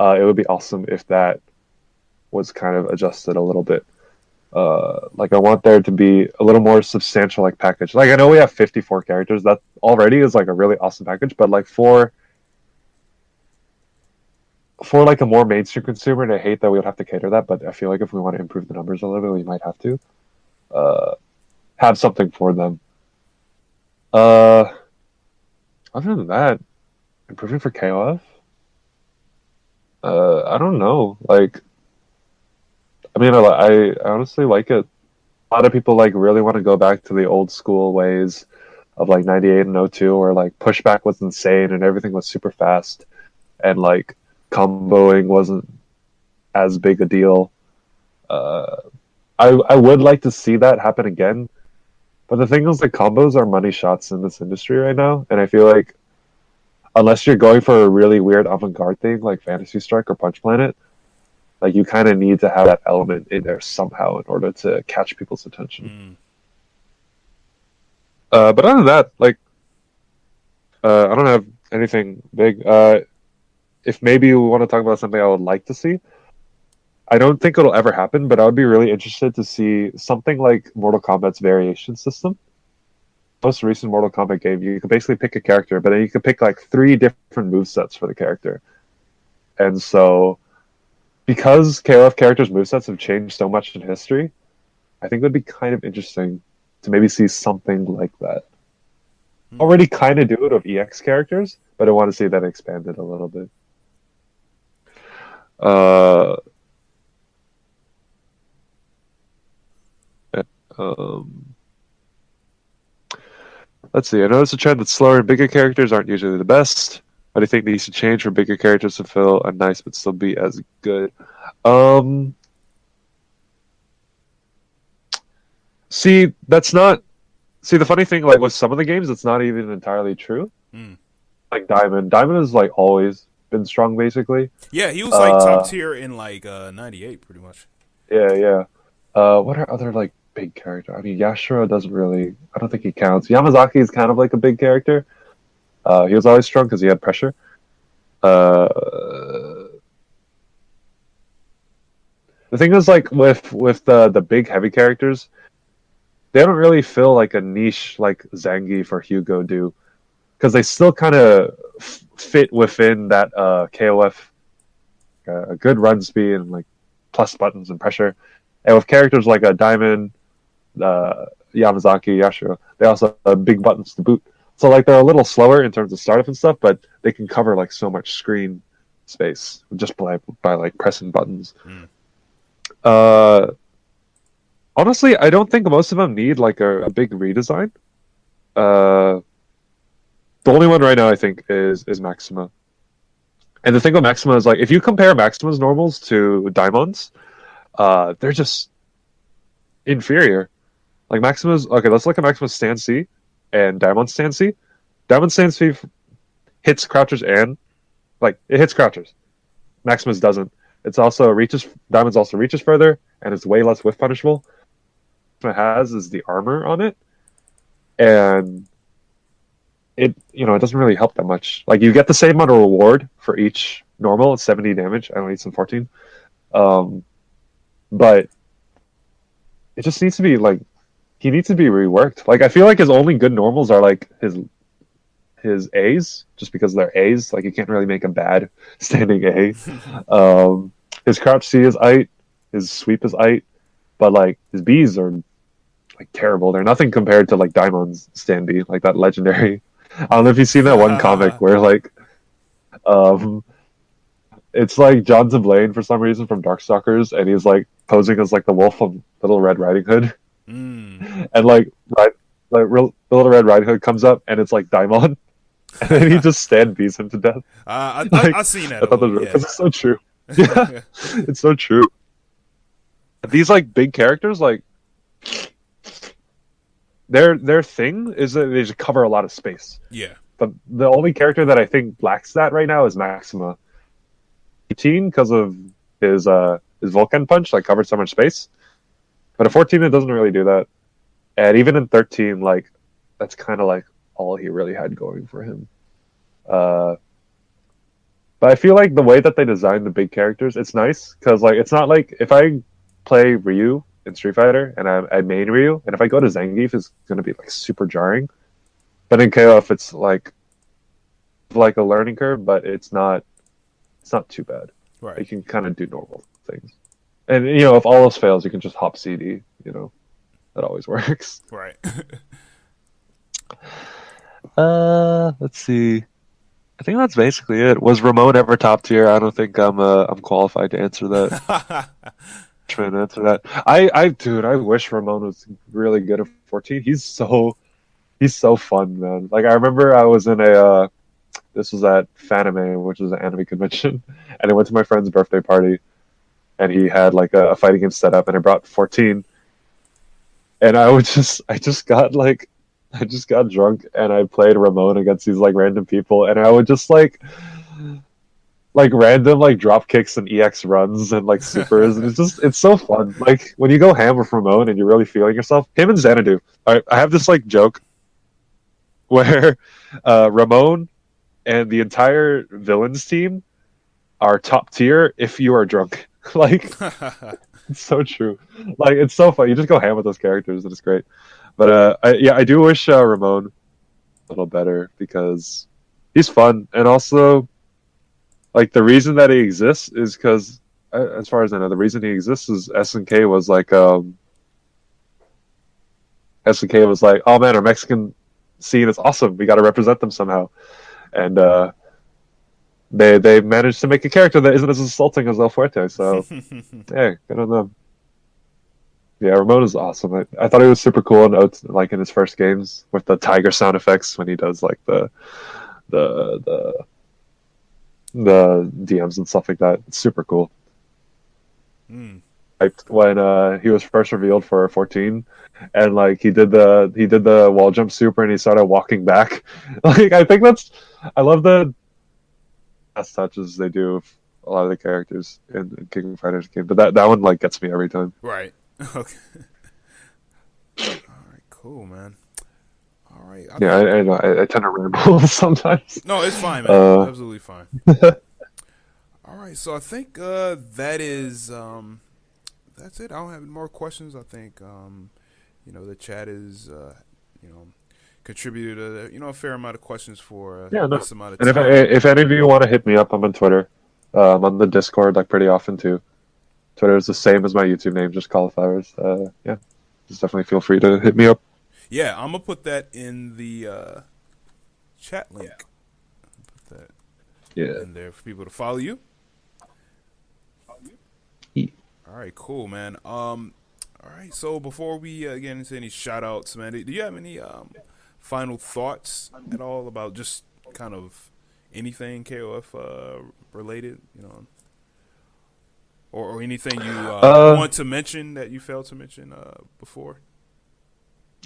it would be awesome if that was kind of adjusted a little bit. Like I want there to be a little more substantial like package. Like I know we have 54 characters. That already is like a really awesome package, but like for like a more mainstream consumer, and I hate that we would have to cater that, but I feel like if we want to improve the numbers a little bit, we might have to have something for them. Other than that, improving for KOF, I don't know. Like, I mean, I honestly like it. A lot of people like really want to go back to the old school ways of like 98 and 02, where like pushback was insane and everything was super fast, and like comboing wasn't as big a deal. I would like to see that happen again. But the thing is, like, combos are money shots in this industry right now, and I feel like unless you're going for a really weird avant-garde thing like Fantasy Strike or Punch Planet, like you kind of need to have that element in there somehow in order to catch people's attention. But other than that, like, I don't have anything big. If maybe we want to talk about something I would like to see, I don't think it'll ever happen, but I would be really interested to see something like Mortal Kombat's variation system. Most recent Mortal Kombat game, you could basically pick a character, but then you could pick like 3 different movesets for the character. And so, because KOF characters' movesets have changed so much in history, I think it would be kind of interesting to maybe see something like that. Already kind of do it with EX characters, but I want to see that expanded a little bit. Let's see. I noticed a trend that slower and bigger characters aren't usually the best. What do you think needs to change for bigger characters to feel nice but still be as good? See, that's not. See, the funny thing, like with some of the games, it's not even entirely true. Like Diamond has like always been strong, basically. Yeah, he was like top tier in like '98, pretty much. Yeah. What are other like big characters? I mean, Yashiro doesn't really. I don't think he counts. Yamazaki is kind of like a big character. He was always strong because he had pressure. The thing is, like with the big heavy characters, they don't really fill like a niche like Zangief or Hugo do, because they still kind of fit within that KOF, a good run speed and like plus buttons and pressure. And with characters like a Diamond, Yamazaki, Yashiro, they also have big buttons to boot. So like they're a little slower in terms of startup and stuff, but they can cover like so much screen space just by like pressing buttons. Honestly, I don't think most of them need like a big redesign. The only one right now I think is Maxima. And the thing with Maxima is like if you compare Maxima's normals to Daimon's, they're just inferior. Like Maxima's okay, let's look at Maxima's stand C and Daimon's stand C. Daimon's stand C hits crouchers and like it hits crouchers. Maxima's doesn't. It's also reaches. Diamond's also reaches further, and it's way less whiff punishable. What it has is the armor on it, and it it doesn't really help that much. Like you get the same amount of reward for each normal. It's 70 damage. I don't need some 14, but it just needs to be like he needs to be reworked. Like I feel like his only good normals are like his A's, just because they're A's. Like you can't really make a bad standing A. His crouch C is aight, his sweep is aight, but like his B's are like terrible. They're nothing compared to like Diamond's stand B, like that legendary. I don't know if you've seen that one comic where like it's like John Blaine for some reason from Darkstalkers, and he's like posing as like the wolf of Little Red Riding Hood. And like Little Red Riding Hood comes up and it's like Daimon, and then he just stand beats him to death. I've seen that. Because it's so true. Yeah, it's so true. These like big characters, like their thing is that they just cover a lot of space. Yeah. But the only character that I think lacks that right now is Maxima. 18 because of his Vulcan punch, like covered so much space. But at 14 it doesn't really do that. And even in 13, like that's kind of like all he really had going for him. But I feel like the way that they designed the big characters, it's nice because like it's not like if I play Ryu in Street Fighter and I main Ryu, and if I go to Zangief, it's gonna be like super jarring. But in KOF, it's like a learning curve, but it's not too bad. Right. You can kind of do normal things, and if all else fails, you can just hop CD. That always works. Right. Let's see. I think that's basically it. Was Ramon ever top tier? I don't think I'm qualified to answer that. Trying to answer that. I wish Ramon was really good at 14. He's so fun, man. Like I remember I was in this was at Fanime, which is an anime convention, and I went to my friend's birthday party, and he had like a fighting game set up, and I brought 14, and I just got drunk, and I played Ramon against these like random people, and I would just like random like drop kicks and EX runs and like supers, and it's so fun. Like when you go ham with Ramon and you're really feeling yourself. Him and Xanadu. I have this like joke where Ramon and the entire villains team are top tier if you are drunk. Like, it's so true. Like, it's so fun. You just go ham with those characters, and it's great. But I do wish Ramon a little better because he's fun, and also like the reason that he exists is because, as far as I know, the reason he exists is SNK was like SNK was like, oh man, our Mexican scene is awesome. We got to represent them somehow, and they managed to make a character that isn't as insulting as El Fuerte. So hey, good on them. Yeah, Ramon is awesome. I thought he was super cool like in his first games with the tiger sound effects when he does like the DMs and stuff like that. It's super cool. Like when he was first revealed for 14, and like he did the wall jump super and he started walking back. Like I love the best touches they do with a lot of the characters in King of Fighters game, but that one like gets me every time. Right. Okay. All right. Cool, man. All right. I know. I tend to ramble sometimes. No, it's fine, man. Absolutely fine. All right. So I think that is that's it. I don't have any more questions. I think the chat is contributed a fair amount of questions for this amount of time. And if any of you want to hit me up, I'm on Twitter. I'm on the Discord like pretty often too. Twitter is the same as my YouTube name, just Coliflowerz. Yeah, just definitely feel free to hit me up. Yeah, I'm gonna put that in the chat link. Put that in there for people to follow you. Yeah. All right, cool, man. All right, so before we get into any shout outs, man, do you have any final thoughts at all about just kind of anything KOF related, or anything you want to mention that you failed to mention before?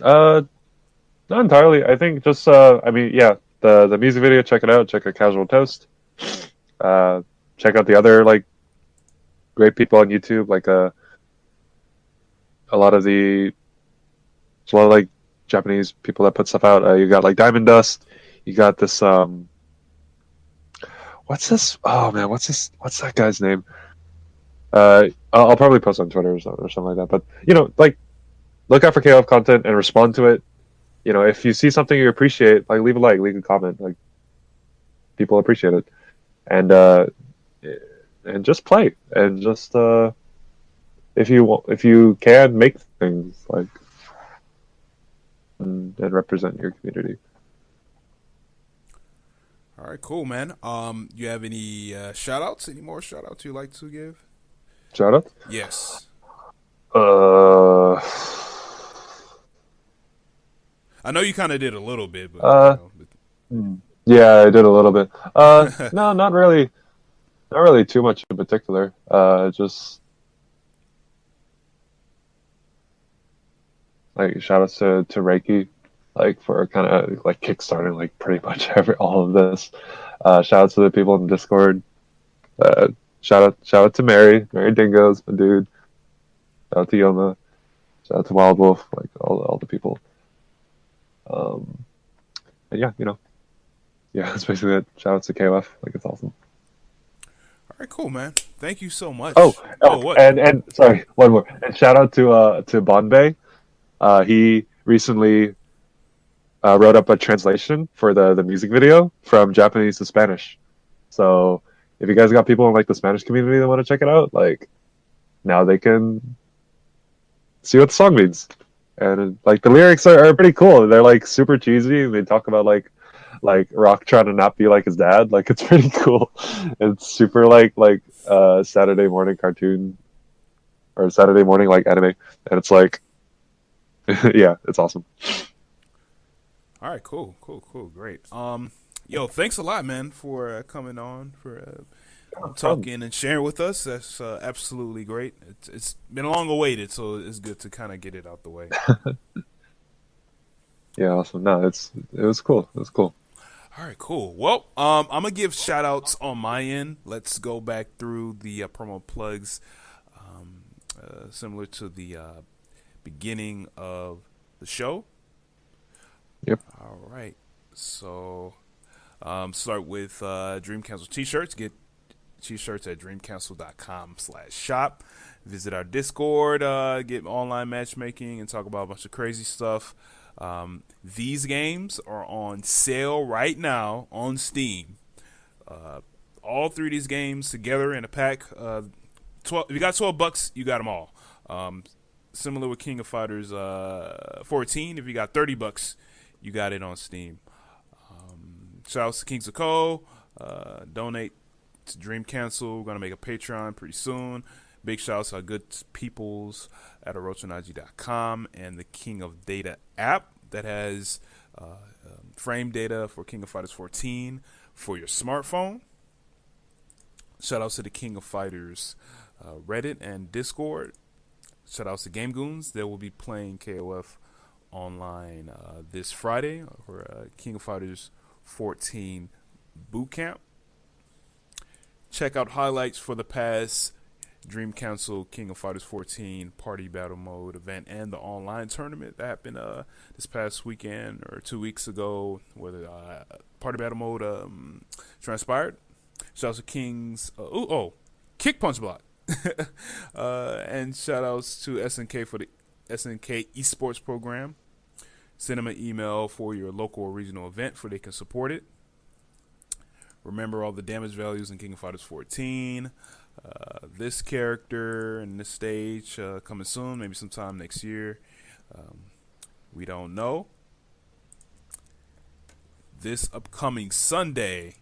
Not entirely. I think just the music video, check it out. Check out Casual Toast. Check out the other like great people on YouTube, like a lot of like Japanese people that put stuff out. You got like Diamond Dust. You got this what's this? Oh man, what's that guy's name? I'll probably post on Twitter or something like that. But like look out for KOF content and respond to it. If you see something you appreciate, like leave a like, leave a comment. Like people appreciate it, and just play and just if you can make things like and represent your community. All right, cool, man. You have any shout outs? Any more shout outs you'd like to give? Shout out? Yes. I know you kind of did a little bit, but yeah, I did a little bit. No, not really too much in particular. Just like shout outs to Reiki, like for kind of like kickstarting like pretty much all of this. Shout out to the people in the Discord. Shout out to Mary Dingoes, my dude. Shout out to Yoma. Shout out to Wild Wolf, like all the people. And yeah, that's basically it. Shout out to KOF, like it's awesome. All right, cool, man. Thank you so much. What? And sorry, one more. And shout out to Bombay. He recently wrote up a translation for the music video from Japanese to Spanish. So if you guys got people in like the Spanish community that want to check it out, like now they can see what the song means. And like the lyrics are pretty cool. They're like super cheesy, and they talk about like Rock trying to not be like his dad. Like it's pretty cool. It's super like Saturday morning cartoon or Saturday morning like anime, and it's like yeah, it's awesome. All right, cool, great. Yo, thanks a lot, man, for coming on, for talking and sharing with us. That's absolutely great. It's been long awaited, so it's good to kind of get it out the way. Yeah, awesome. No, it was cool. It was cool. All right, cool. Well, I'm gonna give shout outs on my end. Let's go back through the promo plugs, similar to the beginning of the show. Yep. All right. So, start with Dream Cancel t-shirts. Get cheap shirts at dreamcancel.com/shop. Visit our Discord, get online matchmaking, and talk about a bunch of crazy stuff. These games are on sale right now on Steam. All three of these games together in a pack. 12, if you got $12, you got them all. Similar with King of Fighters 14, if you got $30, you got it on Steam. Shout out to KingsofCo. Donate to Dream Cancel. We're going to make a Patreon pretty soon. Big shout out to our good peoples at orochonagi.com and the King of Data app that has frame data for King of Fighters 14 for your smartphone. Shout out to the King of Fighters Reddit and Discord. Shout out to Game Goons. They will be playing KOF online this Friday for King of Fighters 14 Bootcamp. Check out highlights for the past Dream Cancel King of Fighters 14 Party Battle Mode event and the online tournament that happened this past weekend or 2 weeks ago, where the Party Battle Mode transpired. Shout out to Kings. Kick Punch Block. And shout outs to SNK for the SNK Esports program. Send them an email for your local or regional event for they can support it. Remember all the damage values in King of Fighters 14. This character and this stage coming soon, maybe sometime next year. We don't know. This upcoming Sunday,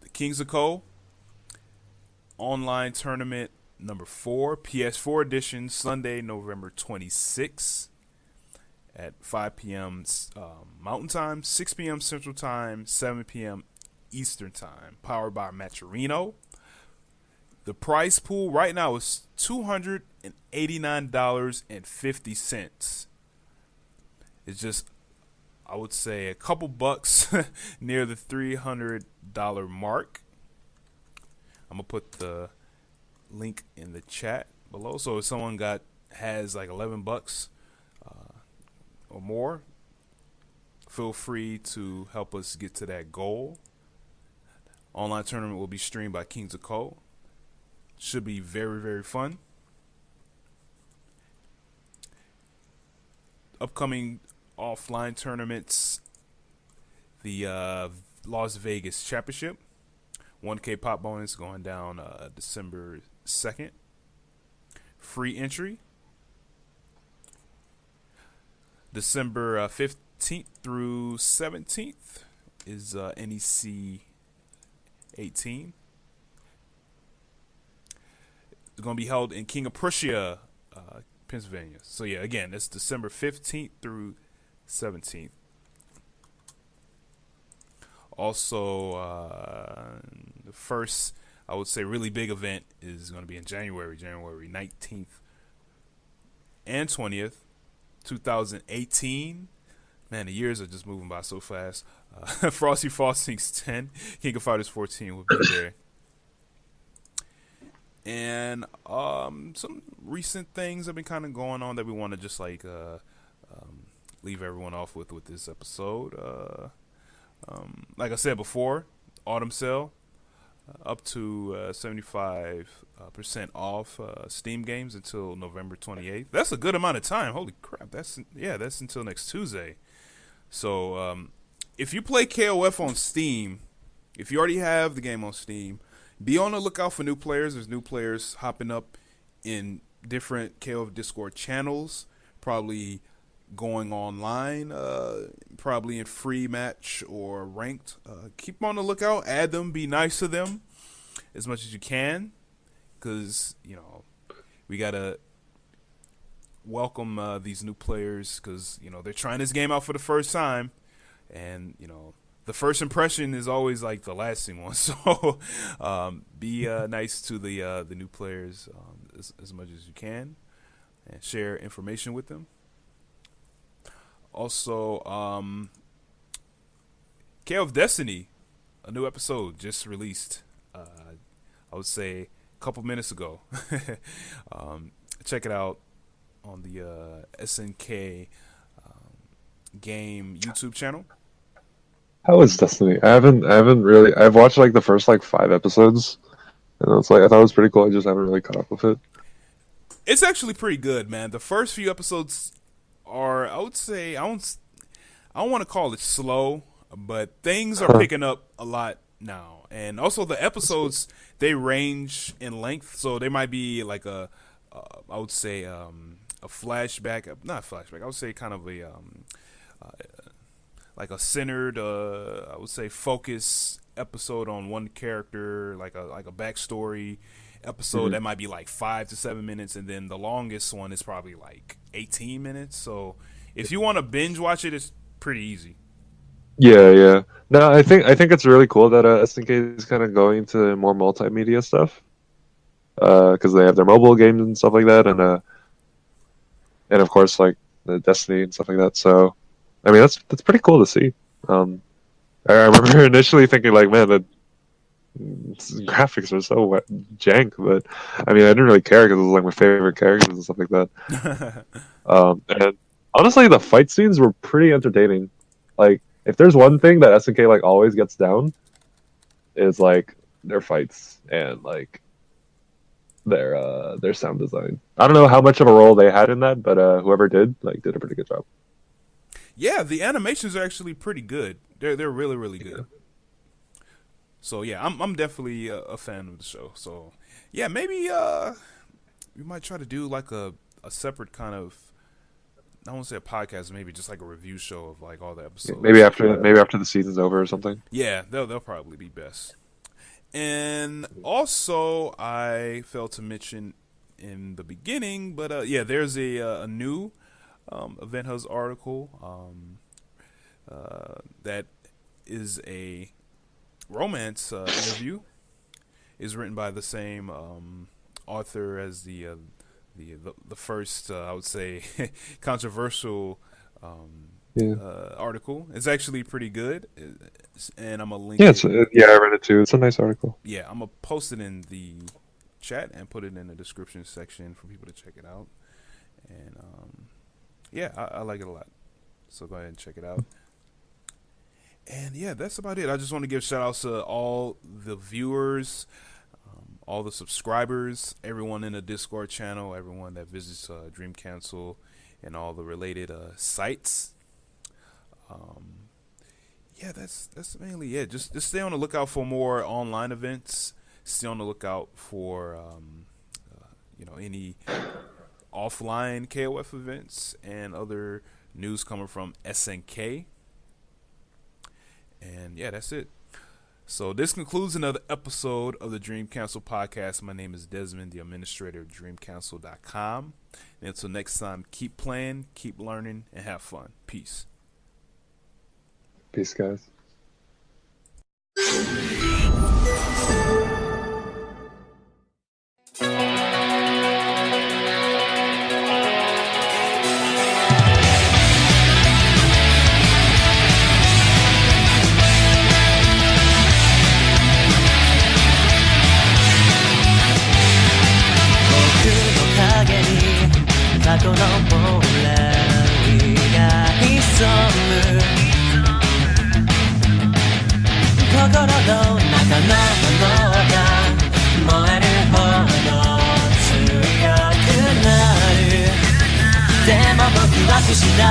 the KingsofCo online tournament number 4, PS4 edition, Sunday, November 26th at 5 p.m. Mountain Time, 6 p.m. Central Time, 7 p.m. Eastern Time, powered by Maturino. The price pool right now is $289.50. It's just, I would say, a couple bucks near the $300 mark. I'm gonna put the link in the chat below. So if someone has like $11 or more, feel free to help us get to that goal. Online tournament will be streamed by KingsofCo. Should be very, very fun. Upcoming offline tournaments: the Las Vegas Championship, 1K pop bonus going down December 2nd. Free entry. December 15th through 17th is NEC 18. It's going to be held in King of Prussia, Pennsylvania. So yeah, again, it's December 15th through 17th. Also, the first, I would say, really big event is going to be in January 19th and 20th, 2018. Man, the years are just moving by so fast. Frosty Faustings 10, King of Fighters 14 will be there. And some recent things have been kind of going on that we want to just like leave everyone off with this episode. Like I said before, autumn sale up to 75% off Steam games until November 28th. That's a good amount of time. Holy crap! That's until next Tuesday. So if you play KOF on Steam, if you already have the game on Steam, be on the lookout for new players. There's new players hopping up in different KOF Discord channels, probably going online, probably in free match or ranked. Keep on the lookout. Add them. Be nice to them as much as you can, because we gotta welcome these new players, because they're trying this game out for the first time, and the first impression is always like the lasting one. So be nice to the new players as much as you can, and share information with them. Also, KOF Destiny, a new episode just released. I would say a couple minutes ago. Check it out on the SNK game YouTube channel. How is Destiny? I haven't really. I've watched like the first like 5 episodes, and it's like I thought it was pretty cool. I just haven't really caught up with it. It's actually pretty good, man. The first few episodes are, I would say, I don't want to call it slow, but things are picking up a lot now. And also the episodes, they range in length, so they might be like I would say a flashback, not flashback. I would say kind of a like a centered, I would say, focus episode on one character, like a backstory episode that might be like 5 to 7 minutes, and then the longest one is probably like 18 minutes. So if you want to binge watch it, it's pretty easy. Yeah. No, I think it's really cool that SNK is kind of going to more multimedia stuff, because they have their mobile games and stuff like that, and of course like the Destiny and stuff like that. So I mean that's pretty cool to see. I remember initially thinking like, man, the graphics are so jank, but I mean I didn't really care because it was like my favorite characters and stuff like that. And honestly, the fight scenes were pretty entertaining. Like, if there's one thing that SNK like always gets down, is like their fights and like their sound design. I don't know how much of a role they had in that, but whoever did a pretty good job. Yeah, the animations are actually pretty good. They're really, really good. So yeah, I'm definitely a fan of the show. So yeah, maybe we might try to do like a separate kind of, I won't say a podcast, maybe just like a review show of like all the episodes. Maybe after the season's over or something. Yeah, they'll probably be best. And also, I failed to mention in the beginning, but yeah, there's a new EventHubs article that is a romance interview. Is written by the same author as the first, I would say, controversial article. It's actually pretty good, and I'm gonna link. Yeah, I read it too. It's a nice article. Yeah, I'm gonna post it in the chat and put it in the description section for people to check it out. And yeah, I like it a lot. So go ahead and check it out. And yeah, that's about it. I just want to give shout outs to all the viewers, all the subscribers, everyone in the Discord channel, everyone that visits Dream Cancel and all the related sites. Yeah, that's mainly it. Just stay on the lookout for more online events. Stay on the lookout for any offline KOF events and other news coming from SNK. And yeah, that's it. So this concludes another episode of the Dream Cancel podcast. My name is Desmond, the administrator of DreamCancel.com. And until next time, keep playing, keep learning, and have fun. Peace. Peace, guys. 里のぼうらりが潜む心の中の炎が燃えるほど強くなるでも僕は屈しない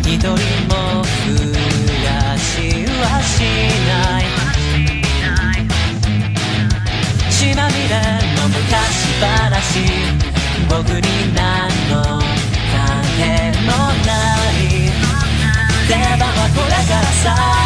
一人も増やしはしない血まみれの昔話僕に何の関係もない出番はこれからさ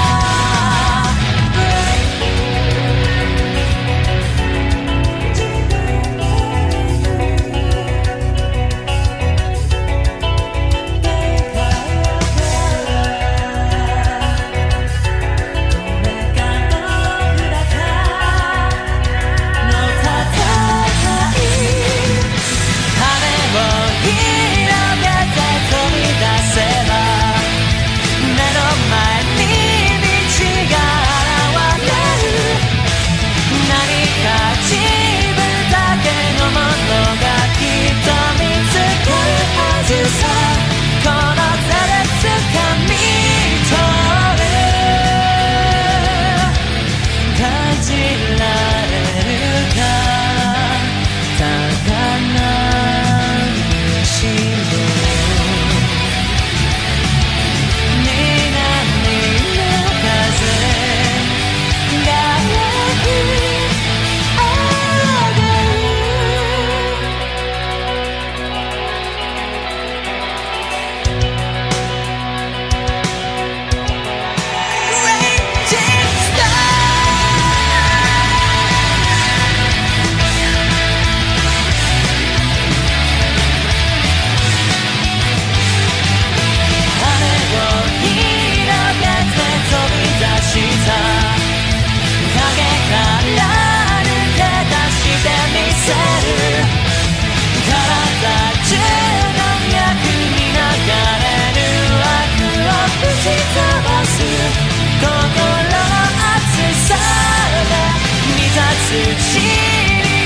土に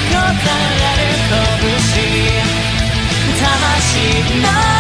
こたえる拳魂の